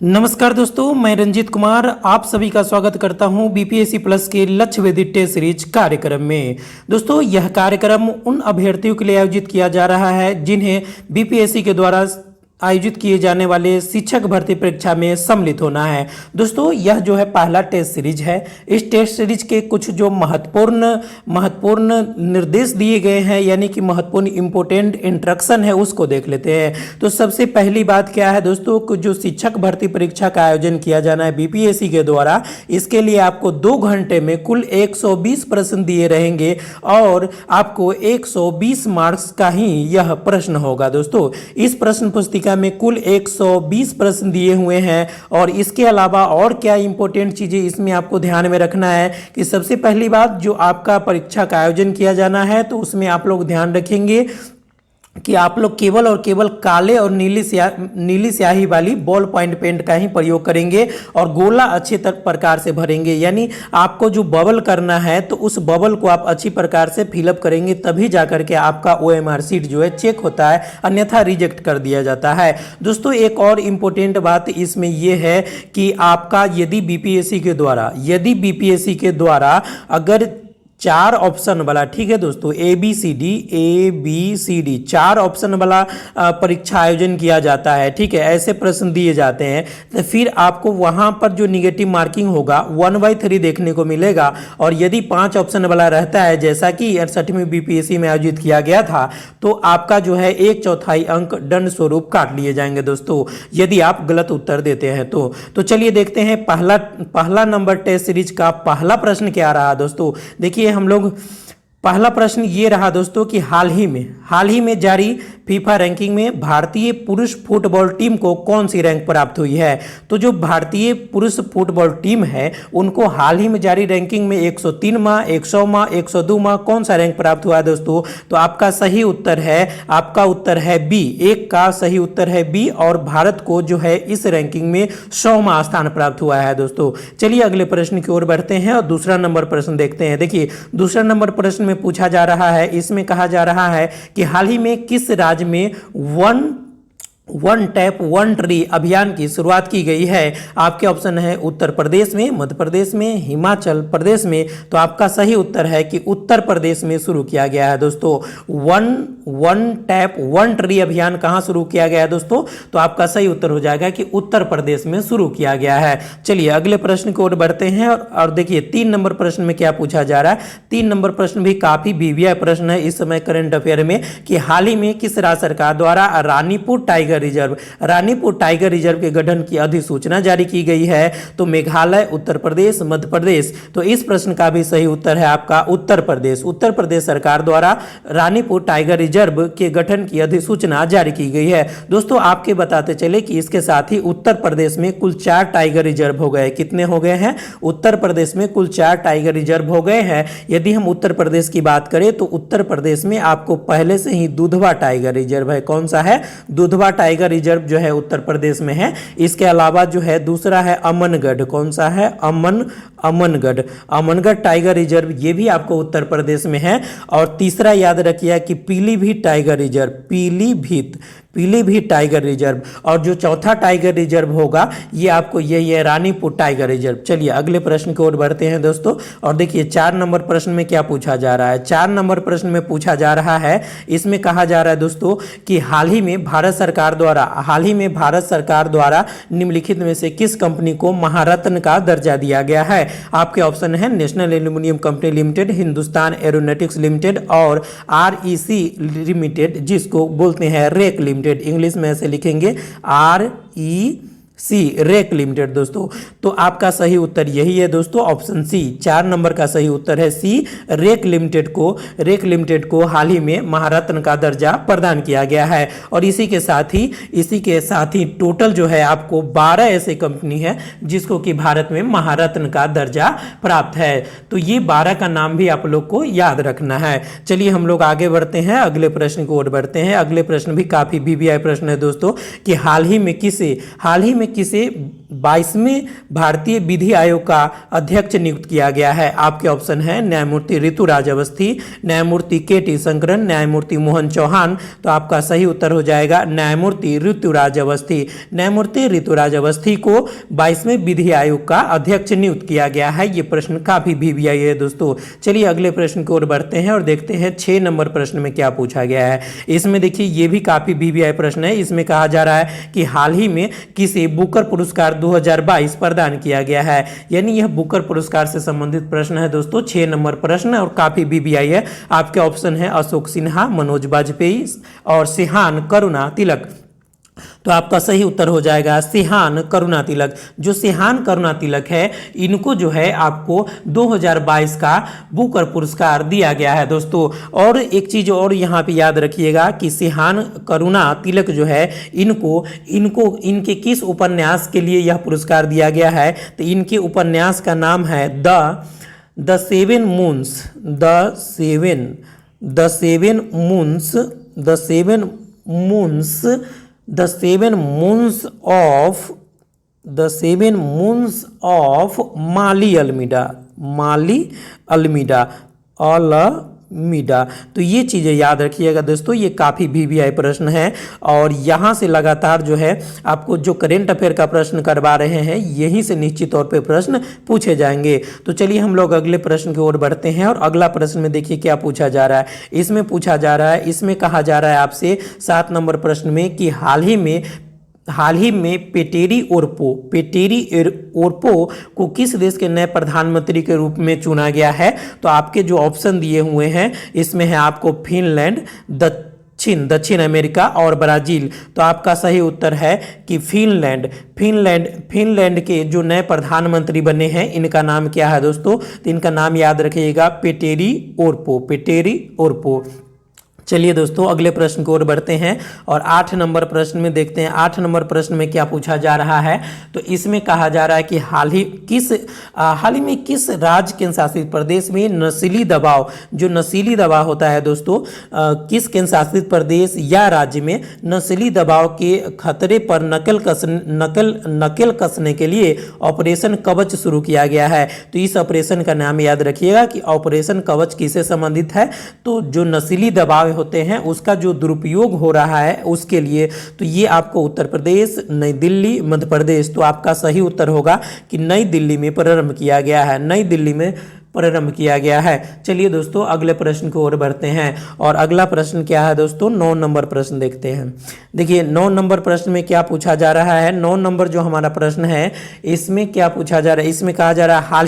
नमस्कार दोस्तों, मैं रंजीत कुमार आप सभी का स्वागत करता हूं बीपीएससी प्लस के लक्ष्य वेधी टेस्ट सीरीज कार्यक्रम में। दोस्तों, यह कार्यक्रम उन अभ्यर्थियों के लिए आयोजित किया जा रहा है जिन्हें बीपीएससी के द्वारा आयोजित किए जाने वाले शिक्षक भर्ती परीक्षा में सम्मिलित होना है। दोस्तों, यह जो है पहला टेस्ट सीरीज है। इस टेस्ट सीरीज के कुछ जो महत्वपूर्ण निर्देश दिए गए हैं, यानी कि महत्वपूर्ण इंपोर्टेंट इंस्ट्रक्शन है, उसको देख लेते हैं। तो सबसे पहली बात क्या है दोस्तों, कि जो शिक्षक भर्ती परीक्षा का आयोजन किया जाना है बीपीएससी के द्वारा, इसके लिए आपको 2 घंटे में कुल 120 प्रश्न दिए रहेंगे और आपको 120 मार्क्स का ही यह प्रश्न होगा। दोस्तों, इस प्रश्न पुस्तिका में कुल 120 प्रश्न दिए हुए हैं और इसके अलावा और क्या इंपॉर्टेंट चीजें इसमें आपको ध्यान में रखना है कि सबसे पहली बात, जो आपका परीक्षा का आयोजन किया जाना है तो उसमें आप लोग ध्यान रखेंगे कि आप लोग केवल और केवल काले और नीली स्याही वाली बॉल पॉइंट पेन का ही प्रयोग करेंगे और गोला अच्छे प्रकार से भरेंगे। यानी आपको जो बबल करना है तो उस बबल को आप अच्छी प्रकार से फिलअप करेंगे, तभी जाकर के आपका ओएमआर सीट जो है चेक होता है, अन्यथा रिजेक्ट कर दिया जाता है। दोस्तों, एक और इम्पोर्टेंट बात इसमें यह है कि आपका यदि बीपीएससी के द्वारा अगर 4 ऑप्शन वाला, ठीक है दोस्तों, A B C D 4 option वाला परीक्षा आयोजन किया जाता है, ठीक है, ऐसे प्रश्न दिए जाते हैं, तो फिर आपको वहां पर जो निगेटिव मार्किंग होगा 1/3 देखने को मिलेगा। और यदि 5 ऑप्शन वाला रहता है, जैसा कि 68वीं बीपीएससी में आयोजित किया गया था, तो आपका जो है 1/4 अंक दंड स्वरूप काट लिए जाएंगे दोस्तों, यदि आप गलत उत्तर देते हैं तो चलिए देखते हैं पहला नंबर टेस्ट सीरीज का पहला प्रश्न क्या रहा दोस्तों। देखिए, हम लोग पहला प्रश्न ये रहा दोस्तों कि हाल ही में जारी फीफा रैंकिंग में भारतीय पुरुष फुटबॉल टीम को कौन सी रैंक प्राप्त हुई है। तो जो भारतीय पुरुष फुटबॉल टीम है उनको हाल ही में जारी रैंकिंग में 103वां, 100वां, 102वां कौन सा रैंक प्राप्त हुआ है दोस्तों। तो आपका सही उत्तर है बी। एक का सही उत्तर है बी और भारत को जो है इस रैंकिंग में 100वां स्थान प्राप्त हुआ है दोस्तों। चलिए अगले प्रश्न की ओर बढ़ते हैं और दूसरा नंबर प्रश्न देखते हैं। देखिए, दूसरा नंबर प्रश्न में पूछा जा रहा है, इसमें कहा जा रहा है कि हाल ही में किस राज्य में वन टैप वन ट्री अभियान की शुरुआत की गई है। आपके ऑप्शन है उत्तर प्रदेश में, मध्य प्रदेश में, हिमाचल प्रदेश में। तो आपका सही उत्तर है कि उत्तर प्रदेश में शुरू किया गया है दोस्तों। वन टैप वन ट्री अभियान कहां शुरू किया गया है दोस्तों। तो आपका सही उत्तर हो जाएगा कि उत्तर प्रदेश में शुरू किया गया है। चलिए अगले प्रश्न की ओर बढ़ते हैं और देखिए 3 नंबर प्रश्न में क्या पूछा जा रहा है। 3 नंबर प्रश्न भी काफी बीवीआई प्रश्न है इस समय करंट अफेयर में, कि हाल ही में किस राज्य सरकार द्वारा रानीपुर टाइगर रिजर्व के गठन की अधिसूचना जारी की गई है। तो मेघालय, उत्तर प्रदेश, मध्य प्रदेश। तो इस प्रश्न का भी सही उत्तर है आपका उत्तर प्रदेश सरकार द्वारा रानीपुर टाइगर रिजर्व के गठन की अधिसूचना जारी की गई है। दोस्तों, आपके बताते चले कि इसके साथ ही उत्तर प्रदेश में कुल 4 टाइगर रिजर्व हो गए। कितने हो गए हैं? उत्तर प्रदेश में कुल 4 टाइगर रिजर्व हो गए हैं। यदि हम उत्तर प्रदेश की बात करें तो उत्तर प्रदेश में आपको पहले से ही दुधवा टाइगर रिजर्व है। कौन सा है? दुधवा टाइगर रिजर्व जो है उत्तर प्रदेश में है। इसके अलावा जो है दूसरा है अमनगढ़। कौन सा है? अमनगढ़ टाइगर रिजर्व, ये भी आपको उत्तर प्रदेश में है। और तीसरा याद रखिए कि Pilibhit tiger reserve, Pilibhit tiger reserve. और जो चौथा टाइगर रिजर्व होगा ये आपको यही है, रानीपुर टाइगर रिजर्व। चलिए अगले प्रश्न की ओर बढ़ते हैं दोस्तों और देखिए 4 नंबर प्रश्न में क्या पूछा जा रहा है। 4 नंबर प्रश्न में पूछा जा रहा है, इसमें कहा जा रहा है दोस्तों कि हाल ही में भारत सरकार द्वारा निम्नलिखित में से किस कंपनी को महारत्न का दर्जा दिया गया है। आपके ऑप्शन है national aluminium company limited, Hindustan aeronautics limited और REC लिमिटेड, जिसको बोलते हैं रेक लिमिटेड। इंग्लिश में ऐसे लिखेंगे REC, रेक लिमिटेड दोस्तों। तो आपका सही उत्तर यही है दोस्तों, ऑप्शन सी। 4 नंबर का सही उत्तर है सी, रेक लिमिटेड को हाल ही में महारत्न का दर्जा प्रदान किया गया है। और इसी के साथ ही टोटल जो है आपको 12 ऐसे कंपनी है जिसको कि भारत में महारत्न का दर्जा प्राप्त है। तो ये 12 का नाम भी आप लोग को याद रखना है। चलिए हम लोग आगे बढ़ते हैं, अगले प्रश्न की ओर बढ़ते हैं। अगले प्रश्न भी काफी बीवीआई प्रश्न है दोस्तों, कि हाल ही में में किसे 22वें भारतीय विधि आयोग का अध्यक्ष नियुक्त किया गया है? आपके ऑप्शन है न्यायमूर्ति ऋतुराज अवस्थी, न्यायमूर्ति के.टी. शंकरन, न्यायमूर्ति मोहन चौहान। तो आपका सही उत्तर हो जाएगा न्यायमूर्ति ऋतुराज अवस्थी। न्यायमूर्ति ऋतुराज अवस्थी को 22वें विधि आयोग का अध्यक्ष नियुक्त किया गया है। ये प्रश्न काफी वीवीआई है दोस्तों। चलिए अगले प्रश्न की ओर बढ़ते हैं और देखते हैं 6 नंबर प्रश्न में क्या पूछा गया है। इसमें देखिए ये भी काफी वीवीआई प्रश्न है। इसमें कहा जा रहा है कि हाल ही में किसे बुकर पुरस्कार 2022 प्रदान किया गया है, यानी यह बुकर पुरस्कार से संबंधित प्रश्न है दोस्तों। 6 नंबर प्रश्न और काफी वीवीआई है। आपके ऑप्शन है अशोक सिन्हा, मनोज बाजपेयी और सिहान करुणा तिलक। तो आपका सही उत्तर हो जाएगा सिहान करुणा तिलक। जो सिहान करुणा तिलक है, इनको जो है आपको 2022 का बुकर पुरस्कार दिया गया है दोस्तों। और एक चीज और यहाँ पे याद रखिएगा कि सिहान करुणा तिलक जो है, इनके किस उपन्यास के लिए यह पुरस्कार दिया गया है? तो इनके उपन्यास का नाम है the seven moons of Mali Almeida. तो ये चीज़ें याद रखिएगा दोस्तों। ये काफ़ी वीवीआई प्रश्न है और यहाँ से लगातार जो है आपको जो करेंट अफेयर का प्रश्न करवा रहे हैं, यहीं से निश्चित तौर पे प्रश्न पूछे जाएंगे। तो चलिए हम लोग अगले प्रश्न की ओर बढ़ते हैं और अगला प्रश्न में देखिए क्या पूछा जा रहा है। इसमें कहा जा रहा है आपसे 7 नंबर प्रश्न में कि हाल ही में पेटेरी ओरपो को किस देश के नए प्रधानमंत्री के रूप में चुना गया है? तो आपके जो ऑप्शन दिए हुए हैं इसमें है आपको फिनलैंड, दक्षिण अमेरिका और ब्राजील। तो आपका सही उत्तर है कि फिनलैंड के जो नए प्रधानमंत्री बने हैं, इनका नाम क्या है दोस्तों? तो इनका नाम याद रखिएगा पेटेरी ओरपो। चलिए दोस्तों अगले प्रश्न की ओर बढ़ते हैं और 8 नंबर प्रश्न में देखते हैं 8 नंबर प्रश्न में क्या पूछा जा रहा है। तो इसमें कहा जा रहा है कि हाल ही में किस राज्य केंद्र शासित प्रदेश में नस्ली दबाव होता है दोस्तों, किस केंद्र शासित प्रदेश या राज्य में नस्ली दबाव के खतरे पर नकेल कसने के लिए ऑपरेशन कवच शुरू किया गया है? तो इस ऑपरेशन का नाम याद रखिएगा कि ऑपरेशन कवच किससे संबंधित है? तो जो नस्ली दबाव होते हैं उसका जो दुरुपयोग हो रहा है उसके लिए। तो ये आपको उत्तर प्रदेश, नई दिल्ली, मध्य प्रदेश। तो आपका सही उत्तर होगा कि नई दिल्ली में प्रारंभ किया गया है। चलिए दोस्तों अगले प्रश्न की ओर बढ़ते हैं और अगला प्रश्न क्या है दोस्तों? 9 नंबर प्रश्न देखते हैं। देखिए 9 नंबर प्रश्न में क्या पूछा जा रहा है। 9 नंबर जो हमारा प्रश्न है इसमें क्या पूछा जा रहा है? इसमें कहा जा रहा है हाल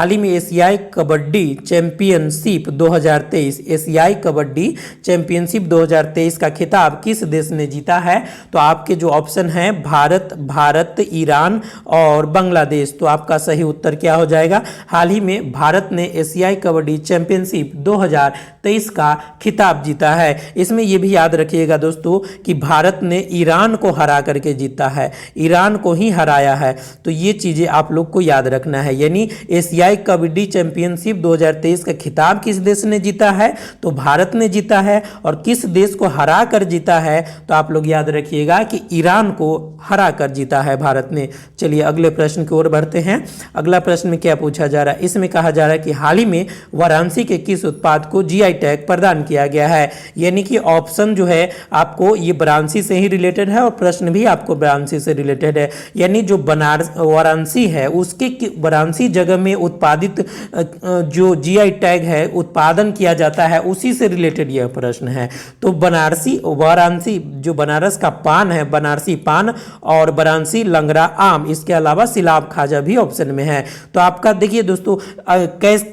ही में एशियाई कबड्डी चैंपियनशिप 2023 का खिताब किस देश ने जीता है? तो आपके जो ऑप्शन है भारत, ईरान और बांग्लादेश। तो आपका सही उत्तर क्या हो जाएगा? हाल ही में भारत ने एशियाई कबड्डी चैंपियनशिप 2023 का खिताब जीता है। इसमें यह भी याद रखिएगा दोस्तों कि भारत ने ईरान को हरा करके जीता है, ईरान को ही हराया है। तो ये चीजें आप लोग को याद रखना है। यानी एशियाई कबड्डी चैंपियनशिप 2023 का खिताब किस देश ने जीता है? तो भारत ने जीता है। और किस देश को हरा कर जीता है? तो आप लोग याद रखिएगा कि ईरान को हरा कर जीता है भारत ने। चलिए अगले प्रश्न की ओर बढ़ते हैं। अगला प्रश्न में क्या पूछा जा रहा है? इसमें कहा जा रहा है कि हाल ही में वाराणसी के किस उत्पाद को जीआई टैग प्रदान किया गया है? यानी कि ऑप्शन जो है आपको ये वाराणसी से ही रिलेटेड है और प्रश्न भी आपको वाराणसी से रिलेटेड है। यानी जो वाराणसी है उसके वाराणसी जगह में उत्पादित जो जीआई टैग है उत्पादन किया जाता है, उसी से रिलेटेड यह प्रश्न है। तो वाराणसी जो बनारस का पान है, बनारसी पान और वाराणसी लंगड़ा आम, इसके अलावा सिलाब खाजा भी ऑप्शन में है। तो आपका देखिए दोस्तों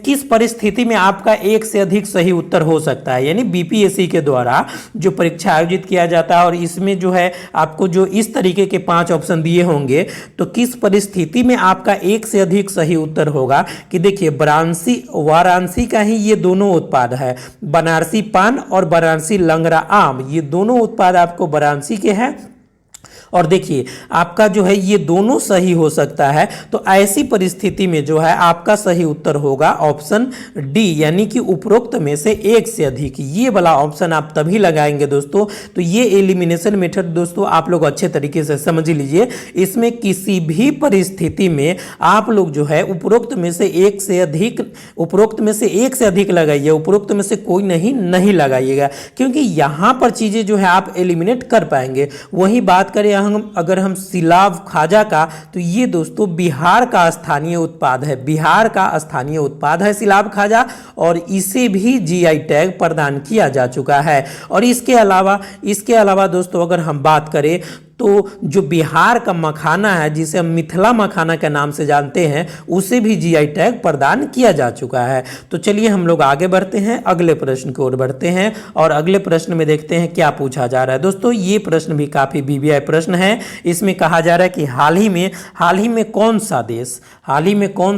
किस परिस्थिति में आपका एक से अधिक सही उत्तर हो सकता है। यानी बीपीएससी के द्वारा जो परीक्षा आयोजित किया जाता है और इसमें जो है आपको जो इस तरीके के 5 ऑप्शन दिए होंगे, तो किस परिस्थिति में आपका एक से अधिक सही उत्तर होगा कि देखिए वाराणसी का ही ये दोनों उत्पाद है, बनारसी पान और बनारसी लंगड़ा आम, ये दोनों उत्पाद आपको वाराणसी के हैं और देखिए आपका जो है ये दोनों सही हो सकता है। तो ऐसी परिस्थिति में जो है आपका सही उत्तर होगा ऑप्शन डी, यानी कि उपरोक्त में से एक से अधिक। ये वाला ऑप्शन आप तभी लगाएंगे दोस्तों। तो ये एलिमिनेशन मेथड दोस्तों आप लोग अच्छे तरीके से समझ लीजिए। इसमें किसी भी परिस्थिति में आप लोग जो है उपरोक्त में से एक से अधिक लगाइए, उपरोक्त में से कोई नहीं लगाइएगा, क्योंकि यहां पर चीजें जो है आप एलिमिनेट कर पाएंगे। वही बात करें अगर हम सिलाव खाजा का, तो ये दोस्तों बिहार का स्थानीय उत्पाद है, बिहार का स्थानीय उत्पाद है सिलाव खाजा, और इसे भी जीआई टैग प्रदान किया जा चुका है। और इसके अलावा दोस्तों अगर हम बात करें तो जो बिहार का मखाना है, जिसे हम मिथिला मखाना के नाम से जानते हैं, उसे भी जीआई टैग प्रदान किया जा चुका है। तो चलिए हम लोग आगे बढ़ते हैं, अगले प्रश्न की ओर बढ़ते हैं और अगले प्रश्न में देखते हैं क्या पूछा जा रहा है। दोस्तों ये प्रश्न भी काफी बीबीआई प्रश्न है। इसमें कहा जा रहा है कि हाल ही में कौन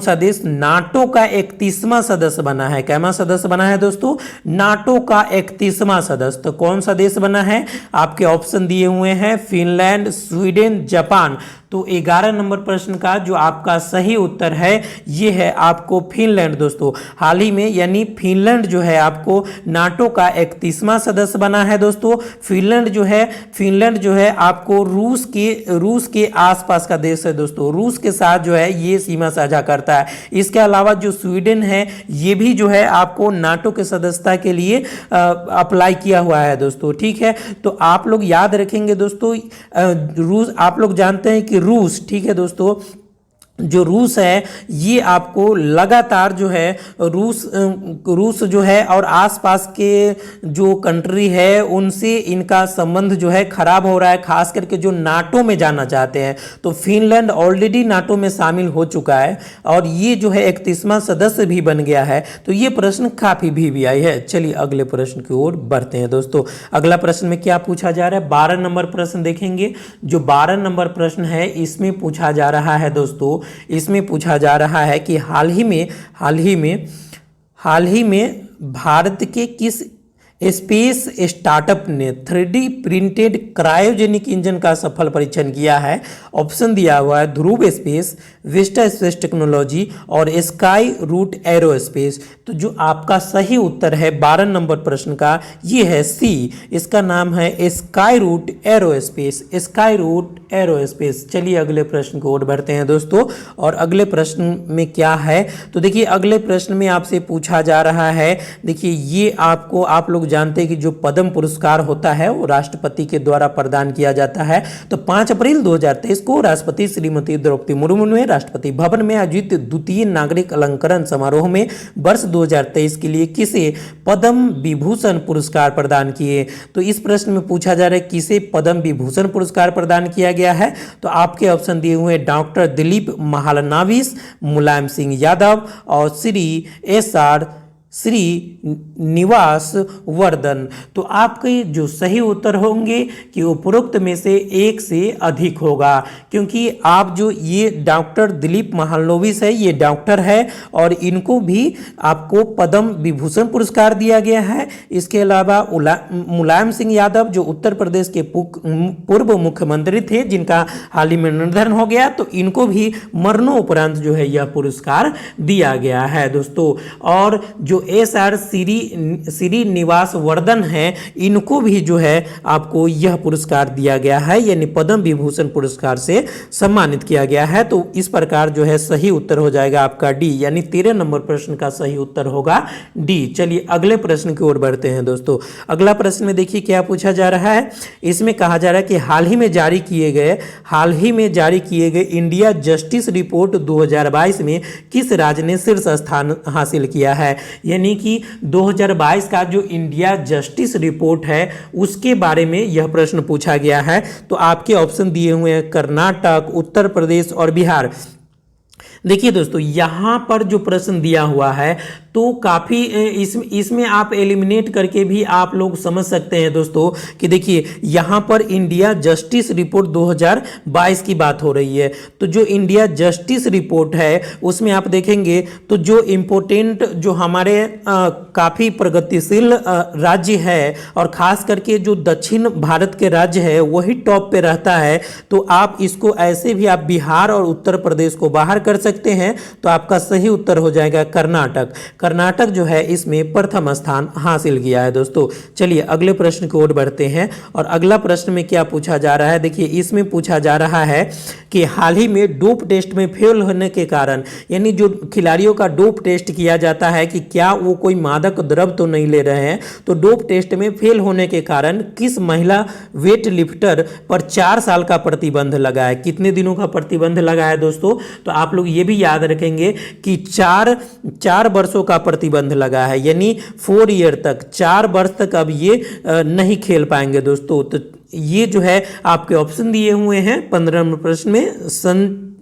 सा देश नाटो का 31वां सदस्य बना है। कैमा सदस्य बना है दोस्तों? नाटो का 31वां सदस्य। तो कौन सा देश बना है? आपके ऑप्शन दिए हुए हैं फिनलैंड, स्वीडन, जापान। तो 11 नंबर प्रश्न का जो आपका सही उत्तर है ये है आपको फिनलैंड दोस्तों। हाल ही में यानी फिनलैंड जो है आपको नाटो का 31वां सदस्य बना है दोस्तों। फिनलैंड जो है आपको रूस के आसपास का देश है दोस्तों। रूस के साथ जो है ये सीमा साझा करता है। इसके अलावा जो स्वीडन है ये भी जो है आपको नाटो के सदस्यता के लिए अप्लाई किया हुआ है दोस्तों। ठीक है, तो आप लोग याद रखेंगे दोस्तों, रूस आप लोग जानते हैं कि रूस, ठीक है दोस्तों, जो रूस है ये आपको लगातार जो है रूस जो है और आसपास के जो कंट्री है उनसे इनका संबंध जो है खराब हो रहा है, खास करके जो नाटो में जाना चाहते हैं। तो फिनलैंड ऑलरेडी नाटो में शामिल हो चुका है और ये जो है 31वां सदस्य भी बन गया है। तो ये प्रश्न काफी बीबीआई है। चलिए अगले प्रश्न की ओर बढ़ते हैं दोस्तों। अगला प्रश्न में क्या पूछा जा रहा है? 12 नंबर प्रश्न देखेंगे। जो 12 नंबर प्रश्न है इसमें पूछा जा रहा है दोस्तों, इसमें पूछा जा रहा है कि हाल ही में भारत के किस स्पेस स्टार्टअप ने 3D प्रिंटेड क्रायोजेनिक इंजन का सफल परीक्षण किया है? ऑप्शन दिया हुआ है ध्रुव स्पेस, विस्टा स्पेस टेक्नोलॉजी और स्काई रूट एरोस्पेस। तो जो आपका सही उत्तर है 12 नंबर प्रश्न का ये है सी, इसका नाम है Skyroot Aerospace, Skyroot Aerospace. चलिए अगले प्रश्न को ओर बढ़ते हैं दोस्तों। और अगले प्रश्न में क्या है? तो देखिए अगले प्रश्न में आपसे पूछा जा रहा है, देखिए ये आपको आप लोग जानते हैं कि जो पद्म पुरस्कार होता है वो राष्ट्रपति के द्वारा प्रदान किया जाता है। तो 5 अप्रैल 2023 को राष्ट्रपति श्रीमती द्रौपदी मुर्मू ने राष्ट्रपति भवन में आयोजित द्वितीय नागरिक अलंकरण समारोह में वर्ष 2023 के लिए किसे पद्म विभूषण पुरस्कार प्रदान किए? तो इस प्रश्न में पूछा जा रहा है किसे पद्म विभूषण पुरस्कार प्रदान किया गया है। तो आपके ऑप्शन दिए हुए डॉक्टर दिलीप महालनोबिस, मुलायम सिंह यादव और श्रीनिवास वर्धन। तो आपके जो सही उत्तर होंगे कि उपरोक्त में से एक से अधिक होगा, क्योंकि आप जो ये डॉक्टर दिलीप महालनोबिस है ये डॉक्टर है और इनको भी आपको पद्म विभूषण पुरस्कार दिया गया है। इसके अलावा मुलायम सिंह यादव जो उत्तर प्रदेश के पूर्व मुख्यमंत्री थे जिनका हाल ही में निधन हो गया, तो इनको भी मरणोपरांत जो है यह पुरस्कार दिया गया है दोस्तों। और जो SR श्रीनिवास वर्धन है इनको भी जो है आपको यह पुरस्कार दिया गया है, यानी पद्म विभूषण पुरस्कार से सम्मानित किया गया है। तो इस प्रकार जो है सही उत्तर हो जाएगा आपका डी, यानी 13 नंबर प्रश्न का सही उत्तर होगा डी। चलिए अगले प्रश्न की ओर बढ़ते हैं दोस्तों। अगला प्रश्न में देखिए क्या पूछा जा रहा है। इसमें कहा जा रहा है कि हाल ही में जारी किए गए इंडिया जस्टिस रिपोर्ट 2022 में किस राज्य ने शीर्ष स्थान हासिल किया है? यानी कि 2022 का जो इंडिया जस्टिस रिपोर्ट है उसके बारे में यह प्रश्न पूछा गया है। तो आपके ऑप्शन दिए हुए हैं कर्नाटक, उत्तर प्रदेश और बिहार। देखिए दोस्तों, यहाँ पर जो प्रश्न दिया हुआ है तो काफ़ी इसमें आप एलिमिनेट करके भी आप लोग समझ सकते हैं दोस्तों कि देखिए यहाँ पर इंडिया जस्टिस रिपोर्ट 2022 की बात हो रही है। तो जो इंडिया जस्टिस रिपोर्ट है उसमें आप देखेंगे तो जो इम्पोर्टेंट जो हमारे काफ़ी प्रगतिशील राज्य है और ख़ास करके जो दक्षिण भारत के राज्य है वही टॉप पे रहता है। तो आप इसको ऐसे भी आप बिहार और उत्तर प्रदेश को बाहर कर सकते हैं। तो आपका सही उत्तर हो जाएगा कर्नाटक। कर्नाटक जो है इसमें प्रथम स्थान हासिल किया है दोस्तों। चलिए अगले प्रश्न की ओर बढ़ते हैं और अगला प्रश्न में क्या पूछा जा रहा है, देखिए इसमें पूछा जा रहा है कि हाल ही में डोप टेस्ट में फेल होने के कारण, यानी जो खिलाड़ियों का डोप टेस्ट किया जाता है कि क्या वो कोई मादक द्रव्य तो नहीं ले रहे हैं, तो डोप टेस्ट में फेल होने के कारण किस महिला वेट लिफ्टर पर 4 साल का प्रतिबंध लगा है। कितने दिनों का प्रतिबंध लगा है दोस्तों, तो आप लोग ये भी याद रखेंगे कि 4 वर्षों का प्रतिबंध लगा है, यानी 4 ईयर तक, 4 वर्ष तक अब ये नहीं खेल पाएंगे दोस्तों। तो ये जो है आपके ऑप्शन दिए हुए हैं 15 नंबर प्रश्न में,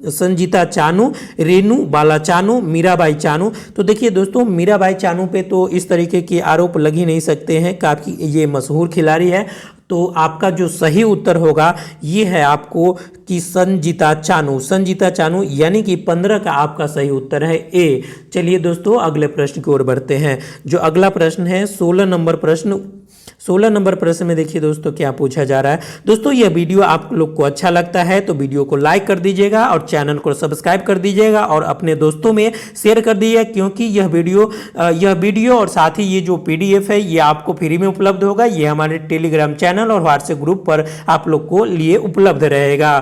संजीता चानू, रेनू बाला चानू, मीराबाई चानू। तो देखिए दोस्तों, मीराबाई चानू पे तो इस तरीके के आरोप लग ही नहीं सकते हैं, काफ़ी ये मशहूर खिलाड़ी है। तो आपका जो सही उत्तर होगा ये है आपको कि संजीता चानू, संजीता चानू, यानी कि 15 का आपका सही उत्तर है ए। चलिए दोस्तों अगले प्रश्न की ओर बढ़ते हैं। जो अगला प्रश्न है 16 नंबर प्रश्न। 16 नंबर प्रश्न में देखिए दोस्तों क्या पूछा जा रहा है। दोस्तों यह वीडियो आप लोग को अच्छा लगता है तो वीडियो को लाइक कर दीजिएगा और चैनल को सब्सक्राइब कर दीजिएगा और अपने दोस्तों में शेयर कर दीजिएगा, क्योंकि यह वीडियो और साथ ही ये जो PDF है ये आपको फ्री में उपलब्ध होगा। ये हमारे टेलीग्राम चैनल और व्हाट्सएप ग्रुप पर आप लोग को लिए उपलब्ध रहेगा।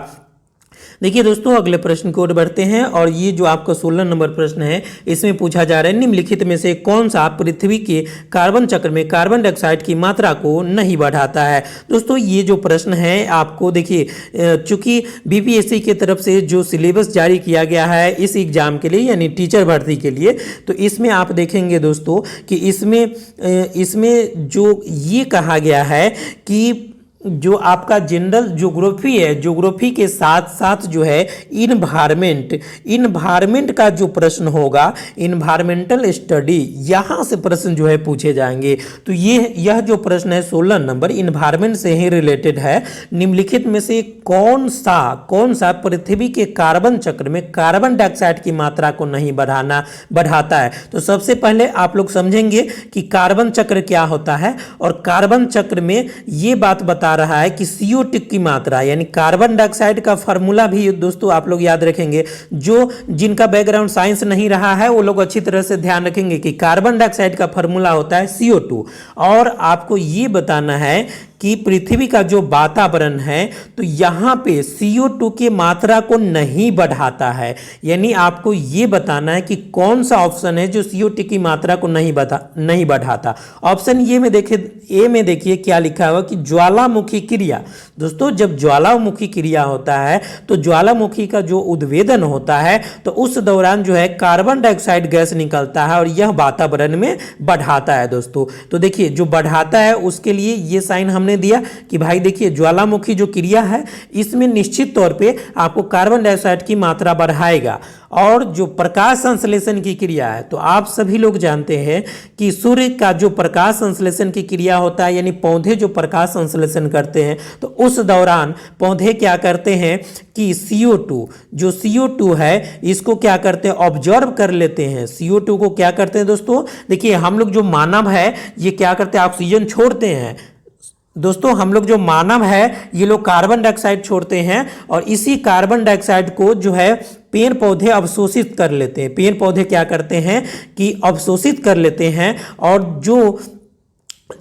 देखिए दोस्तों अगले प्रश्न की ओर बढ़ते हैं और ये जो आपका 16 नंबर प्रश्न है इसमें पूछा जा रहा है निम्नलिखित में से कौन सा पृथ्वी के कार्बन चक्र में कार्बन डाइऑक्साइड की मात्रा को नहीं बढ़ाता है। दोस्तों ये जो प्रश्न है आपको देखिए, चूंकि BPSC की तरफ से जो सिलेबस जारी किया गया है इस एग्जाम के लिए यानी टीचर भर्ती के लिए, तो इसमें आप देखेंगे दोस्तों कि इसमें जो ये कहा गया है कि जो आपका जनरल ज्योग्राफी है, ज्योग्राफी के साथ साथ जो है इन्वायरमेंट का जो प्रश्न होगा, इन्वायरमेंटल स्टडी, यहाँ से प्रश्न जो है पूछे जाएंगे। तो यह जो प्रश्न है 16 नंबर इन्वायरमेंट से ही रिलेटेड है। निम्नलिखित में से कौन सा पृथ्वी के कार्बन चक्र में कार्बन डाइऑक्साइड की मात्रा को नहीं बढ़ाता है। तो सबसे पहले आप लोग समझेंगे कि कार्बन चक्र क्या होता है, और कार्बन चक्र में ये बात बता रहा है कि CO2 की मात्रा, यानी कार्बन डाइऑक्साइड का फार्मूला भी दोस्तों आप लोग याद रखेंगे। जो जिनका बैकग्राउंड साइंस नहीं रहा है वो लोग अच्छी तरह से ध्यान रखेंगे कि कार्बन डाइऑक्साइड का फार्मूला होता है CO2। और आपको ये बताना है कि पृथ्वी का जो वातावरण है तो यहाँ पे CO2 की मात्रा को नहीं बढ़ाता है, यानी आपको ये बताना है कि कौन सा ऑप्शन है जो CO2 की मात्रा को नहीं बढ़ाता। ऑप्शन ए में देखिए क्या लिखा हुआ कि ज्वालामुखी क्रिया। दोस्तों जब ज्वालामुखी क्रिया होता है तो ज्वालामुखी का जो उद्वेदन होता है तो उस दौरान जो है कार्बन डाइऑक्साइड गैस निकलता है और यह वातावरण में बढ़ाता है दोस्तों। तो देखिए जो बढ़ाता है उसके लिए ये साइन हमने दिया कि भाई देखिए ज्वालामुखी जो क्रिया है इसमें निश्चित तौर पे आपको कार्बन डाइऑक्साइड की मात्रा बढ़ाएगा। और जो प्रकाश संश्लेषण की क्रिया है तो आप सभी लोग जानते हैं कि सूर्य का जो प्रकाश संश्लेषण की क्रिया होता है, यानी पौधे जो प्रकाश संश्लेषण करते हैं तो उस दौरान पौधे क्या करते हैं कि CO2 है इसको क्या करते हैं, ऑब्जर्व कर लेते हैं। CO2 को क्या करते हैं दोस्तों, देखिए हम लोग जो मानव है ये क्या करते हैं, ऑक्सीजन छोड़ते हैं दोस्तों। हम लोग जो मानव है ये लोग कार्बन डाइऑक्साइड छोड़ते हैं और इसी कार्बन डाइऑक्साइड को जो है पेड़ पौधे अवशोषित कर लेते हैं। पेड़ पौधे क्या करते हैं कि अवशोषित कर लेते हैं। और जो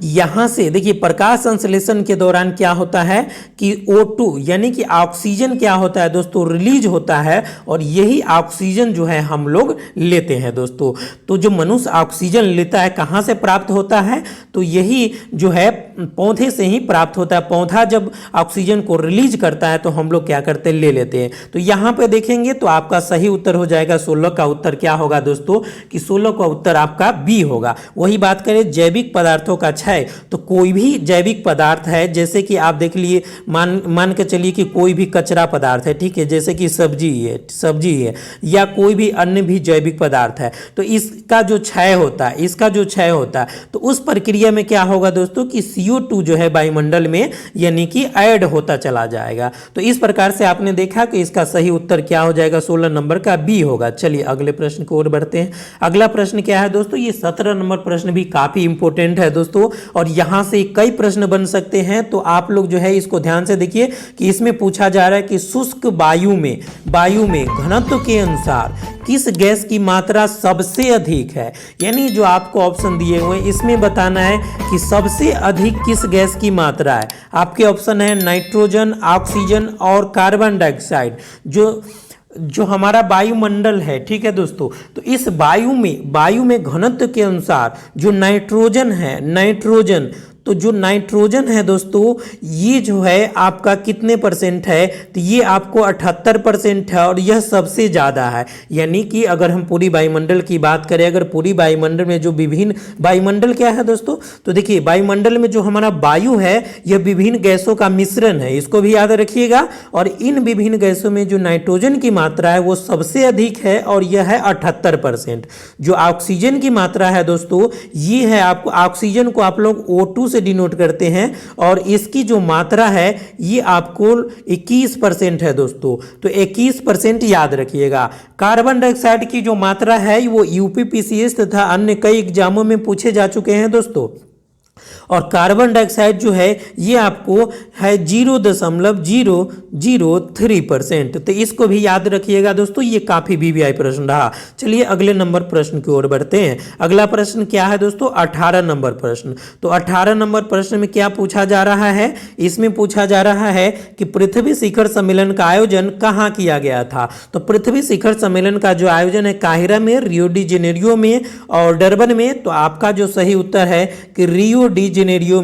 यहाँ से देखिए प्रकाश संश्लेषण के दौरान क्या होता है कि O2 यानी कि ऑक्सीजन क्या होता है दोस्तों, रिलीज होता है और यही ऑक्सीजन जो है हम लोग लेते हैं दोस्तों। तो जो मनुष्य ऑक्सीजन लेता है कहाँ से प्राप्त होता है, तो यही जो है पौधे से ही प्राप्त होता है। पौधा जब ऑक्सीजन को रिलीज करता है तो हम लोग क्या करते हैं, ले लेते हैं। तो यहाँ पे देखेंगे तो आपका सही उत्तर हो जाएगा 16 का उत्तर क्या होगा दोस्तों, कि 16 का उत्तर आपका बी होगा। वही बात करें जैविक पदार्थों का क्षय, तो कोई भी जैविक पदार्थ है, जैसे कि आप देख लिए, मान के चलिए कि कोई भी कचरा पदार्थ है, ठीक है, जैसे कि सब्जी है या कोई भी अन्य भी जैविक पदार्थ है, तो इसका जो क्षय होता है तो उस प्रक्रिया में क्या होगा दोस्तों कि CO2 जो है वायुमंडल में यानी कि ऐड होता चला जाएगा। तो इस प्रकार से आपने देखा कि इसका सही उत्तर क्या हो जाएगा, 16 नंबर का बी होगा। चलिए अगले प्रश्न की ओर बढ़ते हैं। अगला प्रश्न क्या है दोस्तों, ये 17 नंबर प्रश्न भी काफी इंपॉर्टेंट है दोस्तों, और यहां से कई प्रश्न बन सकते हैं। तो आप लोग जो है इसको ध्यान से देखिए कि इसमें पूछा जा रहा है कि शुष्क वायु में घनत्व के अनुसार किस गैस की मात्रा सबसे अधिक है। यानी जो आपको ऑप्शन दिए हुए हैं इसमें बताना है कि सबसे अधिक किस गैस की मात्रा है। आपके ऑप्शन है नाइट्रोजन, ऑक्सीजन और कार्बन डाइऑक्साइड। जो हमारा वायुमंडल है, ठीक है दोस्तों, तो इस वायु में घनत्व के अनुसार जो नाइट्रोजन तो जो नाइट्रोजन है दोस्तों, ये जो है आपका कितने परसेंट है, तो ये आपको 78% है और यह सबसे ज़्यादा है। यानी कि अगर हम पूरी वायुमंडल की बात करें, अगर पूरी वायुमंडल में जो विभिन्न वायुमंडल क्या है दोस्तों, तो देखिए वायुमंडल में जो हमारा वायु है यह विभिन्न गैसों का मिश्रण है, इसको भी याद रखिएगा। और इन विभिन्न गैसों में जो नाइट्रोजन की मात्रा है वो सबसे अधिक है और यह है 78%। जो ऑक्सीजन की मात्रा है दोस्तों, ये है आपको, ऑक्सीजन को आप लोग O2 से डिनोट करते हैं और इसकी जो मात्रा है ये आपको 21% है दोस्तों, तो 21% याद रखिएगा। कार्बन डाइऑक्साइड की जो मात्रा है वो यूपीपीसीएस तथा अन्य कई एग्जामों में पूछे जा चुके हैं दोस्तों। और कार्बन डाइऑक्साइड जो है ये आपको है 0.003%। तो इसको भी याद रखिएगा दोस्तों, ये काफी वीवीआई प्रश्न रहा। चलिए अगले नंबर प्रश्न की ओर बढ़ते हैं। अगला प्रश्न क्या है दोस्तों, 18 नंबर प्रश्न। तो 18 नंबर प्रश्न में क्या पूछा जा रहा है, इसमें पूछा जा रहा है कि पृथ्वी शिखर सम्मेलन का आयोजन कहाँ किया गया था। तो पृथ्वी शिखर सम्मेलन का जो आयोजन है काहिरा में, रियो डी जेनेरियो में और डरबन में। तो आपका जो सही उत्तर है कि रियो डी जेनेरियो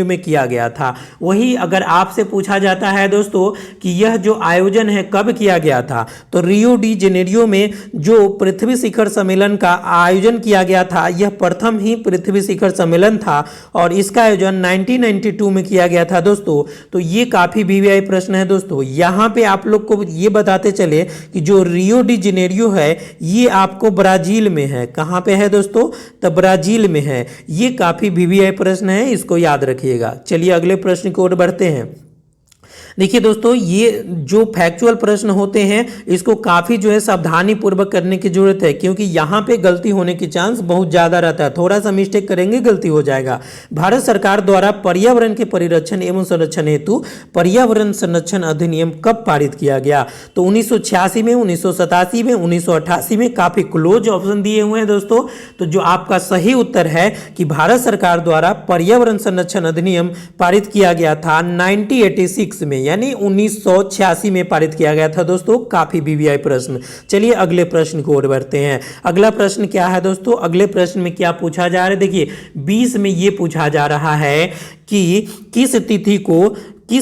में किया गया था। वही अगर आपसे पूछा जाता है दोस्तों कि यह जो आयोजन है कब किया गया था, तो रियो डी जेनेरियो में जो पृथ्वी शिखर सम्मेलन का आयोजन किया गया था, यह प्रथम ही पृथ्वी शिखर सम्मेलन था और इसका आयोजन 1992 में किया गया था दोस्तों। तो ये काफी वीवीआई प्रश्न है दोस्तों। यहाँ पे आप लोग को ये बताते चले कि जो रियो डी जेनेरियो है ये आपको ब्राजील में है। कहाँ पे है दोस्तों, तो ब्राजील में है। ये काफी वीवीआई प्रश्न है, इसको याद रखिएगा। चलिए अगले प्रश्न की ओर बढ़ते हैं। देखिए दोस्तों, ये जो फैक्चुअल प्रश्न होते हैं इसको काफ़ी जो है सावधानी पूर्वक करने की जरूरत है, क्योंकि यहाँ पे गलती होने की चांस बहुत ज़्यादा रहता है। थोड़ा सा मिस्टेक करेंगे गलती हो जाएगा। भारत सरकार द्वारा पर्यावरण के परिरक्षण एवं संरक्षण हेतु पर्यावरण संरक्षण अधिनियम कब पारित किया गया। तो 1986 में, 1987 में, 1988 में। काफ़ी क्लोज ऑप्शन दिए हुए हैं दोस्तों। तो जो आपका सही उत्तर है कि भारत सरकार द्वारा पर्यावरण संरक्षण अधिनियम पारित किया गया था 1986 में, यानी 1986 में पारित किया गया था दोस्तों। काफी वीवीआई प्रश्न। चलिए अगले प्रश्न की ओर बढ़ते हैं। अगला प्रश्न क्या है दोस्तों, अगले प्रश्न में क्या पूछा जा रहा है, देखिए 20 में ये पूछा जा रहा है कि किस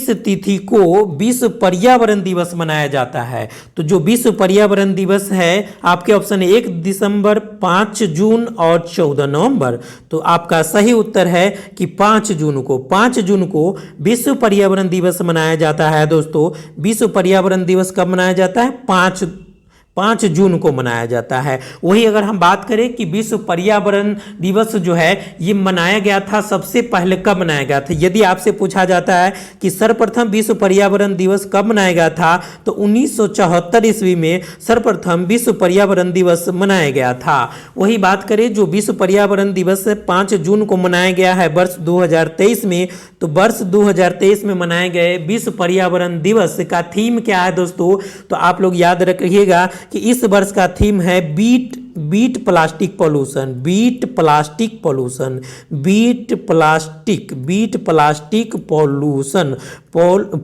तिथि को विश्व पर्यावरण दिवस मनाया जाता है। तो जो विश्व पर्यावरण दिवस है आपके ऑप्शन 1 दिसंबर, 5 जून और 14 नवंबर। तो आपका सही उत्तर है कि 5 जून को विश्व पर्यावरण दिवस मनाया जाता है दोस्तों। विश्व पर्यावरण दिवस कब मनाया जाता है, 5 जून को मनाया जाता है। वही अगर हम बात करें कि विश्व पर्यावरण दिवस जो है ये मनाया गया था, सबसे पहले कब मनाया गया था, यदि आपसे पूछा जाता है कि सर्वप्रथम विश्व पर्यावरण दिवस कब मनाया गया था, तो 1974 ईस्वी में सर्वप्रथम विश्व पर्यावरण दिवस मनाया गया था। वही बात करें जो विश्व पर्यावरण दिवस 5 जून को मनाया गया है वर्ष 2023 में, तो वर्ष 2023 में मनाए गए विश्व पर्यावरण दिवस का थीम क्या है दोस्तों, तो आप लोग याद रखिएगा कि इस वर्ष का थीम है beat plastic pollution, beat plastic pollution, beat plastic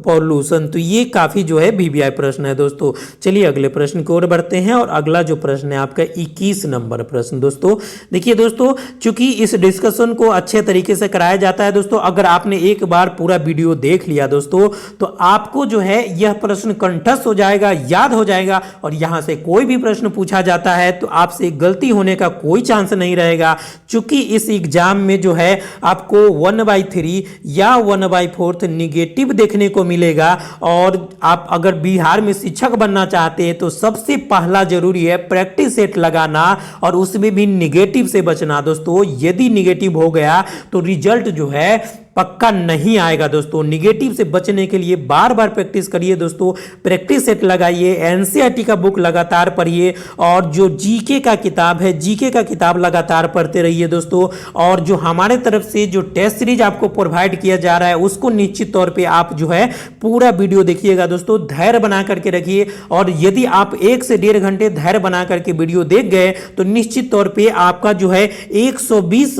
pollution. तो ये काफी जो है वीवीआई प्रश्न है दोस्तों। चलिए अगले प्रश्न की ओर बढ़ते हैं और अगला जो प्रश्न है आपका 21 नंबर प्रश्न। दोस्तों देखिए दोस्तों, चूंकि इस डिस्कशन को अच्छे तरीके से कराया जाता है दोस्तों, अगर आपने एक बार पूरा वीडियो देख लिया दोस्तों तो आपको जो है यह प्रश्न कंठस्थ हो जाएगा, याद हो जाएगा, और यहां से कोई भी प्रश्न पूछा जाता है तो आपसे गलती होने का कोई चांस नहीं रहेगा। चूंकि इस एग्जाम में जो है आपको 1/3 या 1/4 निगेटिव देखने को मिलेगा, और आप अगर बिहार में शिक्षक बनना चाहते हैं तो सबसे पहला जरूरी है प्रैक्टिस सेट लगाना, और उसमें भी निगेटिव से बचना दोस्तों। यदि निगेटिव हो गया तो रिजल्ट जो है पक्का नहीं आएगा दोस्तों। निगेटिव से बचने के लिए बार बार प्रैक्टिस करिए दोस्तों, प्रैक्टिस सेट लगाइए, एनसीईआरटी का बुक लगातार पढ़िए, और जो जीके का किताब है जीके का किताब लगातार पढ़ते रहिए दोस्तों। और जो हमारे तरफ से जो टेस्ट सीरीज आपको प्रोवाइड किया जा रहा है उसको निश्चित तौर पे आप जो है पूरा वीडियो देखिएगा दोस्तों, धैर्य बना करके रखिए। और यदि आप 1 से 1.5 घंटे धैर्य बना करके वीडियो देख गए तो निश्चित तौर पे आपका जो है 120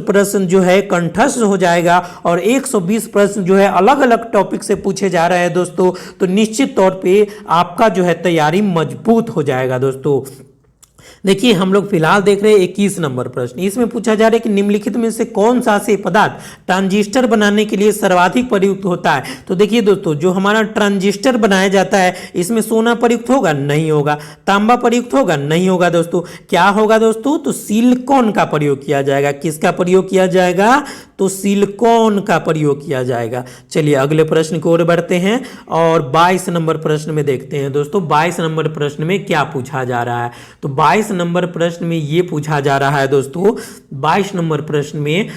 प्रश्न जो है कंठस्थ हो जाएगा, और 120 प्रश्न जो है अलग अलग टॉपिक से पूछे जा रहे हैं दोस्तों। तो निश्चित तौर पे आपका जो है तैयारी मजबूत हो जाएगा दोस्तों। देखिए हम लोग फिलहाल देख रहे हैं 21 नंबर प्रश्न। इसमें पूछा जा रहा है कि निम्नलिखित में से कौन सा से पदार्थ ट्रांजिस्टर बनाने के लिए सर्वाधिक प्रयुक्त होता है। तो देखिए दोस्तों, जो हमारा ट्रांजिस्टर बनाया जाता है इसमें सोना प्रयुक्त होगा? नहीं होगा। तांबा प्रयुक्त होगा? नहीं होगा दोस्तों। क्या होगा दोस्तों? तो सिलिकॉन का प्रयोग किया जाएगा। किसका प्रयोग किया जाएगा? तो सिलिकॉन का प्रयोग किया जाएगा। चलिए अगले प्रश्न की ओर बढ़ते हैं और 22 नंबर प्रश्न में देखते हैं दोस्तों 22 नंबर प्रश्न में क्या पूछा जा रहा है। तो 22 नंबर प्रश्न में ये पूछा जा रहा है दोस्तों, 22 नंबर प्रश्न में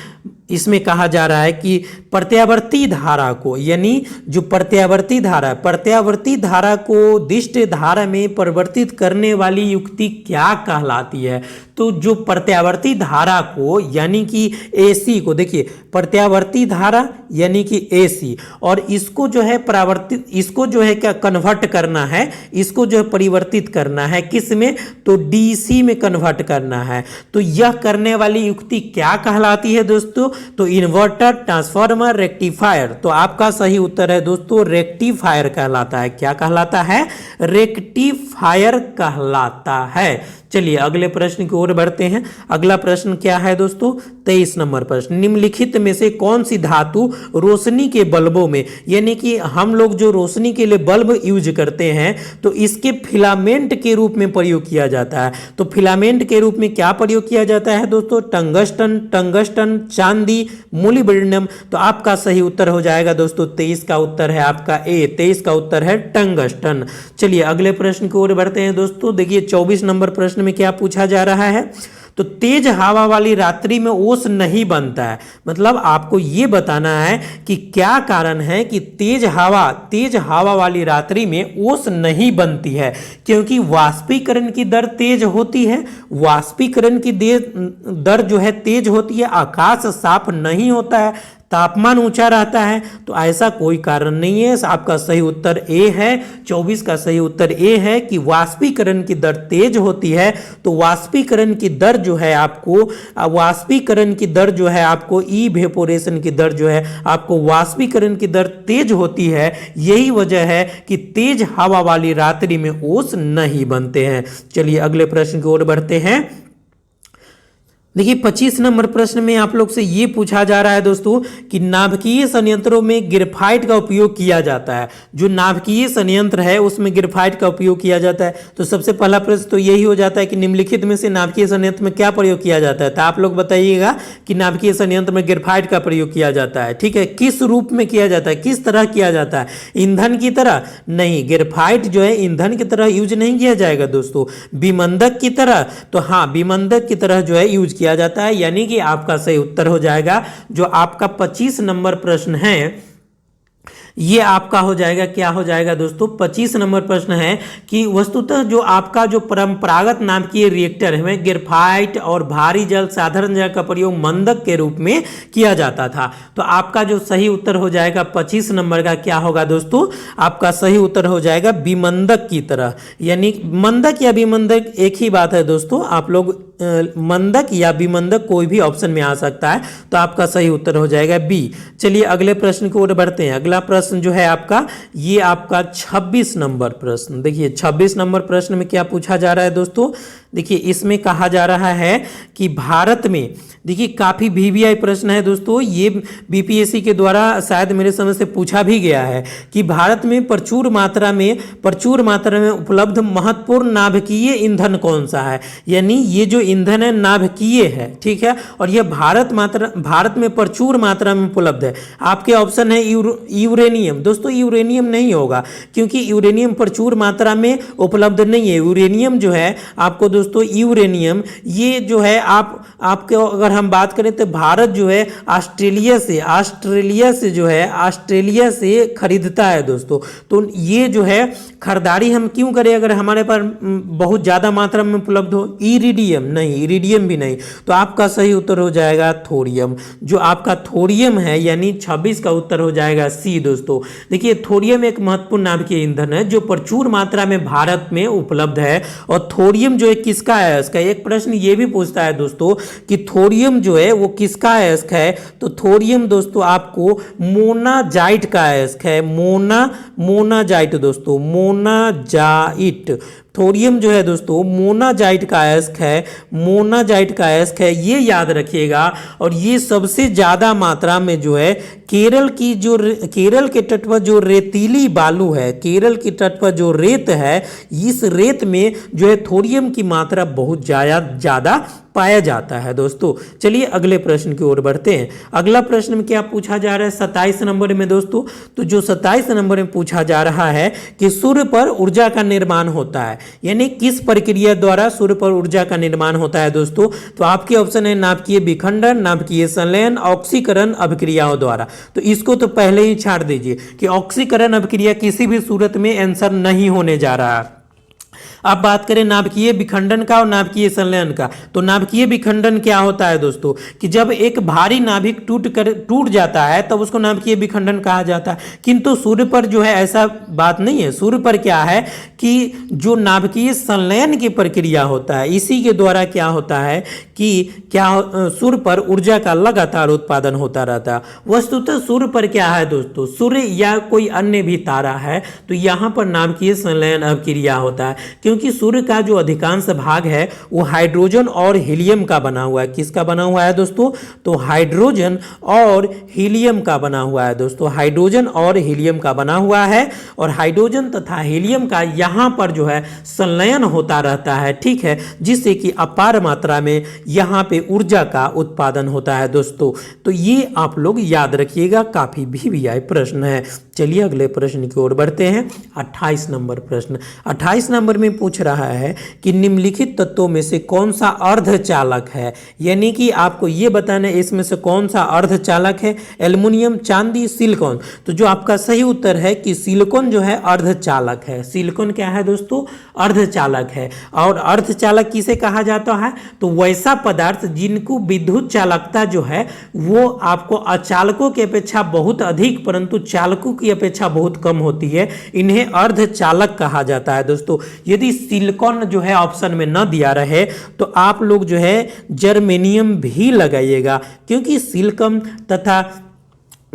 इसमें कहा जा रहा है कि प्रत्यावर्ती धारा को, यानी जो प्रत्यावर्ती धारा को दिष्ट धारा में परिवर्तित करने वाली युक्ति क्या कहलाती है। तो जो प्रत्यावर्ती धारा को यानी कि एसी को, देखिए प्रत्यावर्ती धारा यानी कि एसी, और इसको जो है परावर्तित, इसको जो है क्या कन्वर्ट करना है, इसको जो है परिवर्तित करना है किस में? तो डीसी में कन्वर्ट करना है। तो यह करने वाली युक्ति क्या कहलाती है दोस्तों? तो इन्वर्टर, ट्रांसफार्मर, रेक्टिफायर। तो आपका सही उत्तर है दोस्तों रेक्टिफायर कहलाता है। क्या कहलाता है? रेक्टिफायर कहलाता है। चलिए अगले प्रश्न की ओर बढ़ते हैं। अगला प्रश्न क्या है दोस्तों? 23 नंबर प्रश्न, निम्नलिखित में से कौन सी धातु रोशनी के बल्बों में, यानी कि हम लोग जो रोशनी के लिए बल्ब यूज करते हैं तो इसके फिलामेंट के रूप में प्रयोग किया जाता है। तो फिलामेंट के रूप में क्या प्रयोग किया जाता है दोस्तों? टंगस्टन, चांदी, मोलिब्डेनम। तो आपका सही उत्तर हो जाएगा दोस्तों 23 का उत्तर है आपका ए, 23 का उत्तर है टंगस्टन। चलिए अगले प्रश्न की ओर बढ़ते हैं दोस्तों। देखिए 24 नंबर प्रश्न में क्या पूछा जा रहा है। तो तेज हवा वाली रात्रि में ओस नहीं बनता है, मतलब आपको यह बताना है कि क्या कारण है कि तेज हवा वाली रात्रि में ओस नहीं बनती है। क्योंकि वाष्पीकरण की दर तेज होती है, वाष्पीकरण की दर जो है तेज होती है, आकाश साफ नहीं होता है, तापमान ऊंचा रहता है। तो ऐसा कोई कारण नहीं है। आपका सही उत्तर ए है, 24 का सही उत्तर ए है कि वाष्पीकरण की दर तेज होती है। तो वाष्पीकरण की दर जो है आपको इवेपोरेशन की दर जो है आपको वाष्पीकरण की दर तेज होती है। यही वजह है कि तेज हवा वाली रात्रि में ओस नहीं बनते हैं। चलिए अगले प्रश्न की ओर बढ़ते हैं। देखिए 25 नंबर प्रश्न में आप लोग से ये पूछा जा रहा है दोस्तों कि नाभिकीय संयंत्रों में ग्रेफाइट का उपयोग किया जाता है। जो नाभिकीय संयंत्र है उसमें ग्रेफाइट का उपयोग किया जाता है। तो सबसे पहला प्रश्न तो यही हो जाता है कि निम्नलिखित में से नाभिकीय संयंत्र में क्या प्रयोग किया जाता है। तो आप लोग बताइएगा कि नाभिकीय संयंत्र में ग्रेफाइट का प्रयोग किया जाता है। ठीक है, किस रूप में किया जाता है, किस तरह किया जाता है? ईंधन की तरह नहीं, ग्रेफाइट जो है ईंधन की तरह यूज नहीं किया जाएगा दोस्तों। विमंदक की तरह, तो हाँ विमंदक की तरह जो है यूज किया जाता है। यानी कि आपका सही उत्तर हो जाएगा जो आपका 25 नंबर प्रश्न है, ये आपका हो जाएगा, क्या हो जाएगा दोस्तों, 25 नंबर प्रश्न है कि वस्तुतः जो आपका जो परंपरागत नाभिकीय रिएक्टर है ग्रेफाइट और भारी जल साधारण जल का प्रयोग मंदक के रूप में किया जाता था। तो आपका जो सही उत्तर हो जाएगा 25 नंबर का क्या होगा दोस्तों, आपका सही उत्तर हो जाएगा विमंदक की तरह, यानी मंदक या विमंदक एक ही बात है दोस्तों, आप लोग मंदक या विमंदक कोई भी ऑप्शन में आ सकता है, तो आपका सही उत्तर हो जाएगा बी। चलिए अगले प्रश्न की ओर बढ़ते हैं। अगला प्रश्न जो है आपका, ये आपका 26 नंबर प्रश्न, देखिए 26 नंबर प्रश्न में क्या पूछा जा रहा है दोस्तों, देखिए इसमें कहा जा रहा है कि भारत में, देखिए काफ़ी वीवीआई प्रश्न है दोस्तों, ये बीपीएससी के द्वारा शायद मेरे समझ से पूछा भी गया है कि भारत में प्रचुर मात्रा में उपलब्ध महत्वपूर्ण नाभिकीय ईंधन कौन सा है, यानी ये जो ईंधन है नाभिकीय है, ठीक है, और यह भारत में प्रचुर मात्रा में उपलब्ध है। आपके ऑप्शन है यूरेनियम, दोस्तों यूरेनियम नहीं होगा क्योंकि यूरेनियम प्रचुर मात्रा में उपलब्ध नहीं है। यूरेनियम जो है आपको दोस्तों, यूरेनियम ये जो है आपके अगर हम बात करें तो भारत जो है ऑस्ट्रेलिया से खरीदता है दोस्तों। तो ये जो है खरीदारी हम क्यों करें अगर हमारे पास बहुत ज़्यादा मात्रा में उपलब्ध हो। इरिडियम नहीं, इरिडियम भी नहीं, तो आपका सही उत्तर हो जाएगा थोरियम। जो आपका थोरियम है यानी 26 का उत्तर हो जाएगा सी दोस्तों। देखिए थोरियम एक महत्वपूर्ण नाभिकीय ईंधन है जो प्रचुर मात्रा में भारत में उपलब्ध है। और थोरियम जो है किसका अयस्क है, एक प्रश्न ये भी पूछता है दोस्तों कि थोरियम जो है वो किसका अयस्क है, तो थोरियम दोस्तों आपको मोनाजाइट का अयस्क है। मोनाजाइट दोस्तों, मोनाजाइट, थोरियम जो है दोस्तों मोनाजाइट का अयस्क है, ये याद रखिएगा। और ये सबसे ज़्यादा मात्रा में जो है केरल के तट पर जो रेतीली बालू है, केरल के तट पर जो रेत है, इस रेत में जो है थोरियम की मात्रा बहुत ज़्यादा पाया जाता है दोस्तों। चलिए अगले प्रश्न की ओर बढ़ते हैं। अगला प्रश्न में क्या पूछा जा रहा है 27 नंबर में दोस्तों, तो जो 27 नंबर में पूछा जा रहा है कि सूर्य पर ऊर्जा का निर्माण होता है, यानी किस प्रक्रिया द्वारा सूर्य पर ऊर्जा का निर्माण होता है दोस्तों। तो आपके ऑप्शन है नाभिकीय विखंडन, नाभिकीय संलयन, ऑक्सीकरण अभिक्रियाओं द्वारा। तो इसको तो पहले ही छाड़ दीजिए कि ऑक्सीकरण अभिक्रिया किसी भी सूरत में आंसर नहीं होने जा रहा है। अब बात करें नाभिकीय विखंडन का और नाभिकीय संलयन का, तो नाभिकीय विखंडन क्या होता है दोस्तों कि जब एक भारी नाभिक टूट जाता है तब उसको नाभिकीय विखंडन कहा जाता है। किंतु सूर्य पर जो है ऐसा बात नहीं है। सूर्य पर क्या है कि जो नाभिकीय संलयन की प्रक्रिया होता है, इसी के द्वारा क्या होता है कि सूर्य पर ऊर्जा का लगातार उत्पादन होता रहता है। वस्तुतः सूर्य पर क्या है दोस्तों, सूर्य या कोई अन्य भी तारा है तो यहाँ पर नाभिकीय संलयन अभिक्रिया होता है, क्योंकि सूर्य का जो अधिकांश भाग है वो हाइड्रोजन और हीलियम का बना हुआ है। किसका बना हुआ है दोस्तों, तो हाइड्रोजन और हीलियम का बना हुआ है दोस्तों, हाइड्रोजन और हीलियम का बना हुआ है। और हाइड्रोजन तथा हीलियम का यहाँ पर जो है संलयन होता रहता है, ठीक है, जिससे कि अपार मात्रा में यहाँ पे ऊर्जा का उत्पादन होता है दोस्तों। तो ये आप लोग याद रखिएगा, काफी वीवीआई प्रश्न है। चलिए अगले प्रश्न की ओर बढ़ते हैं। 28 नंबर प्रश्न, 28 नंबर में पूछ रहा है कि निम्नलिखित तत्वों में से कौन सा अर्धचालक है, यानी कि आपको ये बताना है इसमें से कौन सा अर्धचालक है, एल्युमिनियम, चांदी, सिलिकॉन। तो जो आपका सही उत्तर है कि सिलिकॉन जो है अर्धचालक है। सिलिकॉन क्या है दोस्तों, अर्धचालक है। और अर्धचालक किसे कहा जाता है, तो वैसा पदार्थ जिनको विद्युत चालकता जो है वो आपको अचालकों की अपेक्षा बहुत अधिक परंतु चालकों की अपेक्षा बहुत कम होती है, इन्हें अर्धचालक कहा जाता है दोस्तों। यदि सिलिकॉन जो है ऑप्शन में न दिया रहे तो आप लोग जो है जर्मेनियम भी लगाइएगा, क्योंकि सिलिकॉन तथा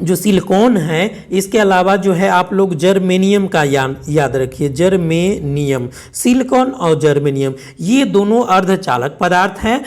जो सिलिकॉन है इसके अलावा जो है आप लोग जर्मेनियम का याद रखिए, जर्मेनियम, सिलिकॉन और जर्मेनियम ये दोनों अर्धचालक पदार्थ हैं,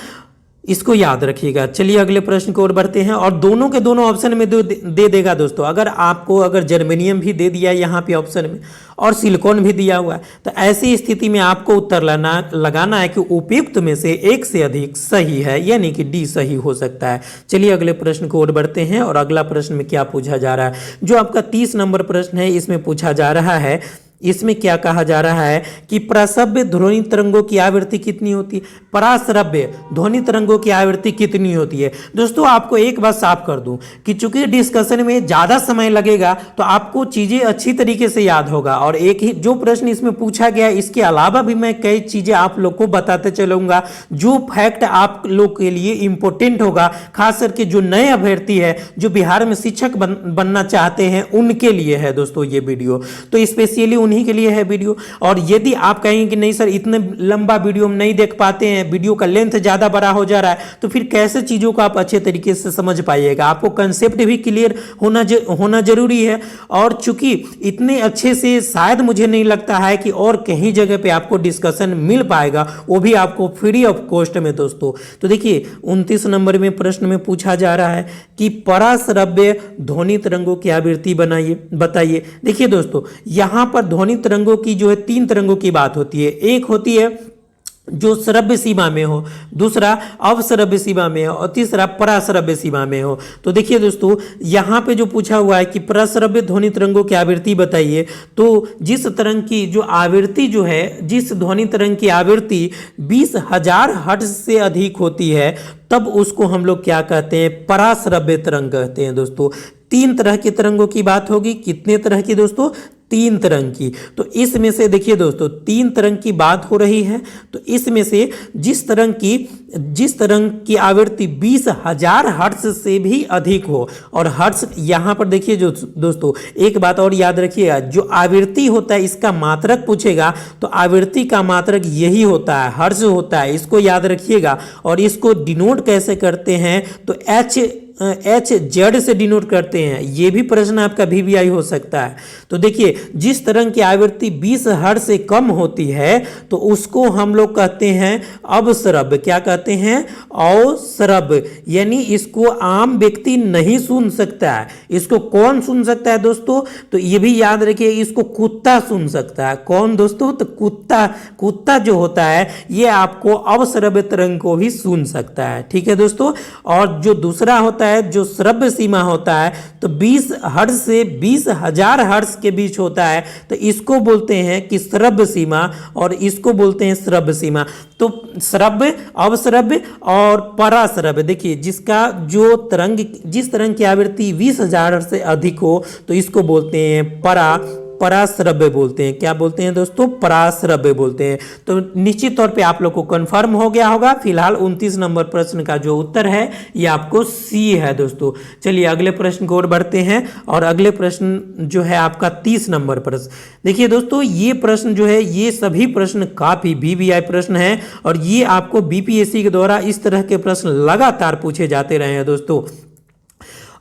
इसको याद रखिएगा। चलिए अगले प्रश्न की ओर बढ़ते हैं। और दोनों के दोनों ऑप्शन में दे देगा दोस्तों। अगर जर्मेनियम भी दे दिया यहाँ पे ऑप्शन में और सिलिकॉन भी दिया हुआ है तो ऐसी स्थिति में आपको उत्तर लगाना है कि उपयुक्त में से एक से अधिक सही है, यानी कि डी सही हो सकता है। चलिए अगले प्रश्न की ओर बढ़ते हैं। और अगला प्रश्न में क्या पूछा जा रहा है, जो आपका 30 नंबर प्रश्न है इसमें पूछा जा रहा है इसमें क्या कहा जा रहा है कि प्रसव्य ध्वनि तरंगों की आवृत्ति कितनी होती है, पराश्रव्य ध्वनि तरंगों की आवृत्ति कितनी होती है। दोस्तों आपको एक बात साफ कर दूं कि चूंकि डिस्कशन में ज्यादा समय लगेगा तो आपको चीजें अच्छी तरीके से याद होगा, और एक ही जो प्रश्न इसमें पूछा गया इसके अलावा भी मैं कई चीजें आप लोग को बताते चलूंगा जो फैक्ट आप लोग के लिए इंपॉर्टेंट होगा, खास करके जो नए अभ्यर्थी है जो बिहार में शिक्षक बनना चाहते हैं उनके लिए है दोस्तों ये वीडियो, तो स्पेशली उन्हीं के लिए है वीडियो। और यदि आप कहेंगे कि नहीं सर इतने लंबा वीडियो हम नहीं देख पाते हैं, वीडियो का लेंथ ज्यादा बड़ा हो जा रहा है, तो फिर कैसे चीजों को आप अच्छे तरीके से समझ पाइएगा। आपको कंसेप्ट भी क्लियर होना जरूरी है, और चूंकि इतने अच्छे से शायद मुझे नहीं लगता है कि और कहीं जगह पे आपको डिस्कशन मिल पाएगा, वो भी आपको फ्री ऑफ कॉस्ट में दोस्तों। तो देखिए 29 नंबर में प्रश्न में पूछा जा रहा है कि पराश्रव्य ध्वनि तरंगों की आवृत्ति बताइए। देखिए दोस्तों यहां पर ध्वनि तरंगों की जो है 3 तरंगों की बात होती है, एक होती है जो श्रव्य सीमा में हो, दूसरा अवश्रव्य सीमा में हो, और तीसरा पराश्रव्य सीमा में हो। तो देखिए दोस्तों यहाँ पे जो पूछा हुआ है कि पराश्रव्य ध्वनि तरंगों की आवृत्ति बताइए, तो जिस तरंग की जो आवृत्ति जो है, जिस ध्वनि तरंग की आवृत्ति 20,000 हर्ट्ज से अधिक होती है तब उसको हम लोग क्या कहते हैं, पराश्रव्य तरंग कहते हैं दोस्तों। 3 तरह की तरंगों की बात होगी, कितने तरह की दोस्तों, 3 तरंग की। तो इसमें से देखिए दोस्तों 3 तरंग की बात हो रही है, तो इसमें से जिस तरंग की आवृत्ति 20,000 हर्ट्ज से भी अधिक हो, और हर्ट्ज यहाँ पर देखिए जो दोस्तों एक बात और याद रखिएगा, जो आवृत्ति होता है इसका मात्रक पूछेगा तो आवृत्ति का मात्रक यही होता है, हर्ट्ज होता है, इसको याद रखिएगा। और इसको डिनोट कैसे करते हैं, तो एच जेड से डिनोट करते हैं। ये भी प्रश्न आपका VVI हो सकता है। तो देखिए जिस तरंग की आवृत्ति 20 हर्ट्ज से कम होती है तो उसको हम लोग कहते हैं अवश्रव्य। क्या कहते हैं, अवश्रव्य, यानी इसको आम व्यक्ति नहीं सुन सकता है। इसको कौन सुन सकता है दोस्तों, तो ये भी याद रखिए इसको कुत्ता सुन सकता है। कौन दोस्तों, तो कुत्ता जो होता है ये आपको अवश्रव्य तरंग को भी सुन सकता है। ठीक है दोस्तों। और जो दूसरा होता है जो श्रव्य सीमा होता है तो 20 हर्ट्ज से 20,000 हर्ट्ज के बीच होता है, तो इसको बोलते हैं कि श्रव्य सीमा, और इसको बोलते हैं श्रव्य सीमा। तो श्रव्य, अवश्रव्य और पराश्रव्य, देखिए जिस तरंग की आवृत्ति 20,000 हर्ट्ज से अधिक हो तो इसको बोलते हैं पराश्रव्य बोलते हैं। क्या बोलते हैं दोस्तों, पराश्रव्य बोलते हैं। तो निश्चित तौर पे आप लोग को कंफर्म हो गया होगा। फिलहाल 29 नंबर प्रश्न का जो उत्तर है ये आपको सी है दोस्तों। चलिए अगले प्रश्न को और बढ़ते हैं, और अगले प्रश्न जो है आपका 30 नंबर प्रश्न। देखिए दोस्तों ये प्रश्न जो है ये सभी प्रश्न काफी VVI प्रश्न है, और ये आपको BPSC के द्वारा इस तरह के प्रश्न लगातार पूछे जाते रहे हैं दोस्तों।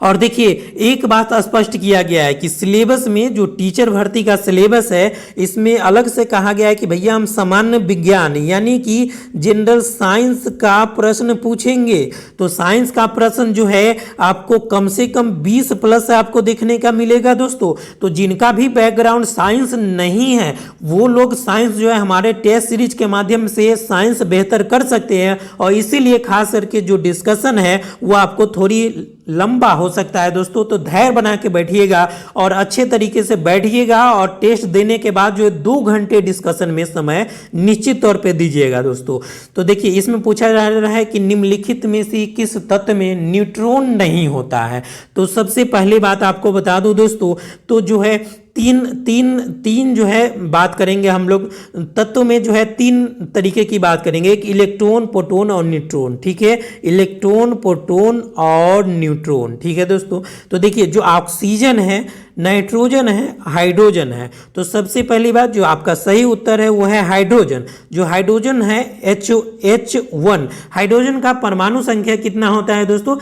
और देखिए एक बात स्पष्ट किया गया है कि सिलेबस में जो टीचर भर्ती का सिलेबस है इसमें अलग से कहा गया है कि भैया हम सामान्य विज्ञान यानी कि जनरल साइंस का प्रश्न पूछेंगे। तो साइंस का प्रश्न जो है आपको कम से कम 20 प्लस आपको देखने का मिलेगा दोस्तों। तो जिनका भी बैकग्राउंड साइंस नहीं है वो लोग साइंस जो है हमारे टेस्ट सीरीज के माध्यम से साइंस बेहतर कर सकते हैं, और इसीलिए खास करके जो डिस्कशन है वो आपको थोड़ी लंबा हो सकता है दोस्तों। तो धैर्य बना के बैठिएगा और अच्छे तरीके से बैठिएगा, और टेस्ट देने के बाद जो है 2 घंटे डिस्कशन में समय निश्चित तौर पे दीजिएगा दोस्तों। तो देखिए इसमें पूछा जा रहा है कि निम्नलिखित में से किस तत्व में न्यूट्रॉन नहीं होता है। तो सबसे पहली बात आपको बता दूं दोस्तों, तो जो है तीन जो है बात करेंगे हम लोग तत्व में, जो है 3 तरीके की बात करेंगे, एक इलेक्ट्रॉन, प्रोटॉन और न्यूट्रॉन। ठीक है, इलेक्ट्रॉन, प्रोटॉन और न्यूट्रॉन। ठीक है दोस्तों। तो देखिए जो ऑक्सीजन है, नाइट्रोजन है, हाइड्रोजन है। तो सबसे पहली बात जो आपका सही उत्तर है वो है हाइड्रोजन। जो हाइड्रोजन है H1। हाइड्रोजन का परमाणु संख्या कितना होता है दोस्तों,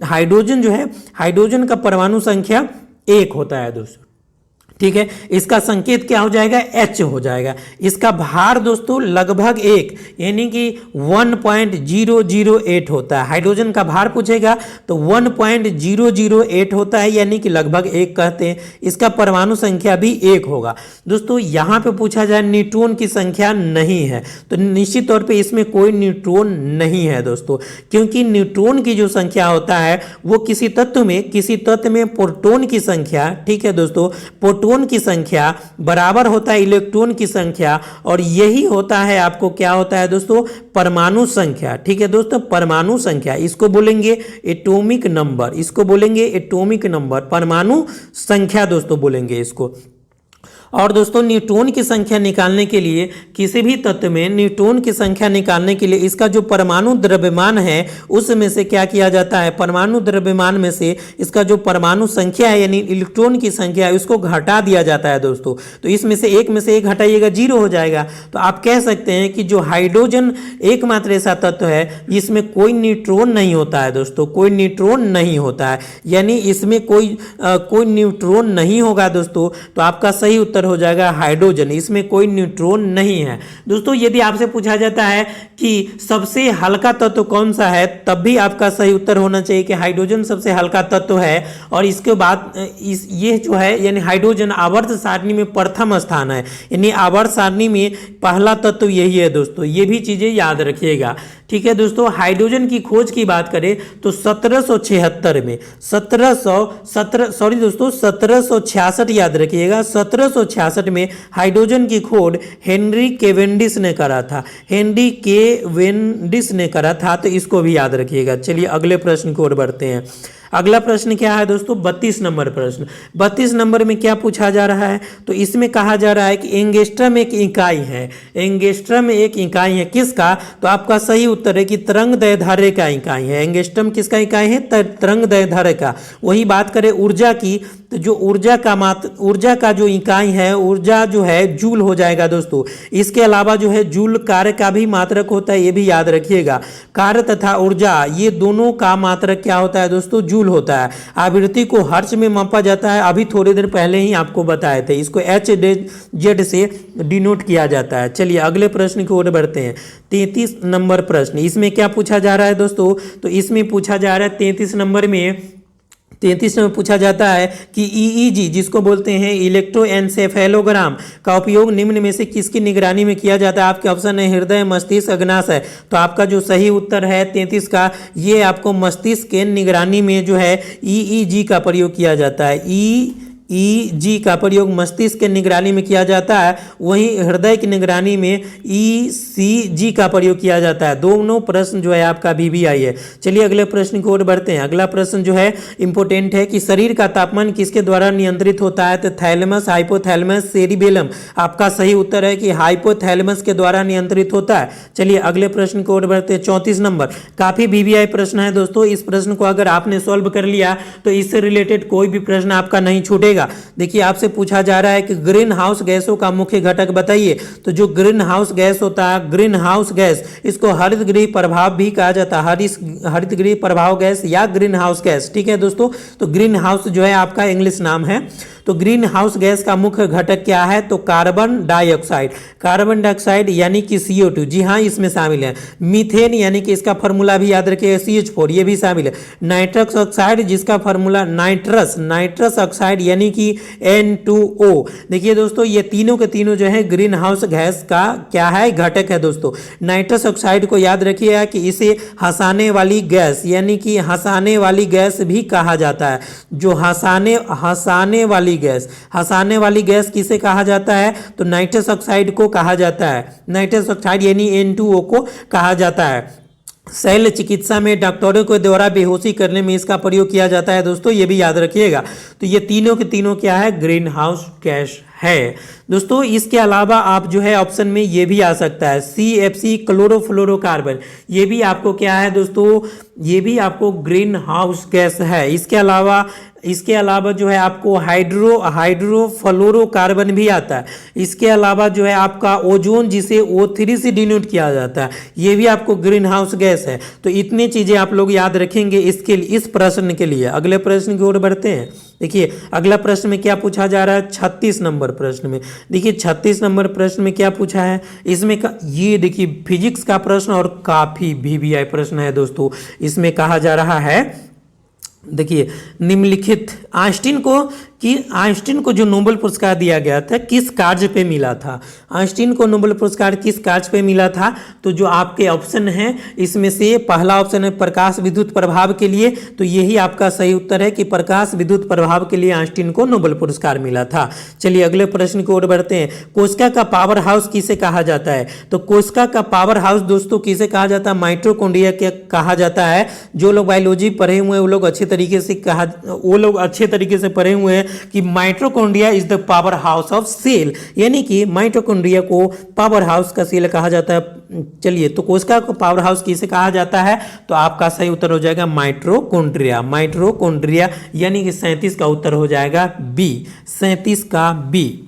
हाइड्रोजन जो है हाइड्रोजन का परमाणु संख्या 1 होता है दोस्तों। ठीक है, इसका संकेत क्या हो जाएगा, H हो जाएगा। इसका भार दोस्तों लगभग 1 यानी कि 1.008 होता है। हाइड्रोजन का भार पूछेगा तो 1.008 होता है, यानी कि लगभग 1 कहते हैं। इसका परमाणु संख्या भी 1 होगा दोस्तों। यहाँ पे पूछा जाए न्यूट्रॉन की संख्या नहीं है, तो निश्चित तौर पे इसमें कोई न्यूट्रॉन नहीं है दोस्तों, क्योंकि न्यूट्रॉन की जो संख्या होता है वो किसी तत्व में प्रोटॉन की संख्या, ठीक है दोस्तों, प्रोटॉन प्रोटॉन की संख्या बराबर होता है इलेक्ट्रॉन की संख्या, और यही होता है आपको क्या होता है दोस्तों, परमाणु संख्या। ठीक है दोस्तों, परमाणु संख्या, इसको बोलेंगे एटॉमिक नंबर, इसको बोलेंगे एटॉमिक नंबर, परमाणु संख्या दोस्तों बोलेंगे इसको। और दोस्तों न्यूट्रॉन की संख्या निकालने के लिए, किसी भी तत्व में न्यूट्रॉन की संख्या निकालने के लिए इसका जो परमाणु द्रव्यमान है उसमें से क्या किया जाता है, परमाणु द्रव्यमान में से इसका जो परमाणु संख्या है यानी इलेक्ट्रॉन की संख्या है उसको घटा दिया जाता है दोस्तों। तो इसमें से एक घटाइएगा, 0 हो जाएगा। तो आप कह सकते हैं कि जो हाइड्रोजन एकमात्र ऐसा तत्व है जिसमें कोई न्यूट्रॉन नहीं होता है दोस्तों, कोई न्यूट्रॉन नहीं होता है, यानी इसमें कोई न्यूट्रॉन नहीं होगा दोस्तों। तो आपका सही उत्तर हो जाएगा हाइड्रोजन, इसमें कोई न्यूट्रॉन नहीं है दोस्तों। यदि आपसे पूछा जाता है कि सबसे हल्का तत्व कौन सा है, तब भी आपका सही उत्तर होना चाहिए कि हाइड्रोजन सबसे हल्का तत्व है। और इसके बाद ये जो है यानी हाइड्रोजन आवर्त सारणी में प्रथम स्थान है, यानी आवर्त सारणी में पहला तत्व यही है दोस्तों, ये भी चीजें याद रखिएगा। ठीक है दोस्तों, हाइड्रोजन की खोज की बात करें तो 1776 में 1766 याद रखिएगा, 1766 में हाइड्रोजन की खोज हेनरी केवेंडिश ने करा था, हेनरी केवेंडिश ने करा था, तो इसको भी याद रखिएगा। चलिए अगले प्रश्न की ओर बढ़ते हैं। अगला प्रश्न क्या है दोस्तों, 32 नंबर प्रश्न। 32 नंबर में क्या पूछा जा रहा है, तो इसमें कहा जा रहा है कि एंगस्ट्रम एक इकाई है, एंगस्ट्रम एक इकाई है किसका, तो आपका सही उत्तर है कि तरंगदैर्ध्य का इकाई है। एंगस्ट्रम किसका इकाई है, तरंगदैर्ध्य का। वही बात करें ऊर्जा की, तो जो ऊर्जा का जो इकाई है, ऊर्जा जो है जूल हो जाएगा दोस्तों। इसके अलावा जो है जूल कार्य का भी मात्रक होता है, ये भी याद रखिएगा। कार्य तथा ऊर्जा ये दोनों का मात्रक क्या होता है दोस्तों, जूल होता है। आवृत्ति को हर्ट्ज में मापा जाता है, अभी थोड़ी देर पहले ही आपको बताए थे, इसको HZ से डिनोट किया जाता है। चलिए अगले प्रश्न की ओर बढ़ते हैं। 33 नंबर प्रश्न, इसमें क्या पूछा जा रहा है दोस्तों, तो इसमें पूछा जा रहा है 33 नंबर में पूछा जाता है कि EEG जिसको बोलते हैं इलेक्ट्रोएन्सेफेलोग्राम का उपयोग निम्न में से किसकी निगरानी में किया जाता है। आपके ऑप्शन है हृदय, मस्तिष्क, अग्नाशय। तो आपका जो सही उत्तर है 33 का, ये आपको मस्तिष्क के निगरानी में जो है EEG का प्रयोग किया जाता है। EEG का प्रयोग मस्तिष्क के निगरानी में किया जाता है, वहीं हृदय की निगरानी में ECG का प्रयोग किया जाता है। दोनों प्रश्न जो है आपका VVI है। चलिए अगले प्रश्न की ओर बढ़ते हैं। अगला प्रश्न जो है इंपॉर्टेंट है कि शरीर का तापमान किसके द्वारा नियंत्रित होता है, तो थैलेमस, हाइपोथैलेमस, सेरिबेलम। आपका सही उत्तर है कि हाइपोथैलेमस के द्वारा नियंत्रित होता है। चलिए अगले प्रश्न की ओर बढ़ते हैं। 34 नंबर, काफी VVI प्रश्न है दोस्तों। इस प्रश्न को अगर आपने सॉल्व कर लिया तो इससे रिलेटेड कोई भी प्रश्न आपका नहीं छूटेगा। देखिए आपसे पूछा जा रहा है कि ग्रीन हाउस गैसों का मुख्य घटक बताइए। तो जो ग्रीन हाउस गैस होता है, ग्रीन हाउस गैस, इसको हरितगृह प्रभाव भी कहा जाता है, हरितगृह प्रभाव गैस या ग्रीन हाउस गैस। ठीक है दोस्तों, तो ग्रीन हाउस जो है आपका इंग्लिश नाम है। तो ग्रीन हाउस गैस का मुख्य घटक क्या है, तो कार्बन डाइऑक्साइड, कार्बन डाइऑक्साइड यानी कि CO2, जी हाँ इसमें शामिल है। मीथेन यानी कि इसका फार्मूला भी याद रखिए CH4, ये भी शामिल है। नाइट्रस ऑक्साइड जिसका फार्मूला नाइट्रस ऑक्साइड यानी कि N2O। देखिए दोस्तों ये तीनों के तीनों जो है ग्रीन हाउस गैस का क्या है, घटक है दोस्तों। नाइट्रस ऑक्साइड को याद रखिएगा कि इसे हंसाने वाली गैस यानी कि हंसाने वाली गैस भी कहा जाता है। जो हंसाने वाली गैस किसे कहा जाता है, तो नाइट्रस ऑक्साइड को कहा जाता है। नाइट्रस ऑक्साइड यानी N2O को कहा जाता है। शल्य चिकित्सा में डॉक्टरों के द्वारा बेहोशी करने में इसका प्रयोग किया जाता है दोस्तों, ये भी याद रखिएगा। तो ये तीनों के तीनों क्या है, ग्रीन हाउस गैस है दोस्तों। इसके अलावा आप जो है ऑप्शन में ये भी आ सकता है CFC क्लोरोफ्लोरोकार्बन, ये भी आपको क्या है दोस्तों, ये भी आपको ग्रीन हाउस गैस है। इसके अलावा जो है आपको हाइड्रोफ्लोरोकार्बन भी आता है। इसके अलावा जो है आपका ओजोन जिसे O3 से डिनोट किया जाता है, ये भी आपको ग्रीन हाउस गैस है। तो इतनी चीजें आप लोग याद रखेंगे इस प्रश्न के लिए। अगले प्रश्न की ओर बढ़ते हैं। देखिए अगला प्रश्न में क्या पूछा जा रहा है, 36 नंबर प्रश्न में। देखिए 36 नंबर प्रश्न में क्या पूछा है, इसमें ये देखिए फिजिक्स का प्रश्न और काफी VVI प्रश्न है दोस्तों। इसमें कहा जा रहा है, देखिए निम्नलिखित आइंस्टीन को कि आइंस्टीन को जो नोबेल पुरस्कार दिया गया था किस कार्य पे मिला था। आइंस्टीन को नोबेल पुरस्कार किस कार्य पे मिला था? तो जो आपके ऑप्शन हैं इसमें से पहला ऑप्शन है प्रकाश विद्युत प्रभाव के लिए, तो यही आपका सही उत्तर है कि प्रकाश विद्युत प्रभाव के लिए आइंस्टीन को नोबेल पुरस्कार मिला था। चलिए अगले प्रश्न की ओर बढ़ते हैं। कोशिका का पावर हाउस किसे कहा जाता है? तो कोशिका का पावर हाउस दोस्तों किसे कहा जाता है? माइटोकॉन्ड्रिया के कहा जाता है। जो लोग बायोलॉजी पढ़े हुए हैं वो लोग अच्छे तरीके से पढ़े हुए हैं कि mitochondria is the powerhouse of cell, यानी कि माइटोकॉन्ड्रिया को पावर हाउस का सेल कहा जाता है। चलिए तो कोशिका को पावर हाउस किसे कहा जाता है? तो आपका सही उत्तर हो जाएगा माइटोकॉन्ड्रिया। माइटोकॉन्ड्रिया यानी कि 37 का उत्तर हो जाएगा बी, 37 का बी।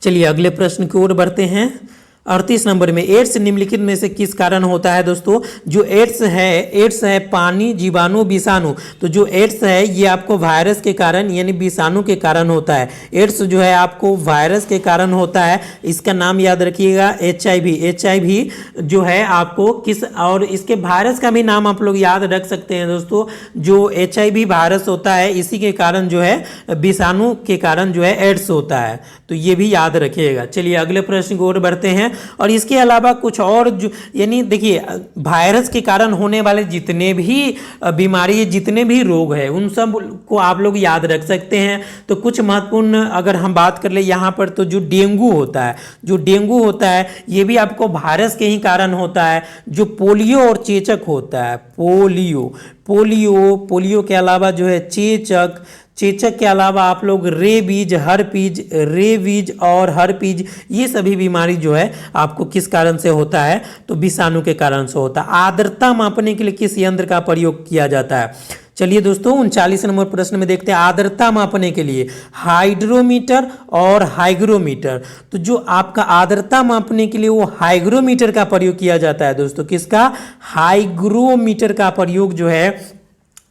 चलिए अगले प्रश्न की ओर बढ़ते हैं। 38 नंबर में एड्स निम्नलिखित में से किस कारण होता है? दोस्तों जो एड्स है पानी, जीवाणु, विषाणु। तो जो एड्स है ये आपको वायरस के कारण यानी विषाणु के कारण होता है। एड्स जो है आपको वायरस के कारण होता है। इसका नाम याद रखिएगा HIV जो है आपको किस, और इसके वायरस का भी नाम आप लोग याद रख सकते हैं दोस्तों। जो HIV वायरस होता है इसी के कारण जो है विषाणु के कारण जो है एड्स होता है, तो ये भी याद रखिएगा। चलिए अगले प्रश्न की ओर बढ़ते हैं। और इसके अलावा कुछ और जो यानी देखिए वायरस के कारण होने वाले जितने भी बीमारी, जितने भी रोग हैं उन सब को आप लोग याद रख सकते हैं। तो कुछ महत्वपूर्ण अगर हम बात कर ले यहाँ पर, तो जो डेंगू होता है ये भी आपको वायरस के ही कारण होता है। जो पोलियो और चेचक होता है, पोलियो के अलावा जो है चेचक के अलावा आप लोग रेबीज और हर्पीज, ये सभी बीमारी जो है आपको किस कारण से होता है? तो विषाणु के कारण से होता है। आर्द्रता मापने के लिए किस यंत्र का प्रयोग किया जाता है? चलिए दोस्तों 39 नंबर प्रश्न में देखते हैं। आर्द्रता मापने के लिए हाइड्रोमीटर और हाइग्रोमीटर। तो जो आपका आर्द्रता मापने के लिए वो हाइग्रोमीटर का प्रयोग किया जाता है दोस्तों। किसका? हाइग्रोमीटर का प्रयोग जो है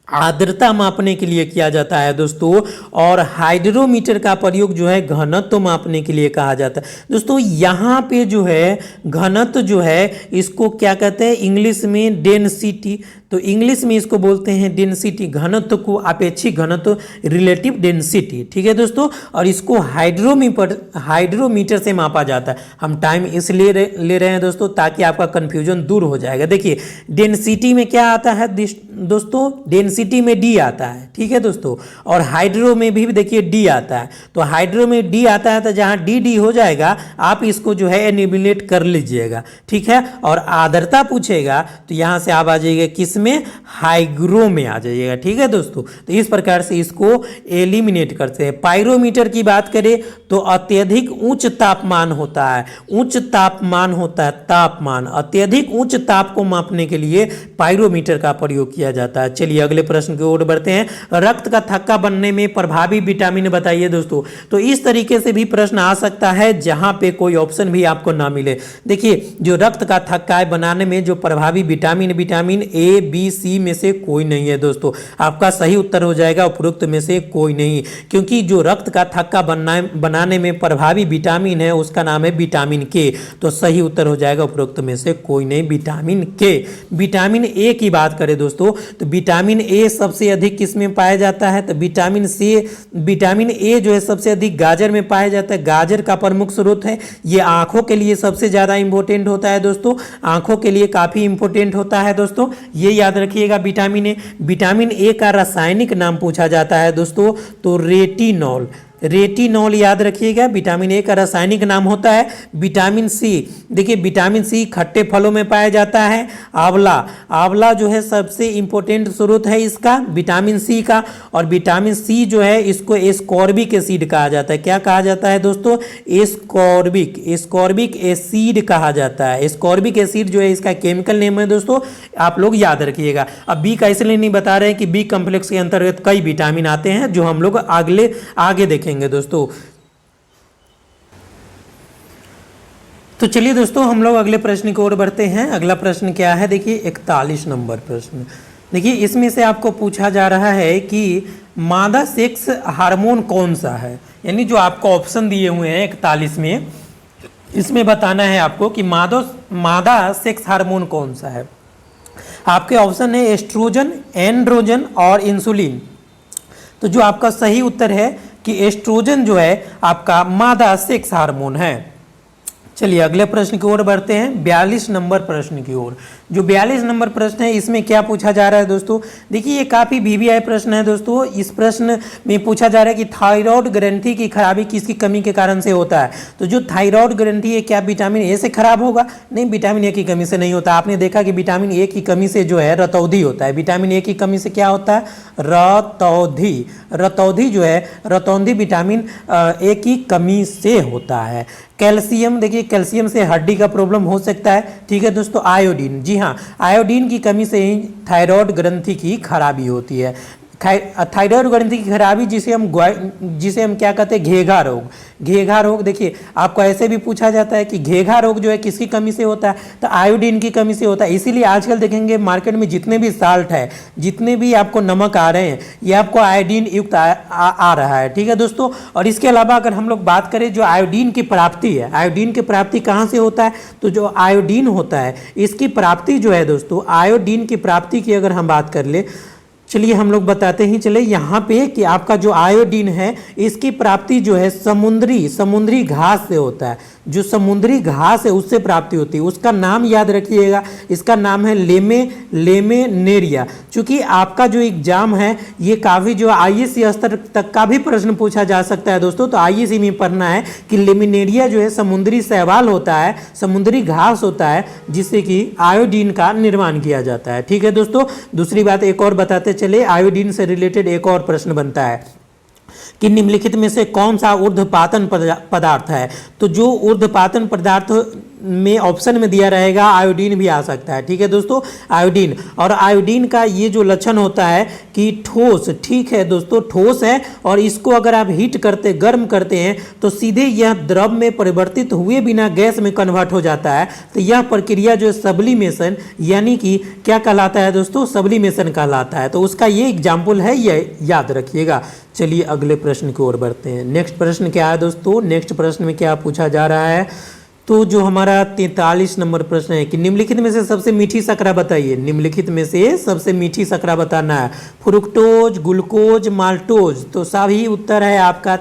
आर्द्रता मापने के लिए किया जाता है दोस्तों। और हाइड्रोमीटर का प्रयोग जो है घनत्व मापने के लिए कहा जाता है दोस्तों। यहाँ पे जो है घनत्व जो है इसको क्या कहते हैं इंग्लिश में? डेंसिटी। तो इंग्लिश में इसको बोलते हैं डेंसिटी, घनत्व को अपेक्षित घनत्व, रिलेटिव डेंसिटी, ठीक है दोस्तों। और इसको हाइड्रोमीटर से मापा जाता है। हम टाइम इसलिए ले रहे हैं दोस्तों ताकि आपका कंफ्यूजन दूर हो जाएगा। देखिए डेंसिटी में क्या आता है दोस्तों? डेंसिटी में डी आता है, ठीक है दोस्तों। और हाइड्रो में भी देखिए डी आता है। तो हाइड्रो में डी आता है तो जहां डी हो जाएगा आप इसको जो है एनिमिलेट कर लीजिएगा, ठीक है। और आर्द्रता पूछेगा तो यहां से आप आ जाइएगा किसमें? हाइग्रो में आ जाइएगा, ठीक है दोस्तों। तो इस प्रकार से इसको एलिमिनेट करते हैं। पायरोमीटर की बात करें तो अत्यधिक उच्च तापमान होता है, तापमान अत्यधिक उच्च ताप को मापने के लिए पायरोमीटर का प्रयोग किया जाता है। चलिए अगले प्रश्न की ओर बढ़ते हैं। रक्त का थक्का बनने में प्रभावी विटामिन बताइए दोस्तों। तो इस तरीके से भी प्रश्न आ सकता है जहां पे कोई ऑप्शन भी आपको ना मिले। देखिए जो रक्त का थक्का बनाने में जो प्रभावी विटामिन ए बी सी में से कोई नहीं है दोस्तों। आपका सही उत्तर हो जाएगा उपरोक्त में से कोई नहीं, क्योंकि जो रक्त का थक्का बनाने में प्रभावी विटामिन है उसका नाम है विटामिन के। तो सही उत्तर हो जाएगा उपरोक्त में से कोई नहीं, विटामिन के। विटामिन ए की बात करें दोस्तों तो विटामिन ए सबसे अधिक किस में पाया जाता है? तो विटामिन ए जो है सबसे अधिक गाजर में पाया जाता है। गाजर का प्रमुख स्रोत है। ये आंखों के लिए सबसे ज्यादा इंपॉर्टेंट होता है दोस्तों, आंखों के लिए काफी इंपॉर्टेंट होता है दोस्तों, ये याद रखिएगा विटामिन ए। विटामिन ए का रासायनिक नाम पूछा जाता है दोस्तों तो रेटिनॉल याद रखिएगा। विटामिन ए का रासायनिक नाम होता है विटामिन सी। देखिए विटामिन सी खट्टे फलों में पाया जाता है। आंवला जो है सबसे इंपॉर्टेंट स्रोत है इसका विटामिन सी का। और विटामिन सी जो है इसको एस्कॉर्बिक एसिड कहा जाता है। क्या कहा जाता है दोस्तों? एस्कॉर्बिक एसिड कहा जाता है। एस्कॉर्बिक एसिड जो है इसका केमिकल नेम है दोस्तों, आप लोग याद रखिएगा। अब बी का इसलिए नहीं बता रहे हैं कि बी कॉम्प्लेक्स के अंतर्गत कई विटामिन आते हैं जो हम लोग आगे देखेंगे दोस्तों। तो चलिए दोस्तों हम लोग अगले प्रश्न की ओर बढ़ते हैं। अगला प्रश्न क्या है? देखिए 41 नंबर प्रश्न। देखिए इसमें से आपको पूछा जा रहा है कि मादा सेक्स हार्मोन कौन सा है, यानी जो आपको ऑप्शन दिए हुए हैं 41 में, इसमें बताना है आपको कि मादा सेक्स हार्मोन कौन सा है। आपके ऑप्शन है एस्ट्रोजन, एंड्रोजन और इंसुलिन। तो जो आपका सही उत्तर है कि एस्ट्रोजन जो है आपका मादा सेक्स हार्मोन है। चलिए अगले प्रश्न की ओर बढ़ते हैं, 42 नंबर प्रश्न की ओर। जो 42 नंबर प्रश्न है इसमें क्या पूछा जा रहा है दोस्तों, देखिए ये काफ़ी वीवीआई प्रश्न है दोस्तों। इस प्रश्न में पूछा जा रहा है कि थायराइड ग्रंथि की खराबी किसकी कमी के कारण से होता है। तो जो थायराइड ग्रंथि है क्या विटामिन ए से खराब होगा? नहीं, विटामिन ए की कमी से नहीं होता। आपने देखा कि विटामिन ए की कमी से जो है रतौंधी होता है। विटामिन ए की कमी से क्या होता है? रतौंधी। रतौंधी जो है रतौंधी विटामिन ए की कमी से होता है। कैल्शियम, देखिए कैल्शियम से हड्डी का प्रॉब्लम हो सकता है। ठीक है दोस्तों। आयोडीन, जी हाँ, आयोडीन की कमी से ही थायराइड ग्रंथि की खराबी होती है। थायराइड ग्रंथि की खराबी जिसे हम क्या कहते हैं? घेघा रोग। घेघा रोग, देखिए आपको ऐसे भी पूछा जाता है कि घेघा रोग जो है किसकी कमी से होता है? तो आयोडीन की कमी से होता है। इसीलिए आजकल देखेंगे मार्केट में जितने भी साल्ट है, जितने भी आपको नमक आ रहे हैं, ये आपको आयोडीन युक्त आ रहा है। ठीक है दोस्तों। और इसके अलावा अगर हम लोग बात करें जो आयोडीन की प्राप्ति है, आयोडीन की प्राप्ति कहाँ से होता है? तो जो आयोडीन होता है इसकी प्राप्ति जो है दोस्तों, आयोडीन की प्राप्ति की अगर हम बात कर ले, चलिए हम लोग बताते ही चले यहाँ पे कि आपका जो आयोडीन है इसकी प्राप्ति जो है समुद्री घास से होता है। जो समुद्री घास है उससे प्राप्ति होती है। उसका नाम याद रखिएगा, इसका नाम है लेमेनेरिया। चूंकि आपका जो एग्जाम है ये काफ़ी जो आईएएस स्तर तक का भी प्रश्न पूछा जा सकता है दोस्तों। तो आईएएस में पढ़ना है कि लेमिनेरिया जो है समुद्री शैवाल होता है, समुद्री घास होता है, जिससे कि आयोडीन का निर्माण किया जाता है। ठीक है दोस्तों। दूसरी बात एक और बताते चले, आयोडीन से रिलेटेड एक और प्रश्न बनता है कि निम्नलिखित में से कौन सा ऊर्ध्वपातन पदार्थ है। तो जो ऊर्ध्वपातन पदार्थ में ऑप्शन में दिया रहेगा आयोडीन भी आ सकता है। ठीक है दोस्तों। आयोडीन, और आयोडीन का ये जो लक्षण होता है कि ठोस, ठीक है दोस्तों, ठोस है और इसको अगर आप हीट करते, गर्म करते हैं तो सीधे यह द्रव में परिवर्तित हुए बिना गैस में कन्वर्ट हो जाता है। तो यह प्रक्रिया जो है सब्लिमेशन, यानी कि क्या कहलाता है दोस्तों? सब्लिमेशन कहलाता है। तो उसका ये एग्जाम्पल है, ये याद रखिएगा। चलिए अगले प्रश्न की ओर बढ़ते हैं। नेक्स्ट प्रश्न क्या है दोस्तों? नेक्स्ट प्रश्न में क्या पूछा जा रहा है? तो जो हमारा 43 नंबर प्रश्न है कि निम्नलिखित में से सबसे मीठी शर्करा बताइए। निम्नलिखित में से सबसे मीठी शर्करा बताना है। Fructose, glucose, maltose. तो सही उत्तर है आपका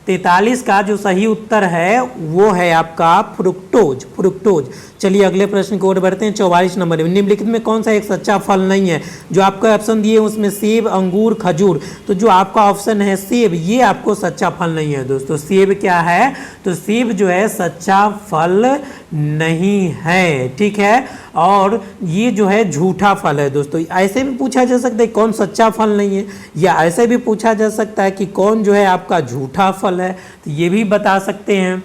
43 का जो सही उत्तर है वो है आपका फ्रुक्टोज। चलिए अगले प्रश्न की ओर बढ़ते हैं। 44 नंबर में निम्नलिखित में कौन सा एक सच्चा फल नहीं है? जो आपको ऑप्शन दिए उसमें सेब, अंगूर, खजूर। तो जो आपका ऑप्शन है सेब, ये आपको सच्चा फल नहीं है दोस्तों। सेब क्या है? तो सेब जो है सच्चा फल नहीं है। ठीक है। और ये जो है झूठा फल है दोस्तों। ऐसे भी पूछा जा सकता है कौन सच्चा फल नहीं है, या ऐसे भी पूछा जा सकता है कि कौन जो है आपका झूठा फल है। तो ये भी बता सकते हैं,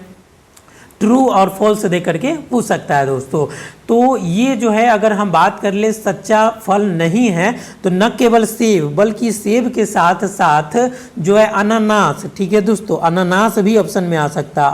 ट्रू और फॉल्स दे करके पूछ सकता है दोस्तों। तो ये जो है अगर हम बात कर ले सच्चा फल नहीं है तो न केवल सेब बल्कि सेब के साथ साथ जो है अनानास। ठीक है दोस्तों। अनानास भी ऑप्शन में आ सकता है।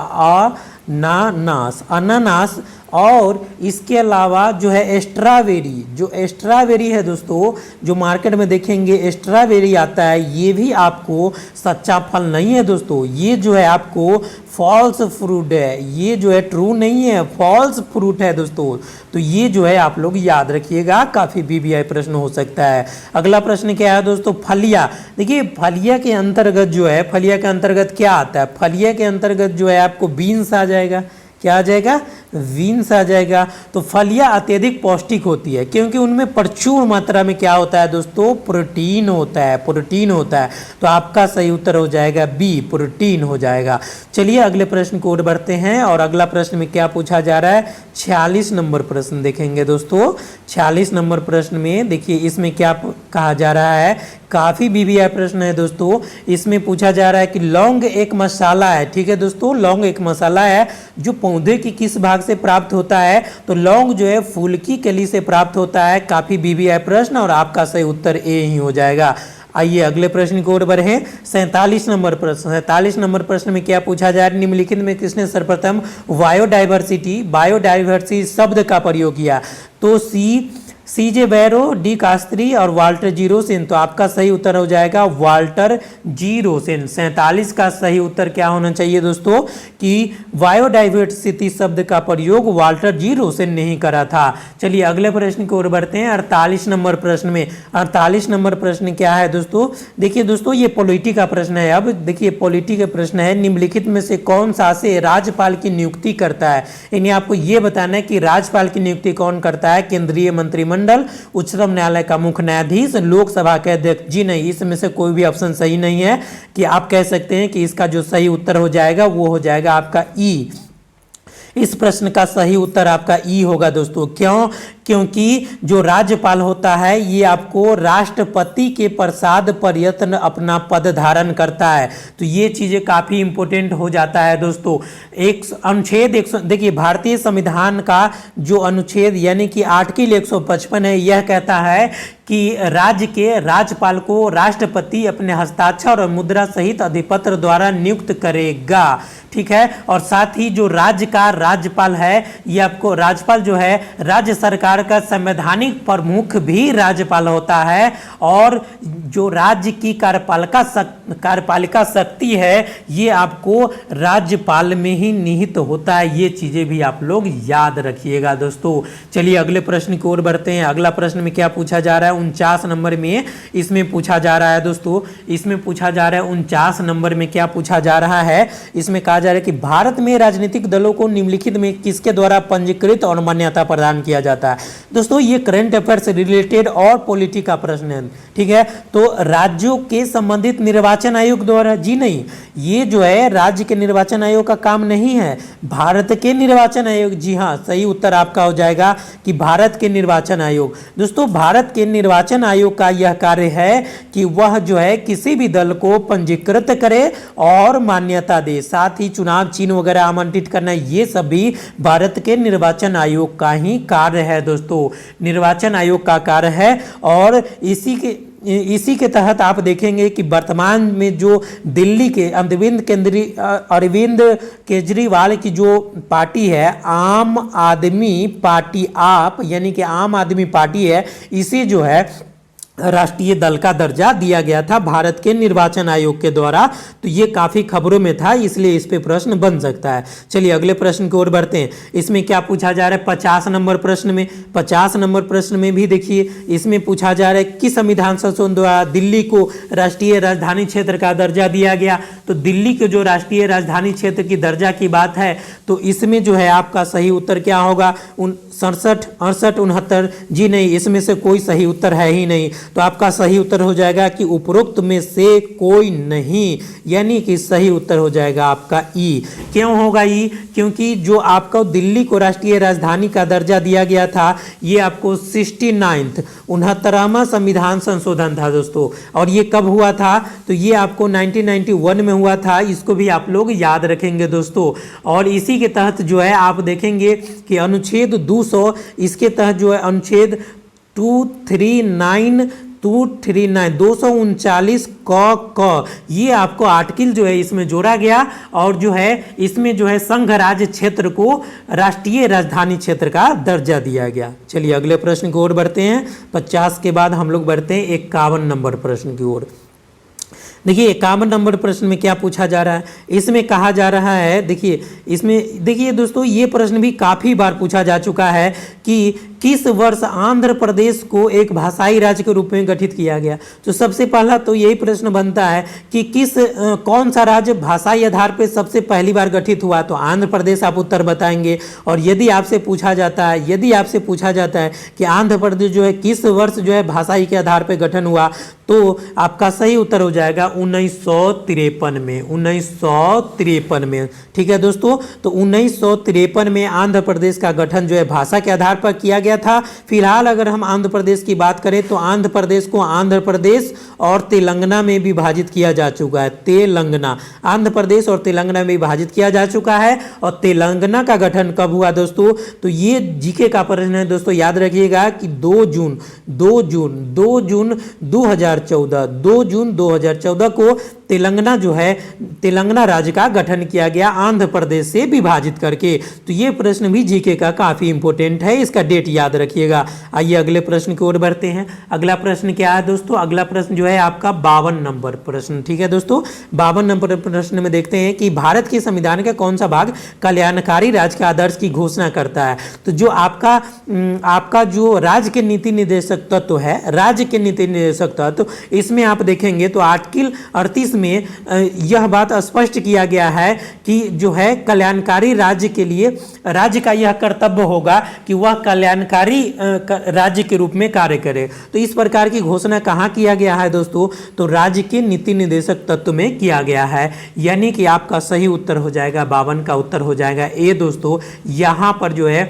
अनानास और इसके अलावा जो है स्ट्रॉबेरी, जो स्ट्रॉबेरी है दोस्तों, जो मार्केट में देखेंगे स्ट्रॉबेरी आता है, ये भी आपको सच्चा फल नहीं है दोस्तों। ये जो है आपको फॉल्स फ्रूट है। ये जो है ट्रू नहीं है, फॉल्स फ्रूट है दोस्तों। तो ये जो है आप लोग याद रखिएगा, काफ़ी वीवीआई प्रश्न हो सकता है। अगला प्रश्न क्या है दोस्तों? फलिया। देखिए फलिया के अंतर्गत जो है, फलिया के अंतर्गत क्या आता है? फलिया के अंतर्गत जो है आपको बीन्स आ जाएगा। क्या आ जाएगा? बीन्स आ जाएगा। तो फलियां अत्यधिक पौष्टिक होती है क्योंकि उनमें प्रचुर मात्रा में क्या होता है दोस्तों? प्रोटीन होता है। प्रोटीन होता है। तो आपका सही उत्तर हो जाएगा बी, प्रोटीन हो जाएगा। चलिए अगले प्रश्न को ओर बढ़ते हैं और अगला प्रश्न में क्या पूछा जा रहा है? 46 नंबर प्रश्न देखेंगे दोस्तों। 46 नंबर प्रश्न में देखिए इसमें क्या कहा जा रहा है, काफ़ी वीवीआई प्रश्न है दोस्तों। इसमें पूछा जा रहा है कि लौंग एक मसाला है। ठीक है दोस्तों। लौंग एक मसाला है जो पौधे की किस भाग से प्राप्त होता है? तो लौंग जो है फूल की कली से प्राप्त होता है। काफ़ी वीवीआई प्रश्न और आपका सही उत्तर ए ही हो जाएगा। आइए अगले प्रश्न की ओर बढ़े। 47 नंबर प्रश्न। 47 नंबर प्रश्न में क्या पूछा जा रहा है? निम्नलिखित में किसने सर्वप्रथम बायोडाइवर्सिटी शब्द का प्रयोग किया? तो सी सीजे बैरो, डी कास्त्री और वाल्टर जीरोसेन। तो आपका सही उत्तर हो जाएगा वाल्टर जीरोसेन। 47 का सही उत्तर क्या होना चाहिए दोस्तों कि बायोडाइवर्सिटी शब्द का प्रयोग वाल्टर जीरोसेन ने ही करा था। चलिए अगले प्रश्न की ओर बढ़ते हैं। 48 नंबर प्रश्न में 48 नंबर प्रश्न क्या है दोस्तों, देखिए दोस्तों ये पॉलिटी का प्रश्न है। अब देखिए पॉलिटी का प्रश्न है, निम्नलिखित में से कौन शासक राज्यपाल की नियुक्ति करता है। इन्हें आपको ये बताना है कि राज्यपाल की नियुक्ति कौन करता है। केंद्रीय मंत्रिमंडल, उच्चतम न्यायालय का मुख्य न्यायाधीश, लोकसभा के अध्यक्ष। जी नहीं, इसमें से कोई भी ऑप्शन सही नहीं है कि आप कह सकते हैं कि इसका जो सही उत्तर हो जाएगा वो हो जाएगा आपका ई। इस प्रश्न का सही उत्तर आपका ई होगा दोस्तों। क्यों? क्योंकि जो राज्यपाल होता है ये आपको राष्ट्रपति के प्रसाद प्रयत्न अपना पद धारण करता है। तो ये चीजें काफी इंपॉर्टेंट हो जाता है दोस्तों। एक अनुच्छेद देखिए भारतीय संविधान का जो अनुच्छेद यानी कि आर्टिकल 155 है, यह कहता है कि राज्य के राज्यपाल को राष्ट्रपति अपने हस्ताक्षर और मुद्रा सहित अधिपत्र द्वारा नियुक्त करेगा। ठीक है, और साथ ही जो राज्य का राज्यपाल है ये आपको राज्यपाल जो है राज्य सरकार का संवैधानिक प्रमुख भी राज्यपाल होता है। और जो राज्य की कार्यपालिका शक्ति है ये आपको राज्यपाल में ही निहित होता है। ये चीजें भी आप लोग याद रखिएगा दोस्तों। चलिए अगले प्रश्न की ओर बढ़ते हैं। अगला प्रश्न में क्या पूछा जा रहा है 49 नंबर में, इसमें पूछा जा रहा है दोस्तों, इसमें पूछा जा रहा है 49 नंबर में क्या पूछा जा रहा है, इसमें कहा जा रहा है कि भारत में राजनीतिक दलों को निम्नलिखित में किसके द्वारा पंजीकृत और मान्यता प्रदान किया जाता है। दोस्तों ये करंट अफेयर से रिलेटेड और पॉलिटी का प्रश्न है। ठीक है, तो राज्यों के संबंधित निर्वाचन आयोग द्वारा, जी नहीं, ये जो है राज्य के निर्वाचन आयोग का काम नहीं है, भारत के निर्वाचन आयोग। जी हाँ, सही उत्तर आपका हो जाएगा कि भारत के निर्वाचन आयोग। दोस्तों भारत के निर्वाचन आयोग का यह कार्य है कि वह जो है किसी भी दल को पंजीकृत करे और मान्यता दे, साथ ही चुनाव चिन्ह वगैरह आवंटित करना, ये सभी भारत के निर्वाचन आयोग का ही कार्य है दोस्तों, निर्वाचन आयोग का कार्य है। और इसी के तहत आप देखेंगे कि वर्तमान में जो दिल्ली के अरविंद केजरीवाल की जो पार्टी है आम आदमी पार्टी, आप यानी कि आम आदमी पार्टी है, इसे जो है राष्ट्रीय दल का दर्जा दिया गया था भारत के निर्वाचन आयोग के द्वारा। तो ये काफी खबरों में था, इसलिए इस पे प्रश्न बन सकता है। चलिए अगले प्रश्न की ओर बढ़ते हैं। इसमें क्या पूछा जा रहा है 50 नंबर प्रश्न में, 50 नंबर प्रश्न में भी देखिए इसमें पूछा जा रहा है कि संविधान संशोधन द्वारा दिल्ली को राष्ट्रीय राजधानी क्षेत्र का दर्जा दिया गया। तो दिल्ली के जो राष्ट्रीय राजधानी क्षेत्र की दर्जा की बात है तो इसमें जो है आपका सही उत्तर क्या होगा 67, 68, 69। जी नहीं, इसमें से कोई सही उत्तर है ही नहीं। तो आपका सही उत्तर हो जाएगा कि उपरोक्त में से कोई नहीं, यानी कि सही उत्तर हो जाएगा आपका ई। क्यों होगा ई? क्योंकि जो आपको दिल्ली को राष्ट्रीय राजधानी का दर्जा दिया गया था ये आपको 69वां संविधान संशोधन था दोस्तों। और ये कब हुआ था? तो ये आपको 1991 में हुआ था। इसको भी आप लोग याद रखेंगे दोस्तों। और इसी के तहत जो है आप देखेंगे कि अनुच्छेद 200, इसके तहत जो है अनुच्छेद 239 क ये आपको आर्टिकल जो है इसमें जोड़ा गया और जो है इसमें जो है संघ राज्य क्षेत्र को राष्ट्रीय राजधानी क्षेत्र का दर्जा दिया गया। चलिए अगले प्रश्न की ओर बढ़ते हैं। 50 के बाद हम लोग बढ़ते हैं 51 नंबर प्रश्न की ओर। देखिए 51 नंबर प्रश्न में क्या पूछा जा रहा है, इसमें कहा जा रहा है, देखिए दोस्तों ये प्रश्न भी काफ़ी बार पूछा जा चुका है कि किस वर्ष आंध्र प्रदेश को एक भाषाई राज्य के रूप में गठित किया गया। तो सबसे पहला तो यही प्रश्न बनता है कि कौन सा राज्य भाषाई आधार पर सबसे पहली बार गठित हुआ। तो आंध्र प्रदेश आप उत्तर बताएंगे। और यदि आपसे पूछा जाता है कि आंध्र प्रदेश जो है किस वर्ष जो है भाषाई के आधार पर गठन हुआ, तो आपका सही उत्तर हो जाएगा 1953 में, 1953 में। ठीक है दोस्तों, तो 1953 में आंध्र प्रदेश का गठन जो है भाषा के आधार पर किया गया था। फिलहाल अगर हम आंध्र प्रदेश की बात करें तो आंध्र प्रदेश को आंध्र प्रदेश और तेलंगाना में विभाजित किया जा चुका है। तेलंगाना, आंध्र प्रदेश और तेलंगाना में विभाजित किया जा चुका है। और तेलंगाना का गठन कब हुआ दोस्तों? तो ये जीके का प्रश्न है दोस्तों, याद रखिएगा कि 2 जून 2014 को तेलंगाना राज्य का गठन किया गया आंध्र प्रदेश से विभाजित करके। तो ये प्रश्न भी जीके का काफी इंपॉर्टेंट है, इसका डेट याद रखिएगा। आइए अगले प्रश्न की ओर बढ़ते हैं। अगला प्रश्न क्या है दोस्तों? अगला प्रश्न जो है आपका 52 नंबर प्रश्न। ठीक है दोस्तों, 52 नंबर प्रश्न में देखते हैं कि भारत के संविधान का कौन सा भाग कल्याणकारी राज्य के आदर्श की घोषणा करता है। तो जो आपका जो राज्य के नीति निर्देशक तत्व है, राज्य के नीति निर्देशक तत्व, इसमें आप देखेंगे तो आर्टिकल 38 में यह बात स्पष्ट किया गया है कि जो है कल्याणकारी राज्य के लिए राज्य का यह कर्तव्य होगा कि वह कल्याणकारी राज्य के रूप में कार्य करे। तो इस प्रकार की घोषणा कहाँ किया गया है दोस्तों? तो राज्य के नीति निर्देशक तत्व में किया गया है। यानी कि आपका सही उत्तर हो जाएगा 52 का उत्तर हो जाएगा ए दोस्तों। यहाँ पर जो है